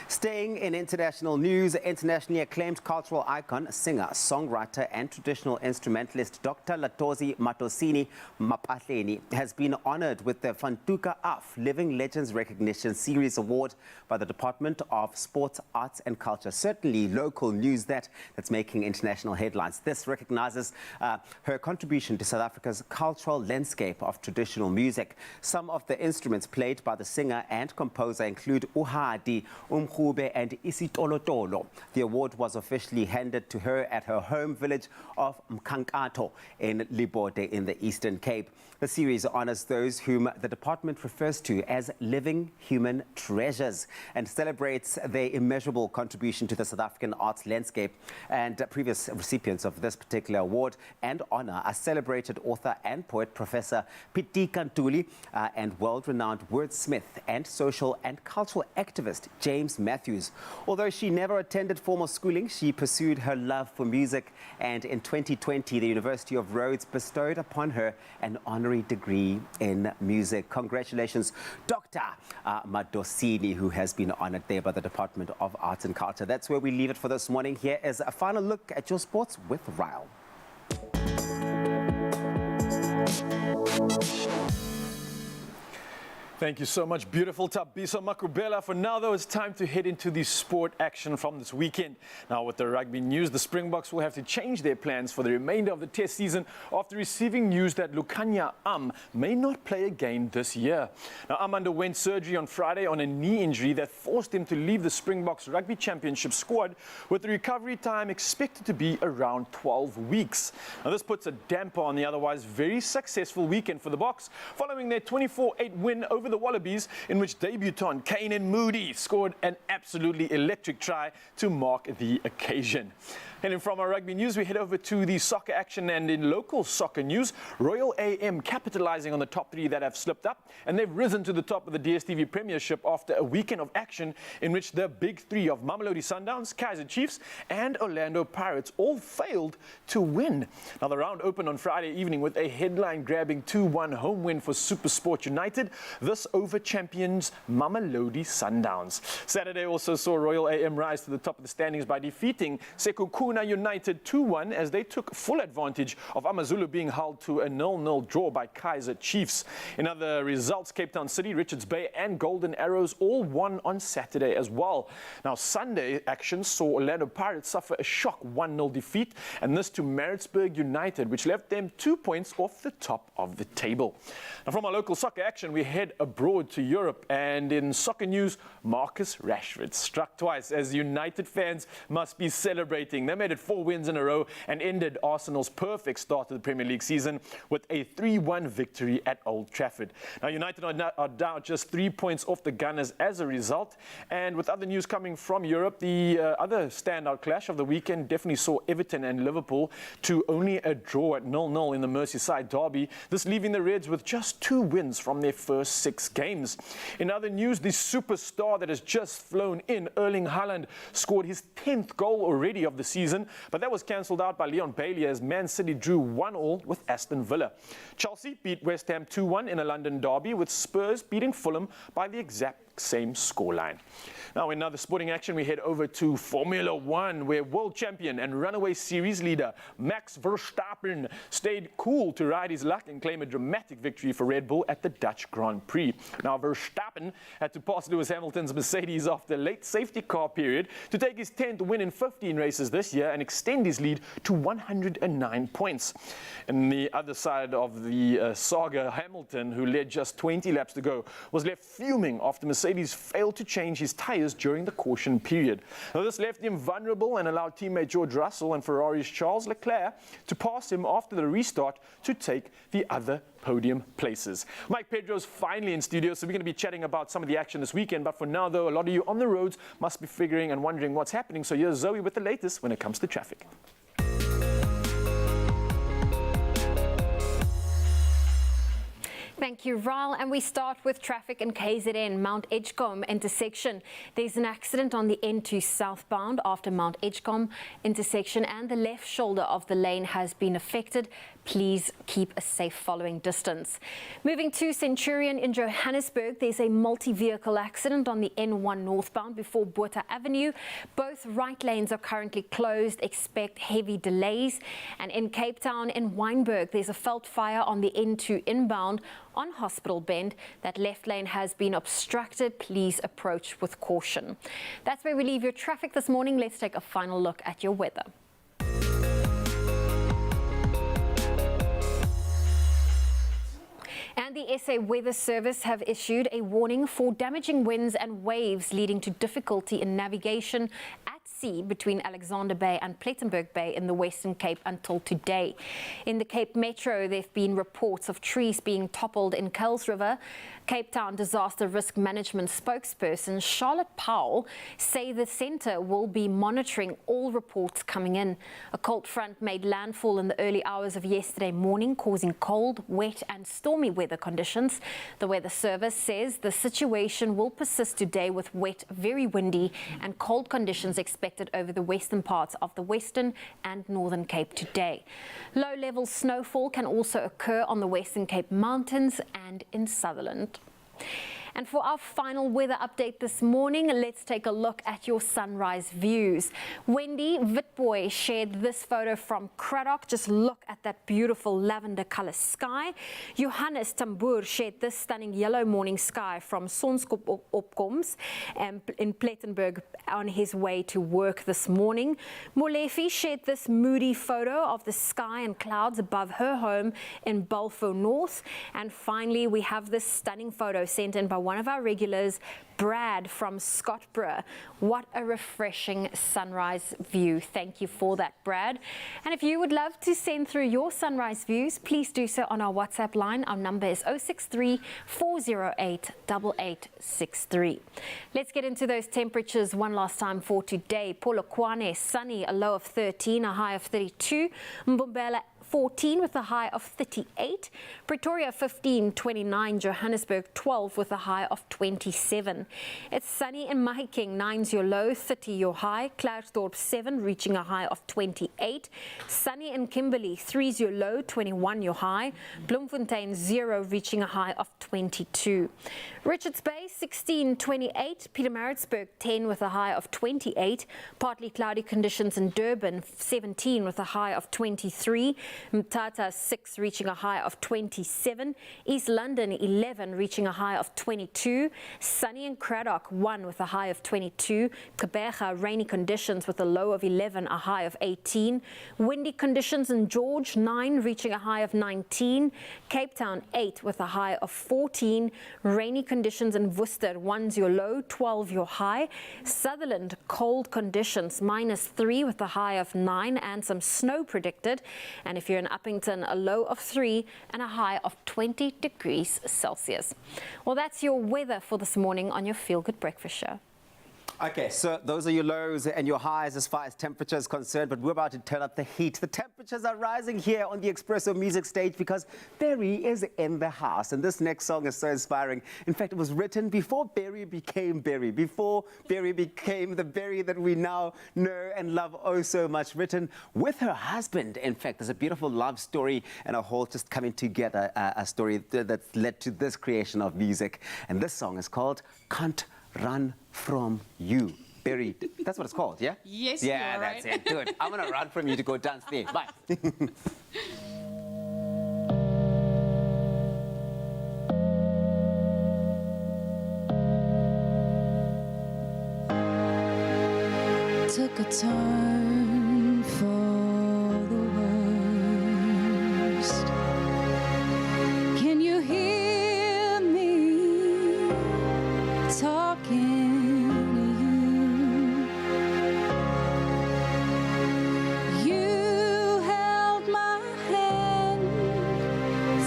Staying in international news, internationally acclaimed cultural icon, singer, songwriter and traditional instrumentalist Dr. Latozi Matosini Mapahleni has been honored with the Fantuka Af Living Legends Recognition Series Award by the Department of Sports, Arts and Culture. Certainly local news that's making international headlines. This recognizes her contribution to South Africa's cultural landscape of traditional music. Some of the instruments played by the singer and composer include uhadi, umkhube and isitolotolo. The award was officially handed to her at her home village of Mkankato in Libode in the Eastern Cape. The series honors those whom the department refers to as living human treasures and celebrates their immeasurable contribution to the South African arts landscape. And previous recipients of this particular award and honor are celebrated author and poet Professor Piti Kantuli and world-renowned wordsmith and social and cultural activist James Matthews. Although she never attended formal schooling, she pursued her love for music, and in 2020 the University of Rhodes bestowed upon her an honorary degree in music. Congratulations, Dr. Matosini, who has been honored there by the Department of Arts and Culture. That's where we leave it for this morning. Here is a final look at your sports with Ryle. Thank you so much, beautiful Tabiso Makubela. For now, though, it's time to head into the sport action from this weekend. Now, with the rugby news, the Springboks will have to change their plans for the remainder of the test season after receiving news that Lukanya may not play again this year. Now, underwent surgery on Friday on a knee injury that forced him to leave the Springboks Rugby Championship squad, with the recovery time expected to be around 12 weeks. Now, this puts a damper on the otherwise very successful weekend for the Boks, following their 24-8 win over the Wallabies, in which debutant Kane Moody scored an absolutely electric try to mark the occasion. And from our rugby news, we head over to the soccer action, and in local soccer news, Royal AM capitalizing on the top three that have slipped up, and they've risen to the top of the DStv Premiership after a weekend of action in which the big three of Mamelodi Sundowns, Kaizer Chiefs and Orlando Pirates all failed to win. Now, the round opened on Friday evening with a headline-grabbing 2-1 home win for SuperSport United, this over champions Mamelodi Sundowns. Saturday also saw Royal AM rise to the top of the standings by defeating Sekhukhune United 2-1 as they took full advantage of AmaZulu being held to a 0-0 draw by Kaizer Chiefs. In other results, Cape Town City, Richards Bay and Golden Arrows all won on Saturday as well. Now, Sunday action saw Orlando Pirates suffer a shock 1-0 defeat, and this to Maritzburg United, which left them 2 points off the top of the table. Now, from our local soccer action, we head abroad to Europe, and in soccer news, Marcus Rashford struck twice as United fans must be celebrating. They made it 4 wins in a row and ended Arsenal's perfect start to the Premier League season with a 3-1 victory at Old Trafford. Now, United are down just 3 points off the Gunners as a result. And with other news coming from Europe, the other standout clash of the weekend definitely saw Everton and Liverpool to only a draw at 0-0 in the Merseyside derby, this leaving the Reds with just 2 wins from their first 6 games. In other news, the superstar that has just flown in, Erling Haaland, scored his 10th goal already of the season, but that was cancelled out by Leon Bailey as Man City drew 1-1 with Aston Villa. Chelsea beat West Ham 2-1 in a London derby, with Spurs beating Fulham by the exact same scoreline. Now, in other sporting action, we head over to Formula One, where world champion and runaway series leader Max Verstappen stayed cool to ride his luck and claim a dramatic victory for Red Bull at the Dutch Grand Prix. Now, Verstappen had to pass Lewis Hamilton's Mercedes after a late safety car period to take his 10th win in 15 races this year and extend his lead to 109 points. And the other side of the saga, Hamilton, who led just 20 laps to go, was left fuming after Mercedes failed to change his tyres during the caution period. Now, this left him vulnerable and allowed teammate George Russell and Ferrari's Charles Leclerc to pass him after the restart to take the other podium places. Mike Pedro's finally in studio, so we're going to be chatting about some of the action this weekend. But for now, though, a lot of you on the roads must be figuring and wondering what's happening. So here's Zoe with the latest when it comes to traffic. Thank you, Ryle. And we start with traffic in KZN, Mount Edgecombe intersection. There's an accident on the N2 southbound after Mount Edgecombe intersection, and the left shoulder of the lane has been affected. Please keep a safe following distance. Moving to Centurion in Johannesburg, there's a multi-vehicle accident on the N1 northbound before Botha Avenue. Both right lanes are currently closed. Expect heavy delays. And in Cape Town, in Wynberg, there's a veld fire on the N2 inbound on Hospital Bend. That left lane has been obstructed. Please approach with caution. That's where we leave your traffic this morning. Let's take a final look at your weather. And the SA Weather Service have issued a warning for damaging winds and waves leading to difficulty in navigation at sea between Alexander Bay and Plettenberg Bay in the Western Cape until today. In the Cape Metro, there have been reports of trees being toppled in Kuils River. Cape Town Disaster Risk Management spokesperson Charlotte Powell say the centre will be monitoring all reports coming in. A cold front made landfall in the early hours of yesterday morning, causing cold, wet and stormy weather conditions. The Weather Service says the situation will persist today with wet, very windy and cold conditions expected over the western parts of the Western and Northern Cape today. Low-level snowfall can also occur on the Western Cape Mountains and in Sutherland. And for our final weather update this morning, let's take a look at your sunrise views. Wendy Witboy shared this photo from Cradock. Just look at that beautiful lavender color sky. Johannes Tambour shared this stunning yellow morning sky from Sonskopopkoms in Plettenberg on his way to work this morning. Molefi shared this moody photo of the sky and clouds above her home in Balfour North. And finally, we have this stunning photo sent in by one of our regulars, Brad from Scottborough. What a refreshing sunrise view. Thank you for that, Brad. And if you would love to send through your sunrise views, please do so on our WhatsApp line. Our number is 063 408 8863. Let's get into those temperatures one last time for today. Polokwane, sunny, a low of 13, a high of 32. Mbombela, 14 with a high of 38. Pretoria 15, 29. Johannesburg 12 with a high of 27. It's sunny in Mahikeng, 9's your low, 30 your high. Klerksdorp 7 reaching a high of 28. Sunny in Kimberley, 3's your low, 21 your high. Bloemfontein 0 reaching a high of 22. Richards Bay 16, 28. Pietermaritzburg 10 with a high of 28. Partly cloudy conditions in Durban 17 with a high of 23. Mthatha 6 reaching a high of 27. East London 11 reaching a high of 22. Sunny in Cradock 1 with a high of 22. Gqeberha rainy conditions with a low of 11, a high of 18. Windy conditions in George 9 reaching a high of 19. Cape Town 8 with a high of 14. Rainy conditions in Worcester 1's your low, 12 your high. Sutherland cold conditions -3 with a high of 9 and some snow predicted. And if you're in Uppington, a low of 3 and a high of 20 degrees Celsius. Well, that's your weather for this morning on your Feel Good Breakfast Show. Okay, so those are your lows and your highs as far as temperature is concerned, but we're about to turn up the heat. The temperatures are rising here on the Expresso music stage because Berry is in the house, and this next song is so inspiring. In fact, it was written before Berry became Berry, before Berry became the Berry that we now know and love oh so much, written with her husband. In fact, there's a beautiful love story and a whole just coming together, a story that led to this creation of music, and this song is called Can't Run From You. Berry, that's what it's called, yeah? Yes, yeah, you're that's right. it. Good. I'm gonna run from you to go dance there. Bye. Took a turn for the worst. Can you hear me talking to you? You held my hand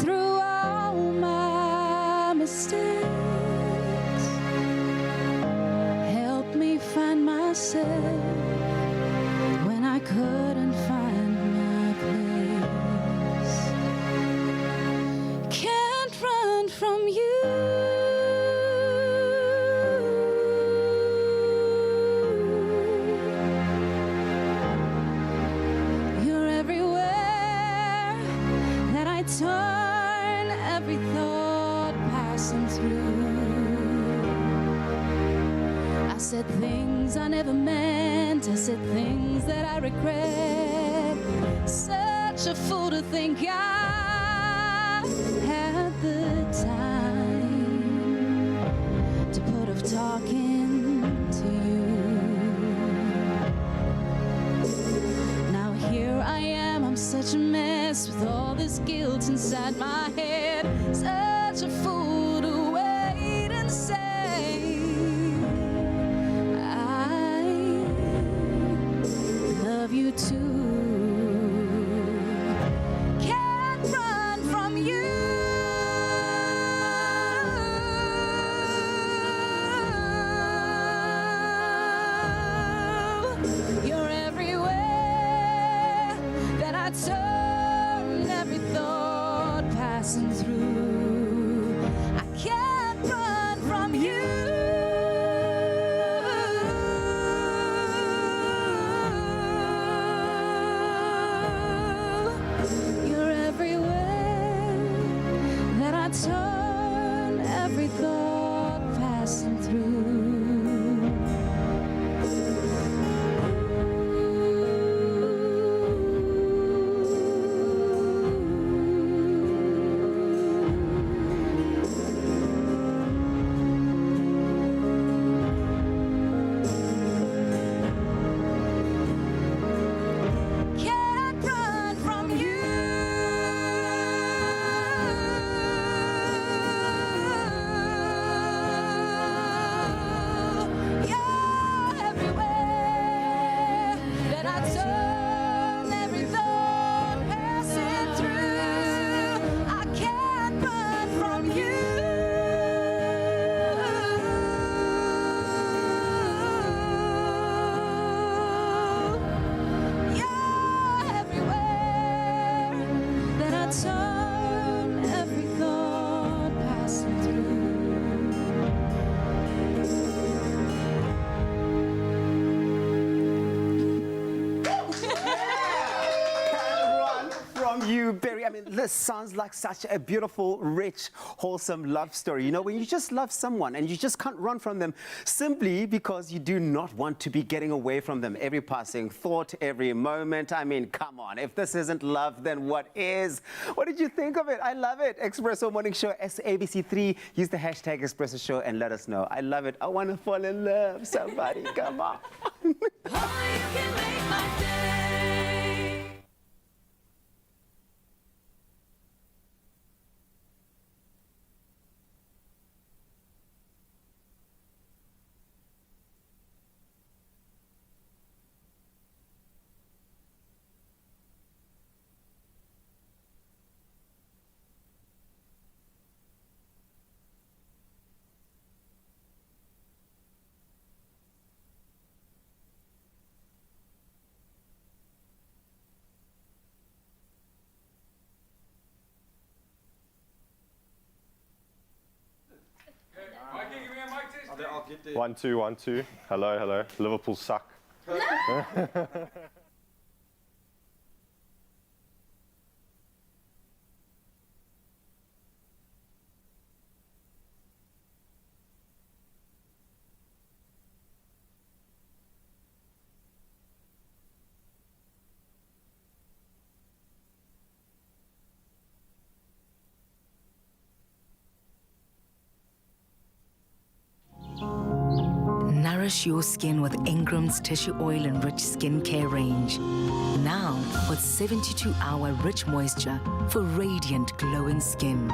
through all my mistakes. Helped me find myself when I couldn't find my place. Can't run said things I never meant. I said things that I regret. Such a fool to think I had the time to put off talking to you. Now here I am, I'm such a mess with all this guilt inside my head. Such a fool to wait and say I love you too. Can't run from you. You're everywhere that I turn, every thought passing through. I can't run from you. You're everywhere that I turn, every thought passing through. Can't run from you. You're everywhere that I turn, every thought passing through. I can't run from you. You're everywhere that I turn, every thought passing through. Run from you, Berry. I mean, this sounds like such a beautiful, rich, wholesome love story. You know, when you just love someone and you just can't run from them simply because you do not want to be getting away from them every passing thought, every moment. I mean, come on. If this isn't love, then what is? What did you think of it? I love it. Expresso Morning Show, SABC3. Use the hashtag Expresso Show and let us know. I love it. I want to fall in love. Somebody, come on. One, two, 1, 2. Hello, hello. Liverpool suck. Nourish your skin with Ingram's Tissue Oil and Rich Skincare range. Now with 72-hour rich moisture for radiant, glowing skin.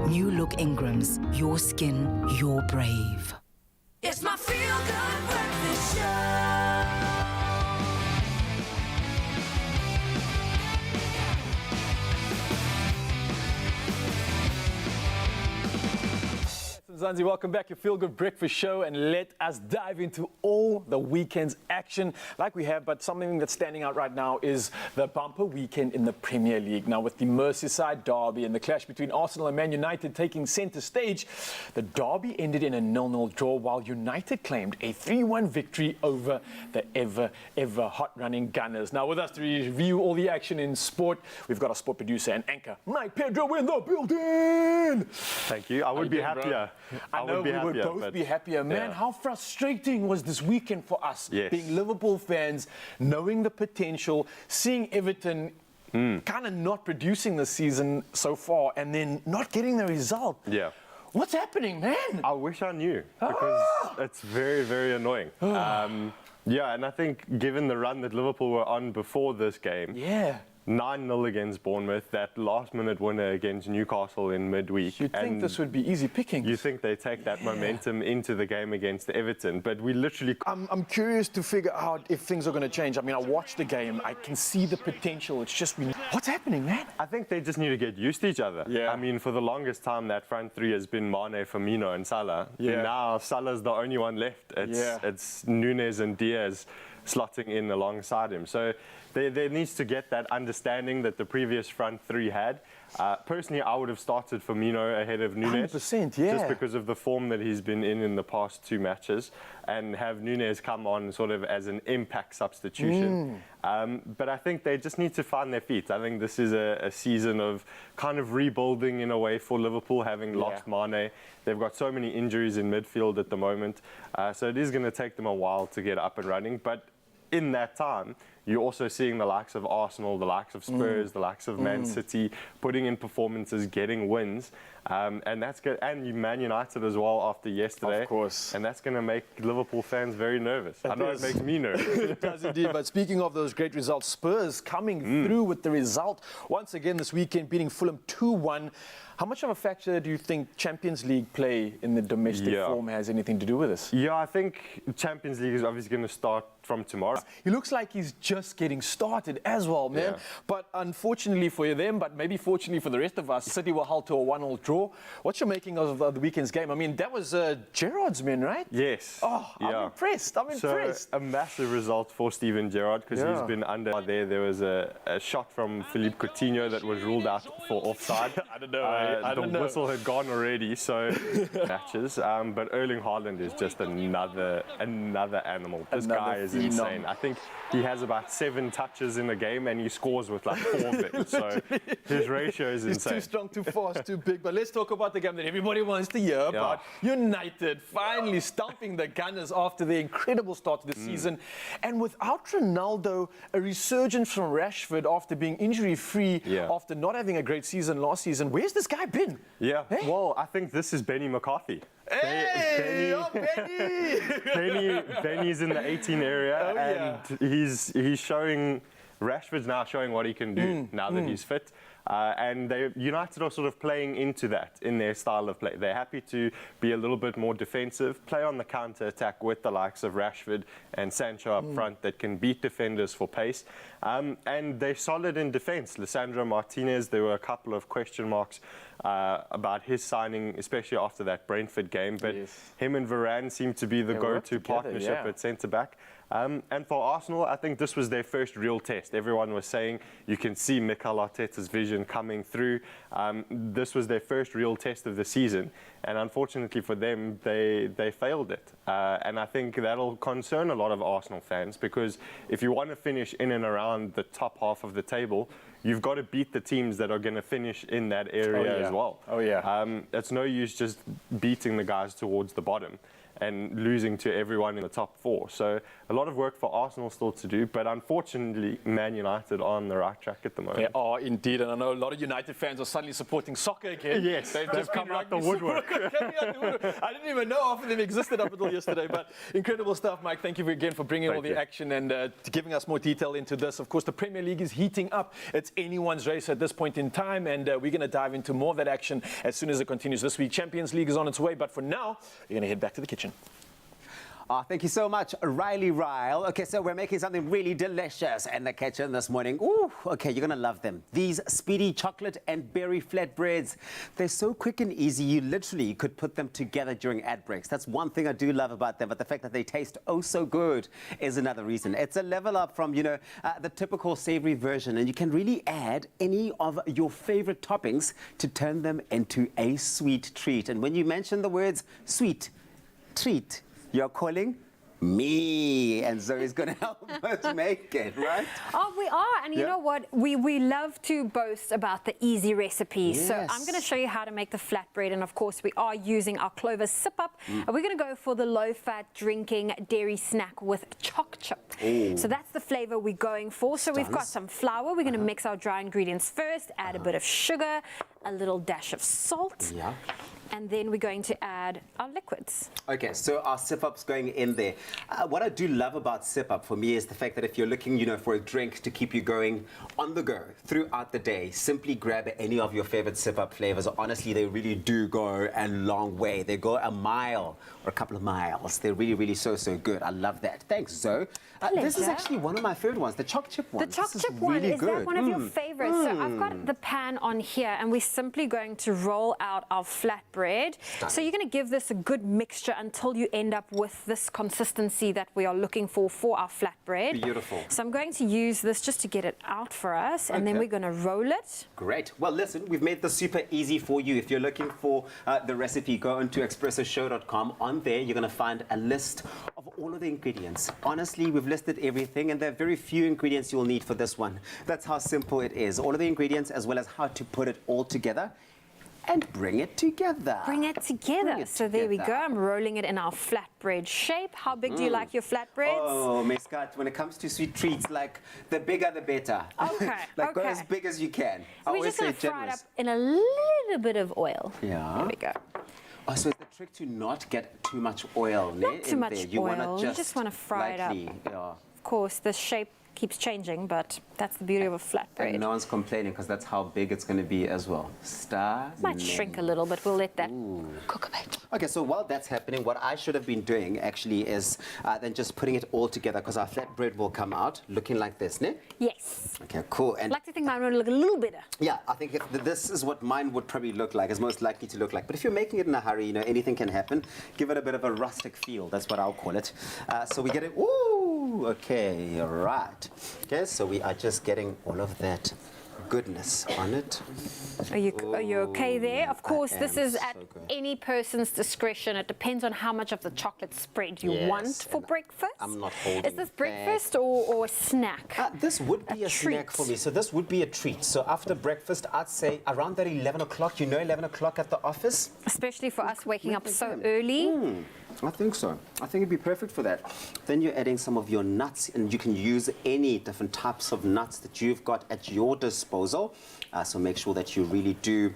New look Ingram's. Your skin, your brave. It's my feel-good breakfast show. Zanzi, welcome back. Your Feel Good Breakfast Show, and let us dive into all the weekend's action like we have. But something that's standing out right now is the bumper weekend in the Premier League. Now, with the Merseyside derby and the clash between Arsenal and Man United taking centre stage, the derby ended in a 0-0 draw, while United claimed a 3-1 victory over the ever hot-running Gunners. Now, with us to review all the action in sport, we've got our sport producer and anchor, Mike Pedro, in the building. Thank you. I would be happier. I know we would both be happier. Man, how frustrating was this weekend for us, being Liverpool fans, knowing the potential, seeing Everton kind of not producing the season so far and then not getting the result. Yeah. What's happening, man? I wish I knew, because it's very, very annoying. Yeah, and I think given the run that Liverpool were on before this game, 9-0 against Bournemouth, that last-minute winner against Newcastle in midweek. You'd think this would be easy pickings. You think they take that momentum into the game against Everton, but we literally... I'm curious to figure out if things are going to change. I mean, I watched the game. I can see the potential. It's just... What's happening, man? I think they just need to get used to each other. Yeah. I mean, for the longest time, that front three has been Mane, Firmino and Salah. Yeah. And now Salah's the only one left. It's Nunes and Diaz slotting in alongside him. So there needs to get that understanding that the previous front three had. Personally, I would have started Firmino ahead of Nunes. 100%, yeah. Just because of the form that he's been in the past 2 matches, and have Nunes come on sort of as an impact substitution. But I think they just need to find their feet. I think this is a season of kind of rebuilding in a way for Liverpool, having lost Mane. They've got so many injuries in midfield at the moment. So it is going to take them a while to get up and running. But in that time, you're also seeing the likes of Arsenal, the likes of Spurs, the likes of Man City, putting in performances, getting wins. And that's good. And Man United as well after yesterday. Of course. And that's going to make Liverpool fans very nervous. I know it makes me nervous. It does indeed. But speaking of those great results, Spurs coming through with the result. Once again this weekend, beating Fulham 2-1. How much of a factor do you think Champions League play in the domestic form has anything to do with this? Yeah, I think Champions League is obviously going to start from tomorrow. He looks like he's just getting started as well, man. Yeah. But unfortunately for them, but maybe fortunately for the rest of us, City were held to a 1-1 draw. What's your making of the weekend's game? I mean, that was Gerrard's men, right? Yes. Oh, I'm impressed. I'm impressed. So, a massive result for Steven Gerrard, because he's been under there. There was a shot from Philippe Coutinho that was ruled out for offside. I don't know. The whistle had gone already, so matches. But Erling Haaland is just another animal. This guy is insane. I think he has about 7 touches in a game, and he scores with like 4 of them. So his ratio is insane. He's too strong, too fast, too big. But let's talk about the game that everybody wants to hear about. United finally stomping the Gunners after the incredible start to the season. And without Ronaldo, a resurgence from Rashford after being injury-free, after not having a great season last season. Where's this guy been? Yeah, well, I think this is Benny McCarthy. Hey, Benny! Benny's in the 18 area, and he's showing. Rashford's now showing what he can do now that he's fit. And United are sort of playing into that in their style of play. They're happy to be a little bit more defensive, play on the counter-attack with the likes of Rashford and Sancho up front that can beat defenders for pace. And they're solid in defence. Lisandro Martinez, there were a couple of question marks about his signing, especially after that Brentford game. But him and Varane seem to be the go-to partnership at centre-back. And for Arsenal, I think this was their first real test. Everyone was saying you can see Mikel Arteta's vision coming through. This was their first real test of the season, and unfortunately for them, they failed it. And I think that'll concern a lot of Arsenal fans, because if you want to finish in and around the top half of the table, you've got to beat the teams that are going to finish in that area as well. It's no use just beating the guys towards the bottom and losing to everyone in the top 4. So a lot of work for Arsenal still to do, but unfortunately, Man United are on the right track at the moment. They are indeed, and I know a lot of United fans are suddenly supporting soccer again. Yes, they've just come out the woodwork. I didn't even know half of them existed up until yesterday, but incredible stuff, Mike. Thank you again for bringing all the action and giving us more detail into this. Of course, the Premier League is heating up. It's anyone's race at this point in time, and we're going to dive into more of that action as soon as it continues this week. Champions League is on its way, but for now, we're going to head back to the kitchen. Thank you so much, Riley Ryle. Okay, so we're making something really delicious in the kitchen this morning. Ooh, okay, you're going to love them. These speedy chocolate and berry flatbreads. They're so quick and easy, you literally could put them together during ad breaks. That's one thing I do love about them, but the fact that they taste oh so good is another reason. It's a level up from, the typical savory version, and you can really add any of your favorite toppings to turn them into a sweet treat. And when you mention the words sweet treat, you're calling Me, and Zoe's going to help us make it, right? Oh, we are. And you know what? We love to boast about the easy recipes. So I'm going to show you how to make the flatbread. And of course, we are using our Clover Sip Up. And we're going to go for the low-fat drinking dairy snack with choc chip. So that's the flavor we're going for. So we've got some flour. We're going to mix our dry ingredients first, add a bit of sugar, a little dash of salt. And then we're going to add our liquids. Okay, so our Sip Up's going in there. What I do love about Sip Up for me is the fact that if you're looking, for a drink to keep you going on the go throughout the day, simply grab any of your favorite Sip Up flavors. Honestly, they really do go a long way. They go a mile or a couple of miles. They're really, really so good. I love that. Thanks, Zoe. This is actually one of my favorite ones, the choc chip one. The choc chip one, is that one of your favorites? So I've got the pan on here, and we're simply going to roll out our flatbread. So you're going to give this a good mixture until you end up with this consistency that we are looking for our flatbread. Beautiful. So I'm going to use this just to get it out for us, and then we're going to roll it. Great. Well, listen, we've made this super easy for you. If you're looking for the recipe, go onto expressoshow.com. On there, you're going to find a list of all of the ingredients. Honestly, we've listed everything, and there are very few ingredients you'll need for this one. That's how simple it is. All of the ingredients, as well as how to put it all together and bring it together. Bring it together. There we go. I'm rolling it in our flatbread shape. How big do you like your flatbreads? Oh, Mescat, when it comes to sweet treats, like the bigger the better. Okay. Go as big as you can. We're just going to fry it up in a little bit of oil. Yeah. There we go. Oh, so it's the trick to not get too much oil. Not too much oil. You just want to fry it up. Of course, the shape keeps changing, but that's the beauty of a flatbread. And no one's complaining because that's how big it's going to be as well. Might shrink a little, but we'll let that cook a bit. Okay, so while that's happening, what I should have been doing actually is then just putting it all together, because our flatbread will come out looking like this, ne? Yes. Okay, cool. And I'd like to think mine would look a little better. Yeah, I think this is what mine would probably look like, is most likely to look like. But if you're making it in a hurry, anything can happen. Give it a bit of a rustic feel. That's what I'll call it. So we get it. Ooh, okay, all right. Okay, so we are just getting all of that goodness on it. Are you okay there? Of course, this is at any person's discretion. It depends on how much of the chocolate spread you want for breakfast. I'm not holding Is this breakfast or a snack? This would be a snack for me. So this would be a treat. So after breakfast, I'd say around that 11 o'clock. 11 o'clock at the office. Especially for us waking up so early. I think so. I think it'd be perfect for that. Then you're adding some of your nuts, and you can use any different types of nuts that you've got at your disposal. So make sure that you really do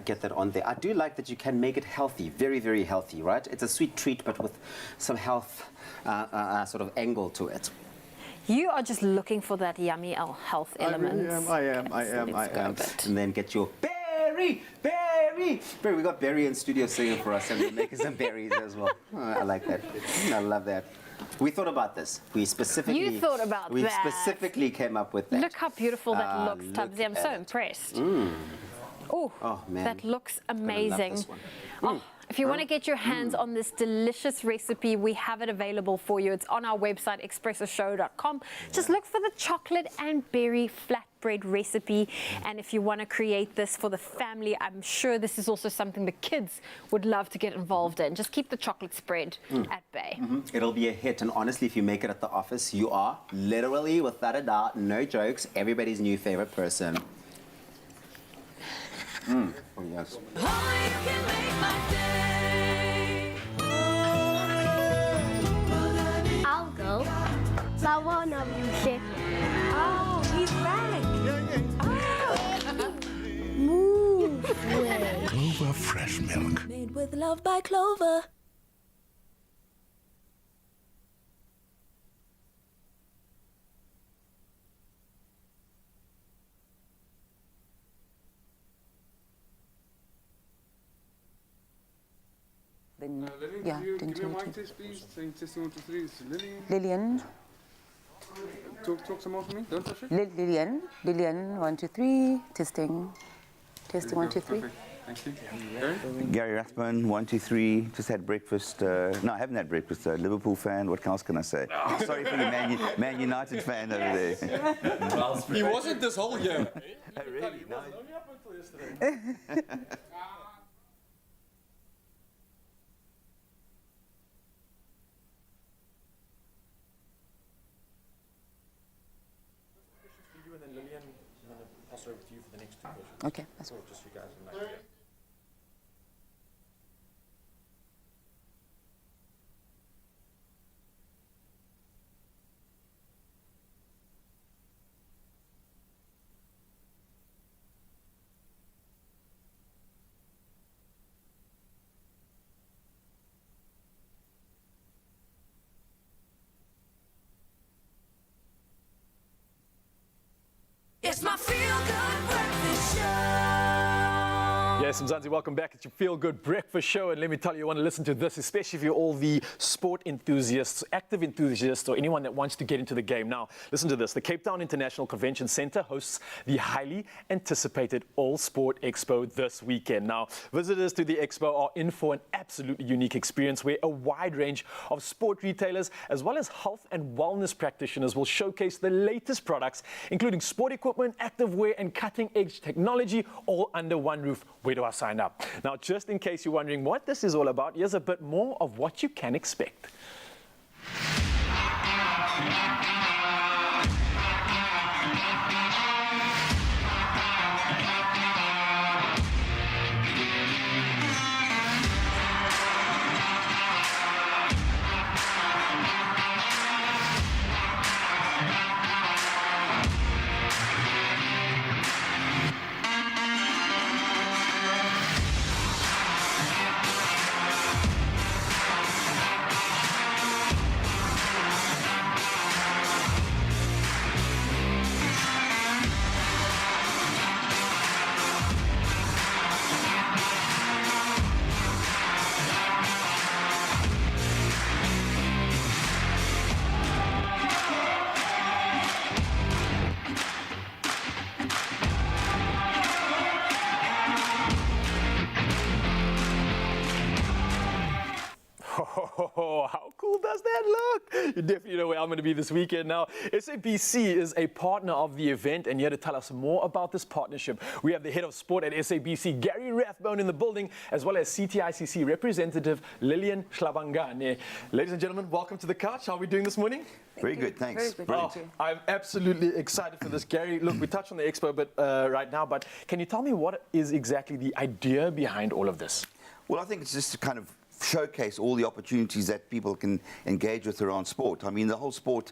get that on there. I do like that you can make it healthy, very, very healthy, right? It's a sweet treat, but with some health sort of angle to it. You are just looking for that yummy health element. I am. And then get your berry. We got Berry in studio singing for us, and we're making some berries as well. I like that. I love that. We thought about this. We specifically. You thought about we that. We specifically came up with that. Look how beautiful that looks, Tubbsy. I'm so impressed. Oh, man. That looks amazing. If you want to get your hands on this delicious recipe, we have it available for you. It's on our website, expressoshow.com. Just look for the chocolate and berry flatbread recipe. And if you want to create this for the family, I'm sure this is also something the kids would love to get involved in. Just keep the chocolate spread at bay. It'll be a hit. And honestly, if you make it at the office, you are literally, without a doubt, no jokes, everybody's new favorite person. Oh, yes. I'll go. But one of you should. Oh, he's back. Oh. Move away. Clover fresh milk. Made with love by Clover. Yeah, Give me a mic test, please. Saying testing 1, 2, 3. This is Lillian. Lillian. Talk some more for me. Don't touch it. Lillian. 1, 2, 3. Testing. Testing 1, 2, 3. Perfect. Thank you. Gary? Gary Rathbun, 1, 2, 3. Just had breakfast. No, I haven't had breakfast. Liverpool fan. What else can I say? Sorry for the Man United fan over there. He wasn't this whole year. Really? No. Only up until yesterday. Okay, that's good. Just you guys and Nike. It's my feel-good breakfast show. Yes, Mzansi, welcome back. It's your Feel Good Breakfast Show. And let me tell you, you want to listen to this, especially if you're all the sport enthusiasts, active enthusiasts, or anyone that wants to get into the game. Now, listen to this. The Cape Town International Convention Centre hosts the highly anticipated All Sport Expo this weekend. Now, visitors to the expo are in for an absolutely unique experience where a wide range of sport retailers, as well as health and wellness practitioners, will showcase the latest products, including sport equipment, activewear, and cutting-edge technology, all under one roof. Where do I sign up? Now, just in case you're wondering what this is all about, here's a bit more of what you can expect. Oh, how cool does that look? You definitely know where I'm going to be this weekend. Now, SABC is a partner of the event, and here to tell us more about this partnership, we have the head of sport at SABC, Gary Rathbone, in the building, as well as CTICC representative Lillian Schlabangane. Ladies and gentlemen, welcome to the couch. How are we doing this morning? Very good, thanks. Very good. Brilliant. I'm absolutely excited for this. Gary, look, we touched on the expo right now, but can you tell me what is exactly the idea behind all of this? Well, I think it's just to kind of showcase all the opportunities that people can engage with around sport. I mean, the whole sport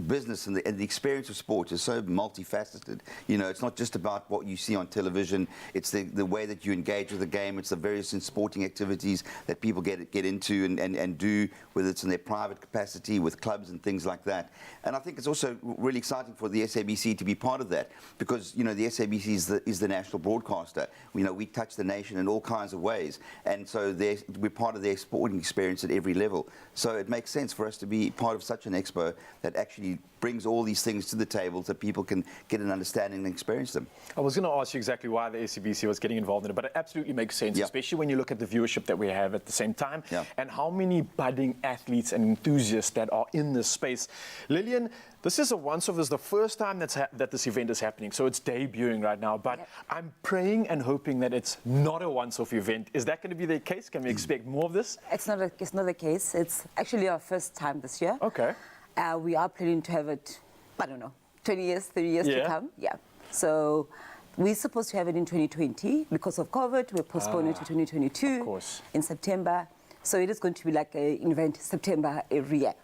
business and the experience of sport is so multifaceted. You know, it's not just about what you see on television. It's the way that you engage with the game. It's the various sporting activities that people get into and do, whether it's in their private capacity with clubs and things like that. And I think it's also really exciting for the SABC to be part of that because, you know, the SABC is the national broadcaster. You know, we touch the nation in all kinds of ways. And so we're part of their sporting experience at every level. So it makes sense for us to be part of such an expo that actually brings all these things to the table so people can get an understanding and experience them. I was going to ask you exactly why the SABC was getting involved in it, but it absolutely makes sense, especially when you look at the viewership that we have at the same time and how many budding athletes and enthusiasts that are in this space. Lillian, this is the first time that this event is happening, so it's debuting right now, but I'm praying and hoping that it's not a once-off event. Is that going to be the case? Can we expect more of this? It's not the case. It's actually our first time this year. Okay. We are planning to have it, I don't know, 20 years, 30 years to come. Yeah. So we're supposed to have it in 2020. Because of COVID, we're postponing it to 2022 of course. In September. So it is going to be like an event September every year.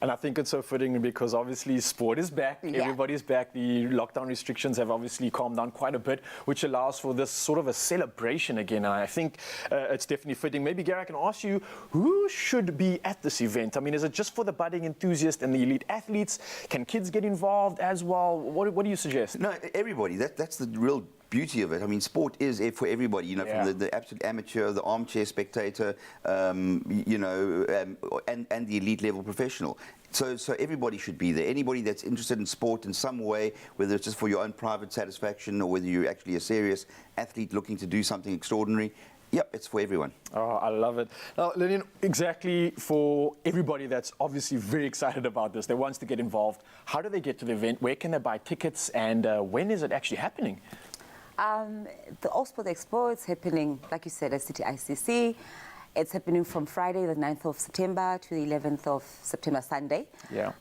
And I think it's so fitting because obviously sport is back, everybody's back. The lockdown restrictions have obviously calmed down quite a bit, which allows for this sort of a celebration again. And I think it's definitely fitting. Maybe, Gary, I can ask you, who should be at this event? I mean, is it just for the budding enthusiasts and the elite athletes? Can kids get involved as well? What do you suggest? No, everybody. That's the real beauty of it. I mean, sport is for everybody, you know, from the absolute amateur, the armchair spectator, you know, and the elite level professional. So everybody should be there. Anybody that's interested in sport in some way, whether it's just for your own private satisfaction or whether you're actually a serious athlete looking to do something extraordinary, yep, it's for everyone. Oh, I love it. Now, Lillian, exactly for everybody that's obviously very excited about this, that wants to get involved, how do they get to the event? Where can they buy tickets? And when is it actually happening? The All Sport Expo is happening, like you said, at CTICC. It's happening from Friday, the 9th of September to the 11th of September, Sunday. Yeah.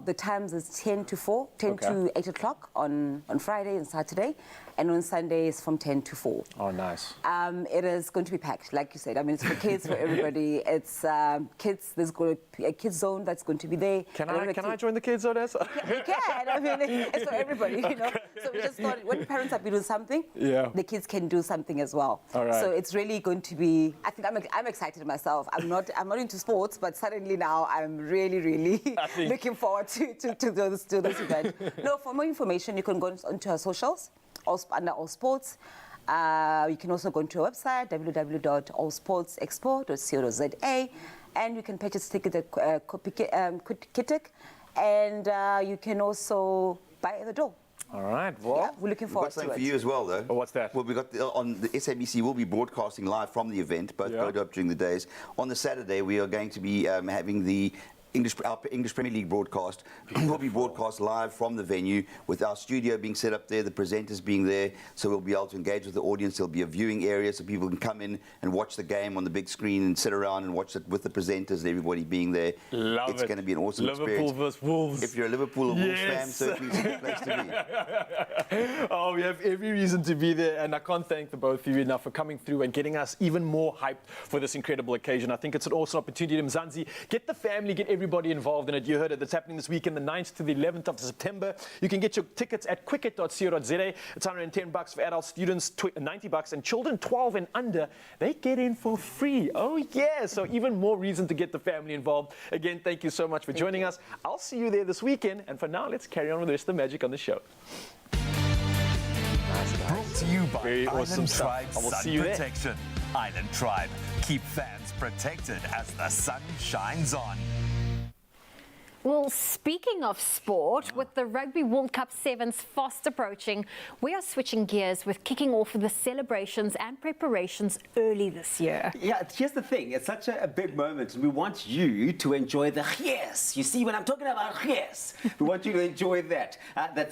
The times is 10 to 4, 10 to 8 o'clock on Friday and Saturday. And on Sunday is from 10 to 4. Oh, nice. It is going to be packed, like you said. I mean, it's for kids, for everybody. It's kids. There's going to be a kids zone that's going to be there. Can I join the kids zone? You can. I mean, it's for everybody, you know. So we just thought when parents are doing something, the kids can do something as well. All right. So it's really going to be. I think I'm excited myself. I'm not into sports, but suddenly now I'm really looking forward to this event. No, for more information, you can go onto our socials. Under All Sports. You can also go into our website, www.allsportsexpo.co.za, and you can purchase tickets at Kitik, and you can also buy at the door. All right, well, yeah, we're looking forward We've got something to for you as well, though. Oh, what's that? Well, we got on the SABC. We'll be broadcasting live from the event, both go up during the days. On the Saturday, we are going to be having the our English Premier League broadcast will be broadcast live from the venue with our studio being set up there, the presenters being there, so we'll be able to engage with the audience. There'll be a viewing area so people can come in and watch the game on the big screen and sit around and watch it with the presenters and everybody being there. It's going to be an awesome experience. Liverpool versus Wolves. If you're a Liverpool or Wolves fan, certainly it's a good place to be. Oh, we have every reason to be there, and I can't thank the both of you enough for coming through and getting us even more hyped for this incredible occasion. I think it's an awesome opportunity to Mzansi. Get the family, get everybody involved in it. You heard it. It's happening this weekend, the 9th to the 11th of September. You can get your tickets at quicket.co.za. It's $110 for adult students, $90, and children 12 and under, they get in for free. Oh, yeah. So even more reason to get the family involved. Again, thank you so much for joining us. I'll see you there this weekend. And for now, let's carry on with the rest of the magic on the show. Brought to you by Very Island awesome Tribe stuff. I will Sun see you there. Protection. Island Tribe. Keep fans protected as the sun shines on. Well, speaking of sport, with the Rugby World Cup Sevens fast approaching, we are switching gears with kicking off the celebrations and preparations early this year. Yeah, here's the thing. It's such a big moment, and we want you to enjoy the yes. You see, when I'm talking about yes, we want you to enjoy that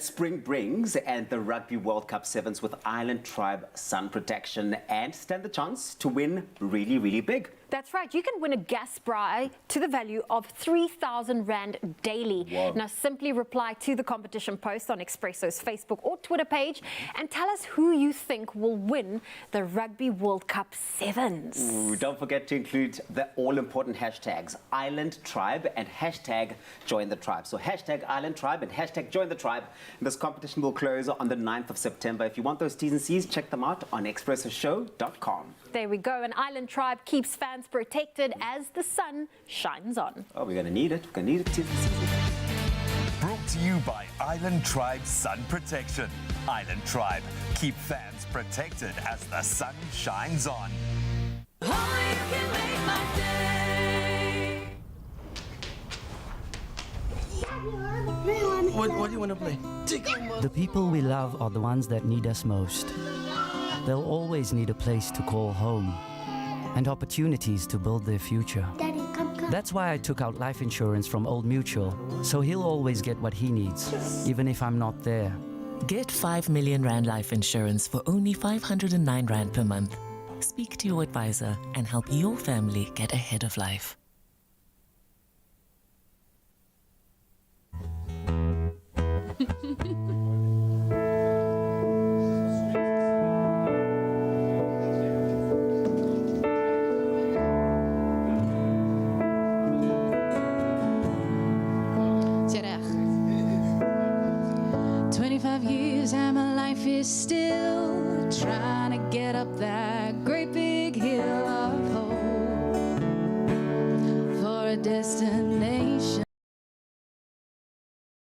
spring brings and the Rugby World Cup Sevens with Island Tribe Sun Protection and stand the chance to win really, really big. That's right. You can win a gas braai to the value of 3,000 Rand daily. Wow. Now, simply reply to the competition post on Expresso's Facebook or Twitter page and tell us who you think will win the Rugby World Cup Sevens. Ooh, don't forget to include the all-important hashtags Island Tribe and hashtag Join the Tribe. So hashtag Island Tribe and hashtag Join the Tribe. This competition will close on the 9th of September. If you want those T's and C's, check them out on expressoshow.com. There we go. An Island Tribe keeps fans protected as the sun shines on. Oh, we're going to need it. We're going to need it. Brought to you by Island Tribe Sun Protection. Island Tribe. Keep fans protected as the sun shines on. What do you want to play? The people we love are the ones that need us most. They'll always need a place to call home and opportunities to build their future. Daddy, come. That's why I took out life insurance from Old Mutual, so he'll always get what he needs, even if I'm not there. Get 5 million Rand life insurance for only 509 Rand per month. Speak to your advisor and help your family get ahead of life. Still trying to get up that great big hill of hope for a destination.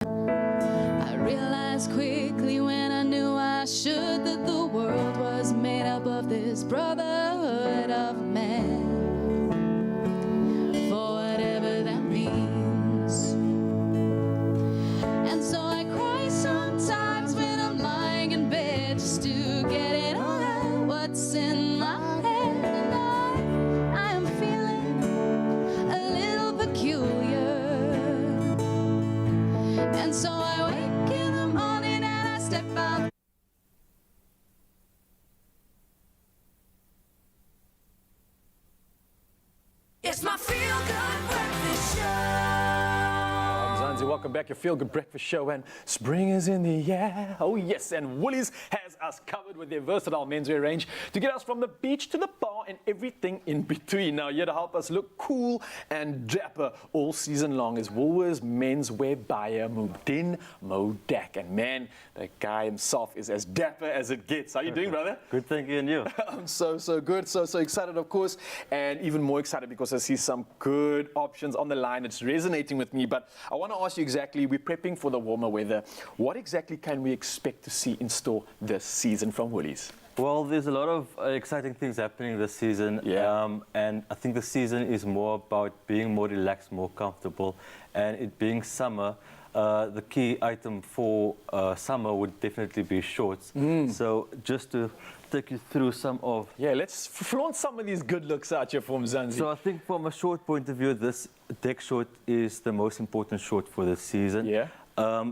I realized quickly when I knew I should that the world was made up of this brotherhood of man, for whatever that means. And so I cry sometimes when I'm lying in bed just to get it all out what's in my head. And I am feeling a little peculiar. And so I wake in the morning and I step out. welcome back. Your Feel Good Breakfast Show, and spring is in the air. Oh yes, and Woolies has us covered with their versatile menswear range to get us from the beach to the bar and everything in between. Now here to help us look cool and dapper all season long is Woolworths menswear buyer Mudin Modak, and man, the guy himself is as dapper as it gets. How you doing, brother? Good, thank you, and you? I'm so good, so excited, of course, and even more excited because I see some good options on the line. It's resonating with me, but I want to ask you exactly, we're prepping for the warmer weather. What exactly can we expect to see in store this season from Woolies? Well, there's a lot of exciting things happening this season, and I think the season is more about being more relaxed, more comfortable, and it being summer. The key item for summer would definitely be shorts. So just to take you through some of... Yeah, let's flaunt some of these good looks out here from Zanzi. So I think from a short point of view, this deck short is the most important short for this season. Yeah.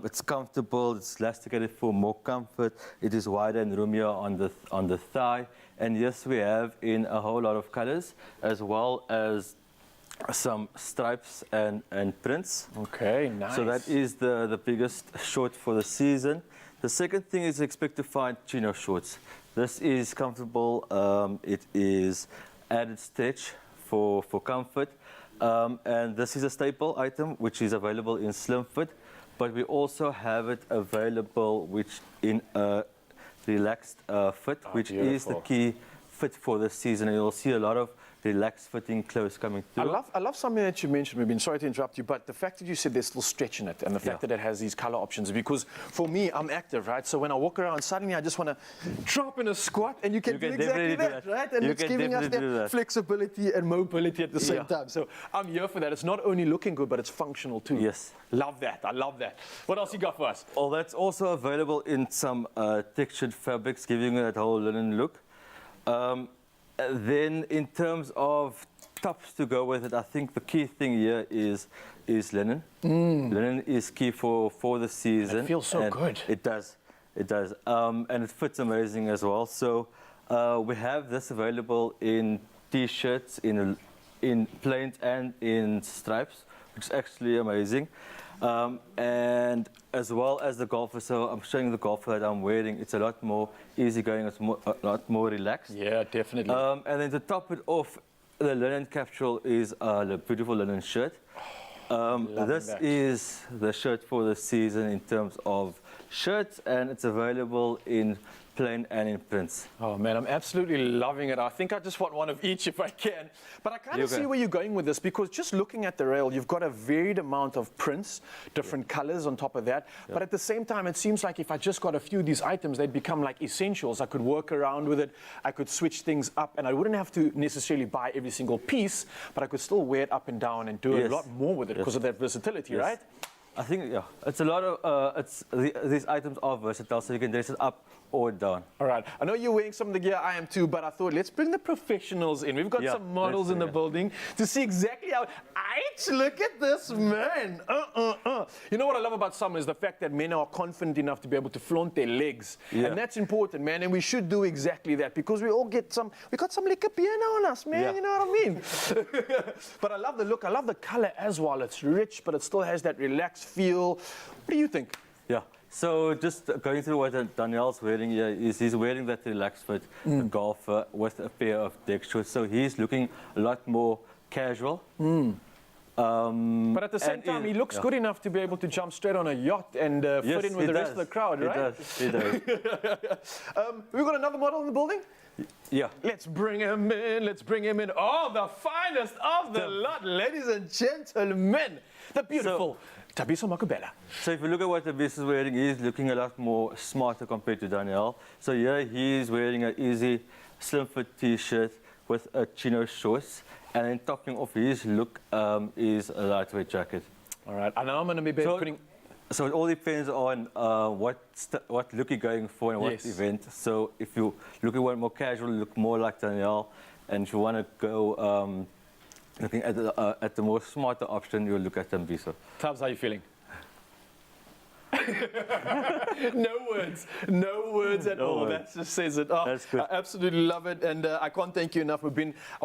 It's comfortable, it's elasticated for more comfort, it is wider and roomier on the thigh, and yes, we have in a whole lot of colors, as well as some stripes and prints. Okay, nice. So that is the biggest short for the season. The second thing is expect to find chino shorts. This is comfortable, it is added stretch for comfort, and this is a staple item which is available in slim fit, but we also have it available which in a relaxed fit, which is the key fit for this season, and you'll see a lot of relaxed fitting clothes coming through. I love something that you mentioned, Mubin. Sorry to interrupt you, but the fact that you said there's still stretch in it, and the fact that it has these color options, because for me, I'm active, right? So when I walk around, suddenly I just want to drop in a squat, and you can do exactly that, right? And it's giving us that flexibility and mobility at the same time. So I'm here for that. It's not only looking good, but it's functional too. Yes. Love that. I love that. What else you got for us? Oh, that's also available in some textured fabrics, giving you that whole linen look. Then in terms of tops to go with it, I think the key thing here is linen. Linen is key for the season. It feels so good. It does. And it fits amazing as well. So we have this available in t-shirts, in plains and in stripes, which is actually amazing. And as well as the golfer, so I'm showing the golfer that I'm wearing. It's a lot more easygoing, it's a lot more relaxed. Yeah, definitely. And then to top it off, the linen capsule is a beautiful linen shirt. This is the shirt for the season in terms of shirts, and it's available in plain and in prints. Oh man, I'm absolutely loving it. I think I just want one of each if I can. But I kind of see where you're going with this, because just looking at the rail, you've got a varied amount of prints, different colors on top of that. But at the same time, it seems like if I just got a few of these items, they'd become like essentials. I could work around with it, I could switch things up, and I wouldn't have to necessarily buy every single piece, but I could still wear it up and down and do a lot more with it because of that versatility, right? I think, it's a lot of, these items are versatile, so you can dress it up or down. All right. I know you're wearing some of the gear, I am too, but I thought let's bring the professionals in. We've got some models in the building to see exactly how... Look at this, man. You know what I love about summer is the fact that men are confident enough to be able to flaunt their legs. And that's important, man, and we should do exactly that, because we got some liquor beer now on us, man, you know what I mean? But I love the look, I love the color as well. It's rich, but it still has that relaxed feel. What do you think? Yeah. So just going through what Daniel's wearing here is he's wearing that relaxed fit golfer with a pair of deck shorts. So he's looking a lot more casual. But at the same time, he looks good enough to be able to jump straight on a yacht and fit in with the rest of the crowd, right? He does. We've got another model in the building? Yeah. Let's bring him in. Oh, the finest of the lot, ladies and gentlemen. The beautiful Thabiso Makubela. So if you look at what Thabiso is wearing, he's looking a lot more smarter compared to Daniel. So here he's wearing an easy slim fit t-shirt with a chino shorts, and then topping off his look is a lightweight jacket. All right, and I'm going to be putting... So it all depends on what look you're going for and what event. So if you look at one more casual, look more like Daniel, and if you want to go looking at the more smarter option, you'll look at Thabiso. Tabs, how are you feeling? No words at all. words. That just says it. Oh, That's good. I absolutely love it, and I can't thank you enough. I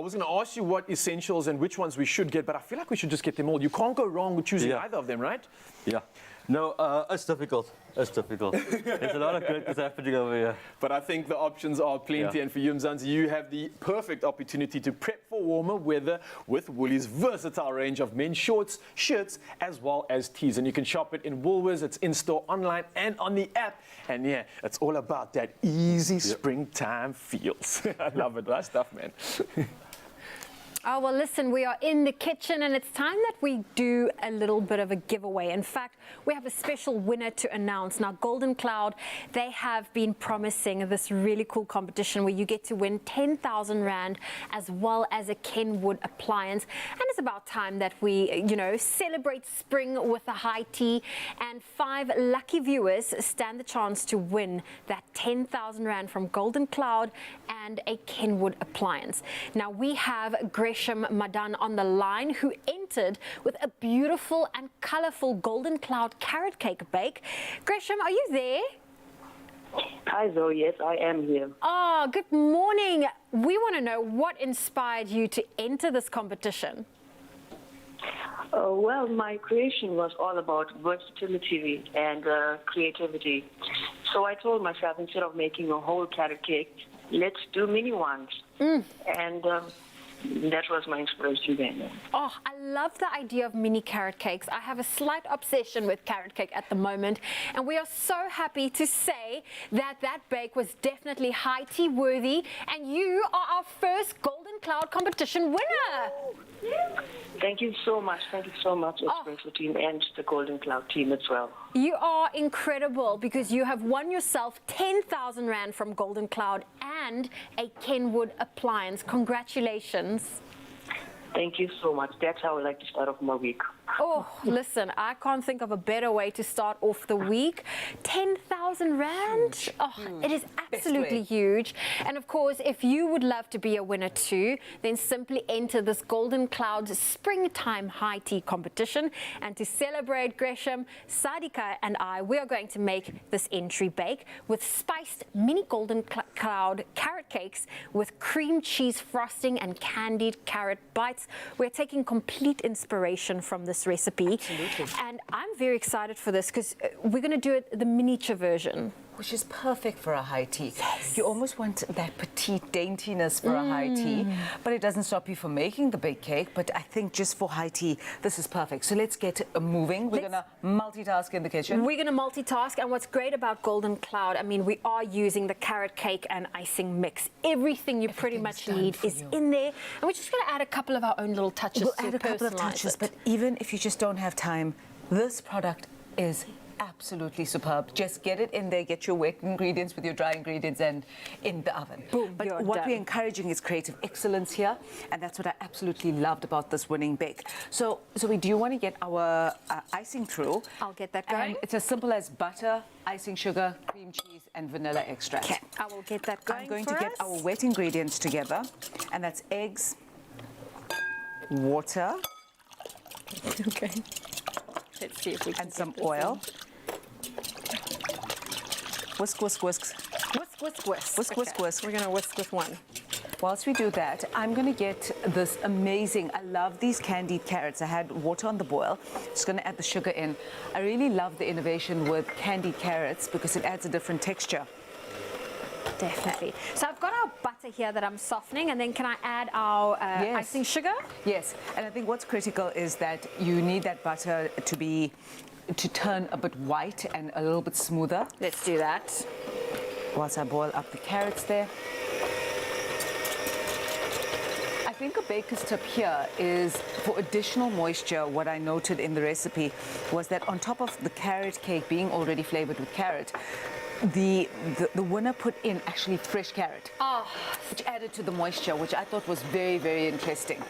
was going to ask you what essentials and which ones we should get, but I feel like we should just get them all. You can't go wrong with choosing either of them, right? Yeah. No, it's difficult. It's difficult. There's a lot of good that's happening over here. But I think the options are plenty, Yeah. and for you, Mzansi, you have the perfect opportunity to prep for warmer weather with Woolies' versatile range of men's shorts, shirts, as well as tees. And you can shop it in Woolworths, it's in-store, online, and on the app. And yeah, it's all about that easy springtime feels. I love it. Nice stuff, man. Oh, well, listen, we are in the kitchen and it's time that we do a little bit of a giveaway. In fact, we have a special winner to announce. Now, Golden Cloud, they have been promising this really cool competition where you get to win 10,000 Rand as well as a Kenwood appliance. And it's about time that we, celebrate spring with a high tea. And 5 lucky viewers stand the chance to win that 10,000 Rand from Golden Cloud and a Kenwood appliance. Now, we have Gresham Madan on the line, who entered with a beautiful and colorful Golden Cloud carrot cake bake. Gresham, are you there? Hi Zoe, yes I am here. Oh, good morning. We want to know what inspired you to enter this competition. Well, my creation was all about versatility and creativity. So I told myself, instead of making a whole carrot cake, let's do mini ones. And that was my inspiration then. Oh, I love the idea of mini carrot cakes. I have a slight obsession with carrot cake at the moment, and we are so happy to say that that bake was definitely high tea worthy, and you are our first Golden Cloud competition winner. Thank you so much. Thank you so much, Expresso team and the Golden Cloud team as well. You are incredible because you have won yourself 10,000 Rand from Golden Cloud and a Kenwood appliance. Congratulations. Thank you so much. That's how I like to start off my week. Oh, listen, I can't think of a better way to start off the week. 10,000 Rand. Oh, it is absolutely huge. And of course, if you would love to be a winner too, then simply enter this Golden Cloud Springtime High Tea competition. And to celebrate, Gresham, Sadika and I, we are going to make this entry bake with spiced mini Golden Cloud carrot cakes with cream cheese frosting and candied carrot bites. We're taking complete inspiration from this recipe. Absolutely. And I'm very excited for this because we're going to do it the miniature version. Which is perfect for a high tea. Yes. You almost want that petite daintiness for a high tea, but it doesn't stop you from making the bake cake. But I think just for high tea, this is perfect. So let's get moving. We're going to multitask in the kitchen. We're going to multitask, and what's great about Golden Cloud, I mean, we are using the carrot cake and icing mix. Everything you pretty much need is in there, and we're just going to add a couple of our own little touches. We'll to add a couple of touches, it. but even if you just don't have time, this product is absolutely superb. Just get it in there, get your wet ingredients with your dry ingredients and in the oven. Boom, but you're what done. we're encouraging is creative excellence here, and that's what I absolutely loved about this winning bake. So Zoe, do you want to get our icing through? I'll get that going. And it's as simple as butter, icing sugar, cream cheese and vanilla extract. Okay, I will get that going. I'm going for to get us. our wet ingredients together, and that's eggs, water, okay. Let's see if we can and some get this oil. in. Whisk, whisk, whisk. Whisk, whisk, whisk. Whisk, whisk, whisk. We're going to whisk with one. Whilst we do that, I'm going to get this amazing, I love these candied carrots. I had water on the boil. Just going to add the sugar in. I really love the innovation with candied carrots because it adds a different texture. Definitely. So I've got our butter here that I'm softening, and then can I add our icing sugar? Yes, and I think what's critical is that you need that butter to turn a bit white and a little bit smoother. Let's do that. Whilst I boil up the carrots there. I think a baker's tip here is for additional moisture. What I noted in the recipe was that on top of the carrot cake being already flavored with carrot, the winner put in actually fresh carrot, which added to the moisture, which I thought was very, very interesting.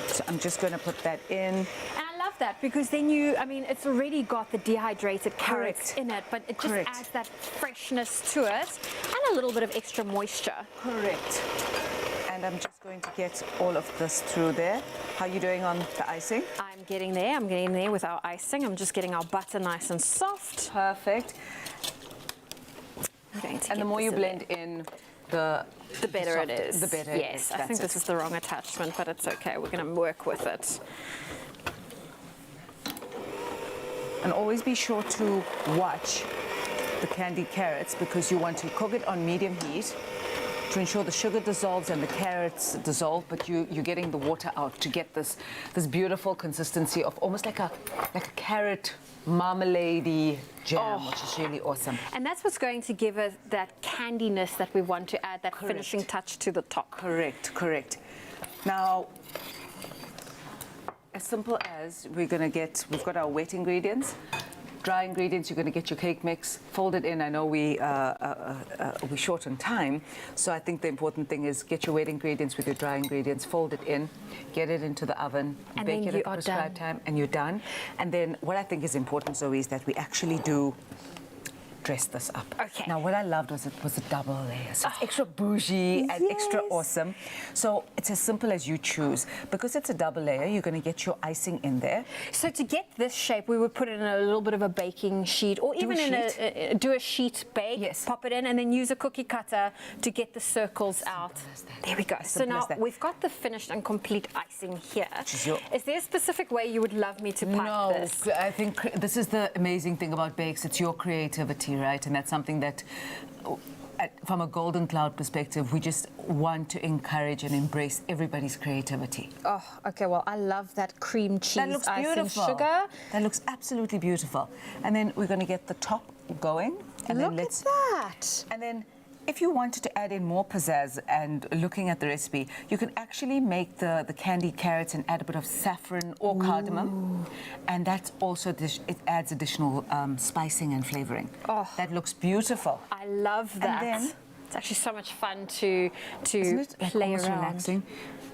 So I'm just going to put that in. And I love that because then it's already got the dehydrated carrots in it, but it just adds that freshness to it and a little bit of extra moisture. Correct. And And I'm just going to get all of this through there. How are you doing on the icing? I'm getting there with our icing. I'm just getting our butter nice and soft. Perfect. And the more you blend in, the better it is. The better it yes, is. I think this is the wrong attachment, but it's okay. We're going to work with it. And always be sure to watch the candied carrots because you want to cook it on medium heat to ensure the sugar dissolves and the carrots dissolve, but you're getting the water out to get this beautiful consistency of almost like a carrot marmalade-y jam, which is really awesome. And that's what's going to give us that candiness that we want to add, that finishing touch to the top. Correct. Now, as simple as we've got our wet ingredients. Dry ingredients, you're going to get your cake mix, fold it in. I know we're short on time, so I think the important thing is get your wet ingredients with your dry ingredients, fold it in, get it into the oven, and bake then it at the prescribed time, and you're done. And then what I think is important, Zoe, is that we actually do dress this up. Okay. Now, what I loved was it was a double layer. So it's extra bougie and extra awesome. So it's as simple as you choose. Because it's a double layer, you're going to get your icing in there. So to get this shape, we would put it in a little bit of a baking sheet, or even do a sheet bake, pop it in, and then use a cookie cutter to get the circles out. There we go. So now we've got the finished and complete icing here. Is there a specific way you would love me to pipe this? No, I think this is the amazing thing about bakes. It's your creativity, right? And that's something that, from a Golden Cloud perspective, we just want to encourage and embrace everybody's creativity. Oh, okay. Well, I love that cream cheese That looks beautiful. sugar. That looks absolutely beautiful. And then we're going to get the top going. And Look then at that. And then if you wanted to add in more pizzazz and looking at the recipe, you can actually make the candied carrots and add a bit of saffron or cardamom. And that's also, it adds additional spicing and flavoring. Oh, that looks beautiful. I love that. And then, it's actually so much fun to isn't it play almost around. relaxing?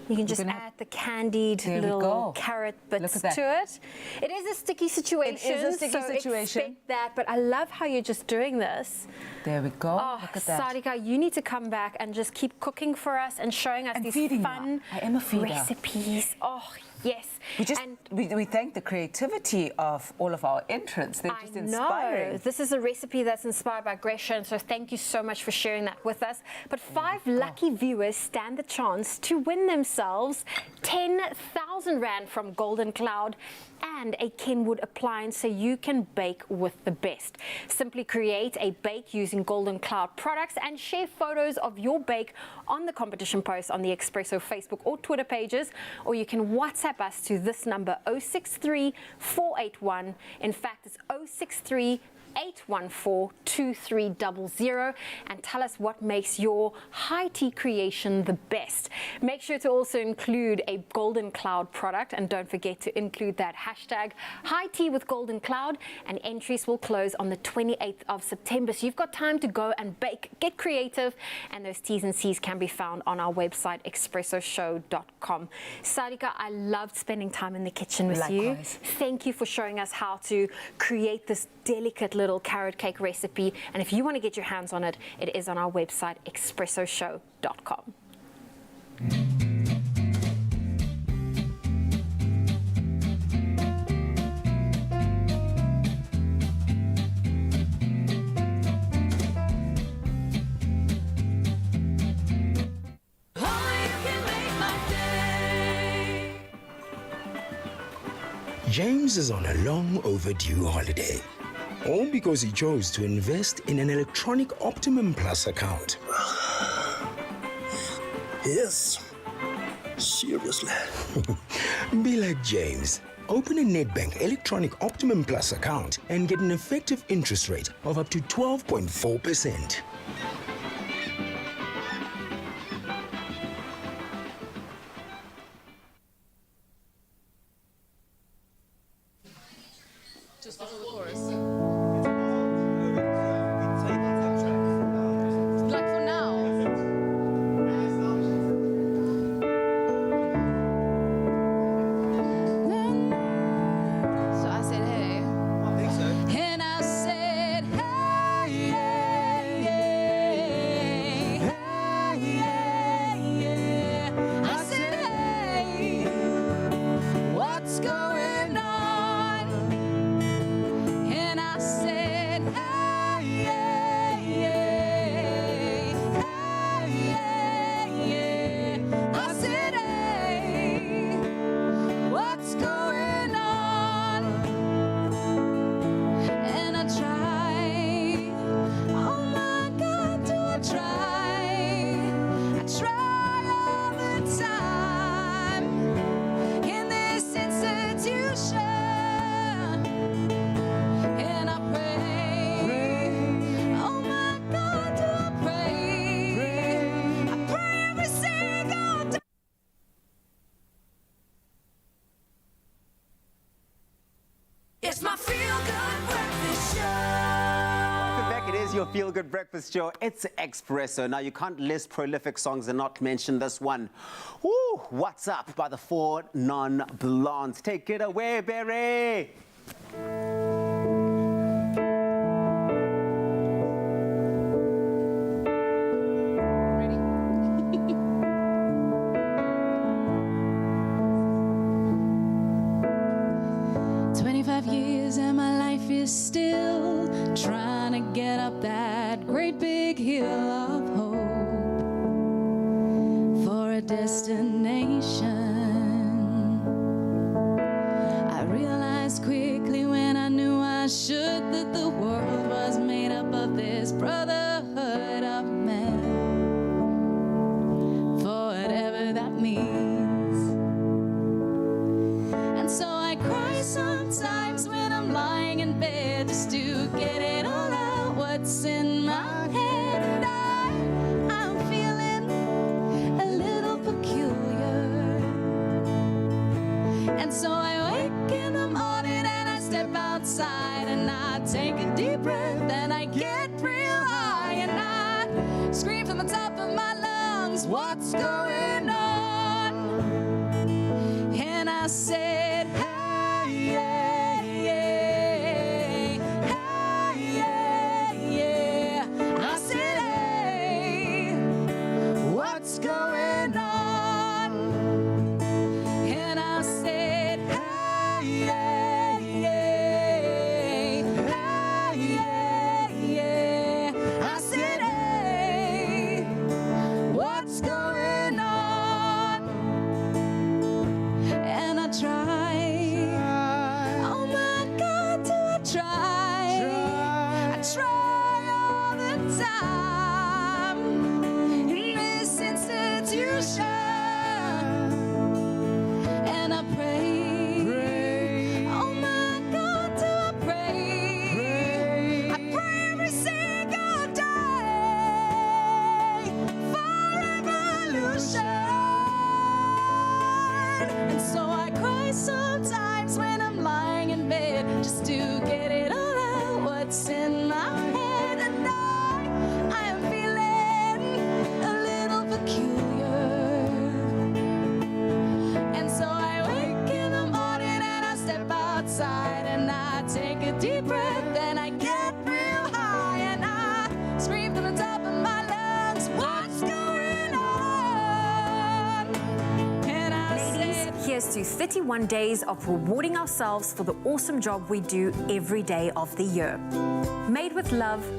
You can just add the candied little carrot bits to it. It is a sticky situation. It is a sticky so situation. Expect that, but I love how you're just doing this. There we go. Oh, look at that. Sarika, you need to come back and just keep cooking for us and showing us these fun I am a feeder. recipes. Oh, yes. We thank the creativity of all of our entrants. They're just inspiring. No, this is a recipe that's inspired by Gresham, and so thank you so much for sharing that with us. But 5 lucky viewers stand the chance to win themselves 10,000 Rand from Golden Cloud and a Kenwood appliance so you can bake with the best. Simply create a bake using Golden Cloud products and share photos of your bake on the competition post on the Expresso Facebook or Twitter pages, or you can WhatsApp us to this number 063 481. In fact, it's 063 814-2300 and tell us what makes your high tea creation the best. Make sure to also include a Golden Cloud product, and don't forget to include that hashtag high tea with Golden Cloud, and entries will close on the 28th of September. So you've got time to go and bake, get creative, and those T's and C's can be found on our website expressoshow.com. Sarika, I loved spending time in the kitchen with you. Thank you for showing us how to create this delicate little carrot cake recipe, and if you want to get your hands on it, it is on our website expressoshow.com. James is on a long overdue holiday, all because he chose to invest in an electronic Optimum Plus account. Yes, seriously. Be like James. Open a Nedbank Electronic Optimum Plus account and get an effective interest rate of up to 12.4%. Just before the chorus. Like for now. So I said, hey. I think so. And I said, hey, yeah, yeah, your feel-good breakfast show. It's Expresso. Now, you can't list prolific songs and not mention this one. Ooh, What's Up by the Four Non-Blondes. Take it away, Berry. 25 years and my life is still trying to get up that great big hill of hope for a destination. I realized quickly when I knew I should that the world was made up of this brotherhood of men, for whatever that means. And so I cry sometimes when I'm lying in bed just to get it all out what's in my head. And I'm feeling a little peculiar. And so I wake in the morning and I step outside and I take a deep breath and I get real high and I scream from the top of my lungs, what's going on? And I said, hey, yeah, yeah, hey, yeah, yeah. I said, hey, what's going on? And I said, hey, yeah, yeah, hey, yeah, yeah. I said, hey, what's going on? And I try. Oh my God, do I try? I try all the time in this institution. And I pray. Oh my God, do I pray? I pray every single day for evolution. And so I cry sometimes when I'm lying in bed just to get it all out what's in my head. And I am feeling a little peculiar. And so I wake in the morning and I step outside and I take a deep breath and I get real high and I scream from the top of my lungs, what's going on? And I said, Here's to 31 days of rewarding ourselves for the awesome job we do every day of the year. Made with love,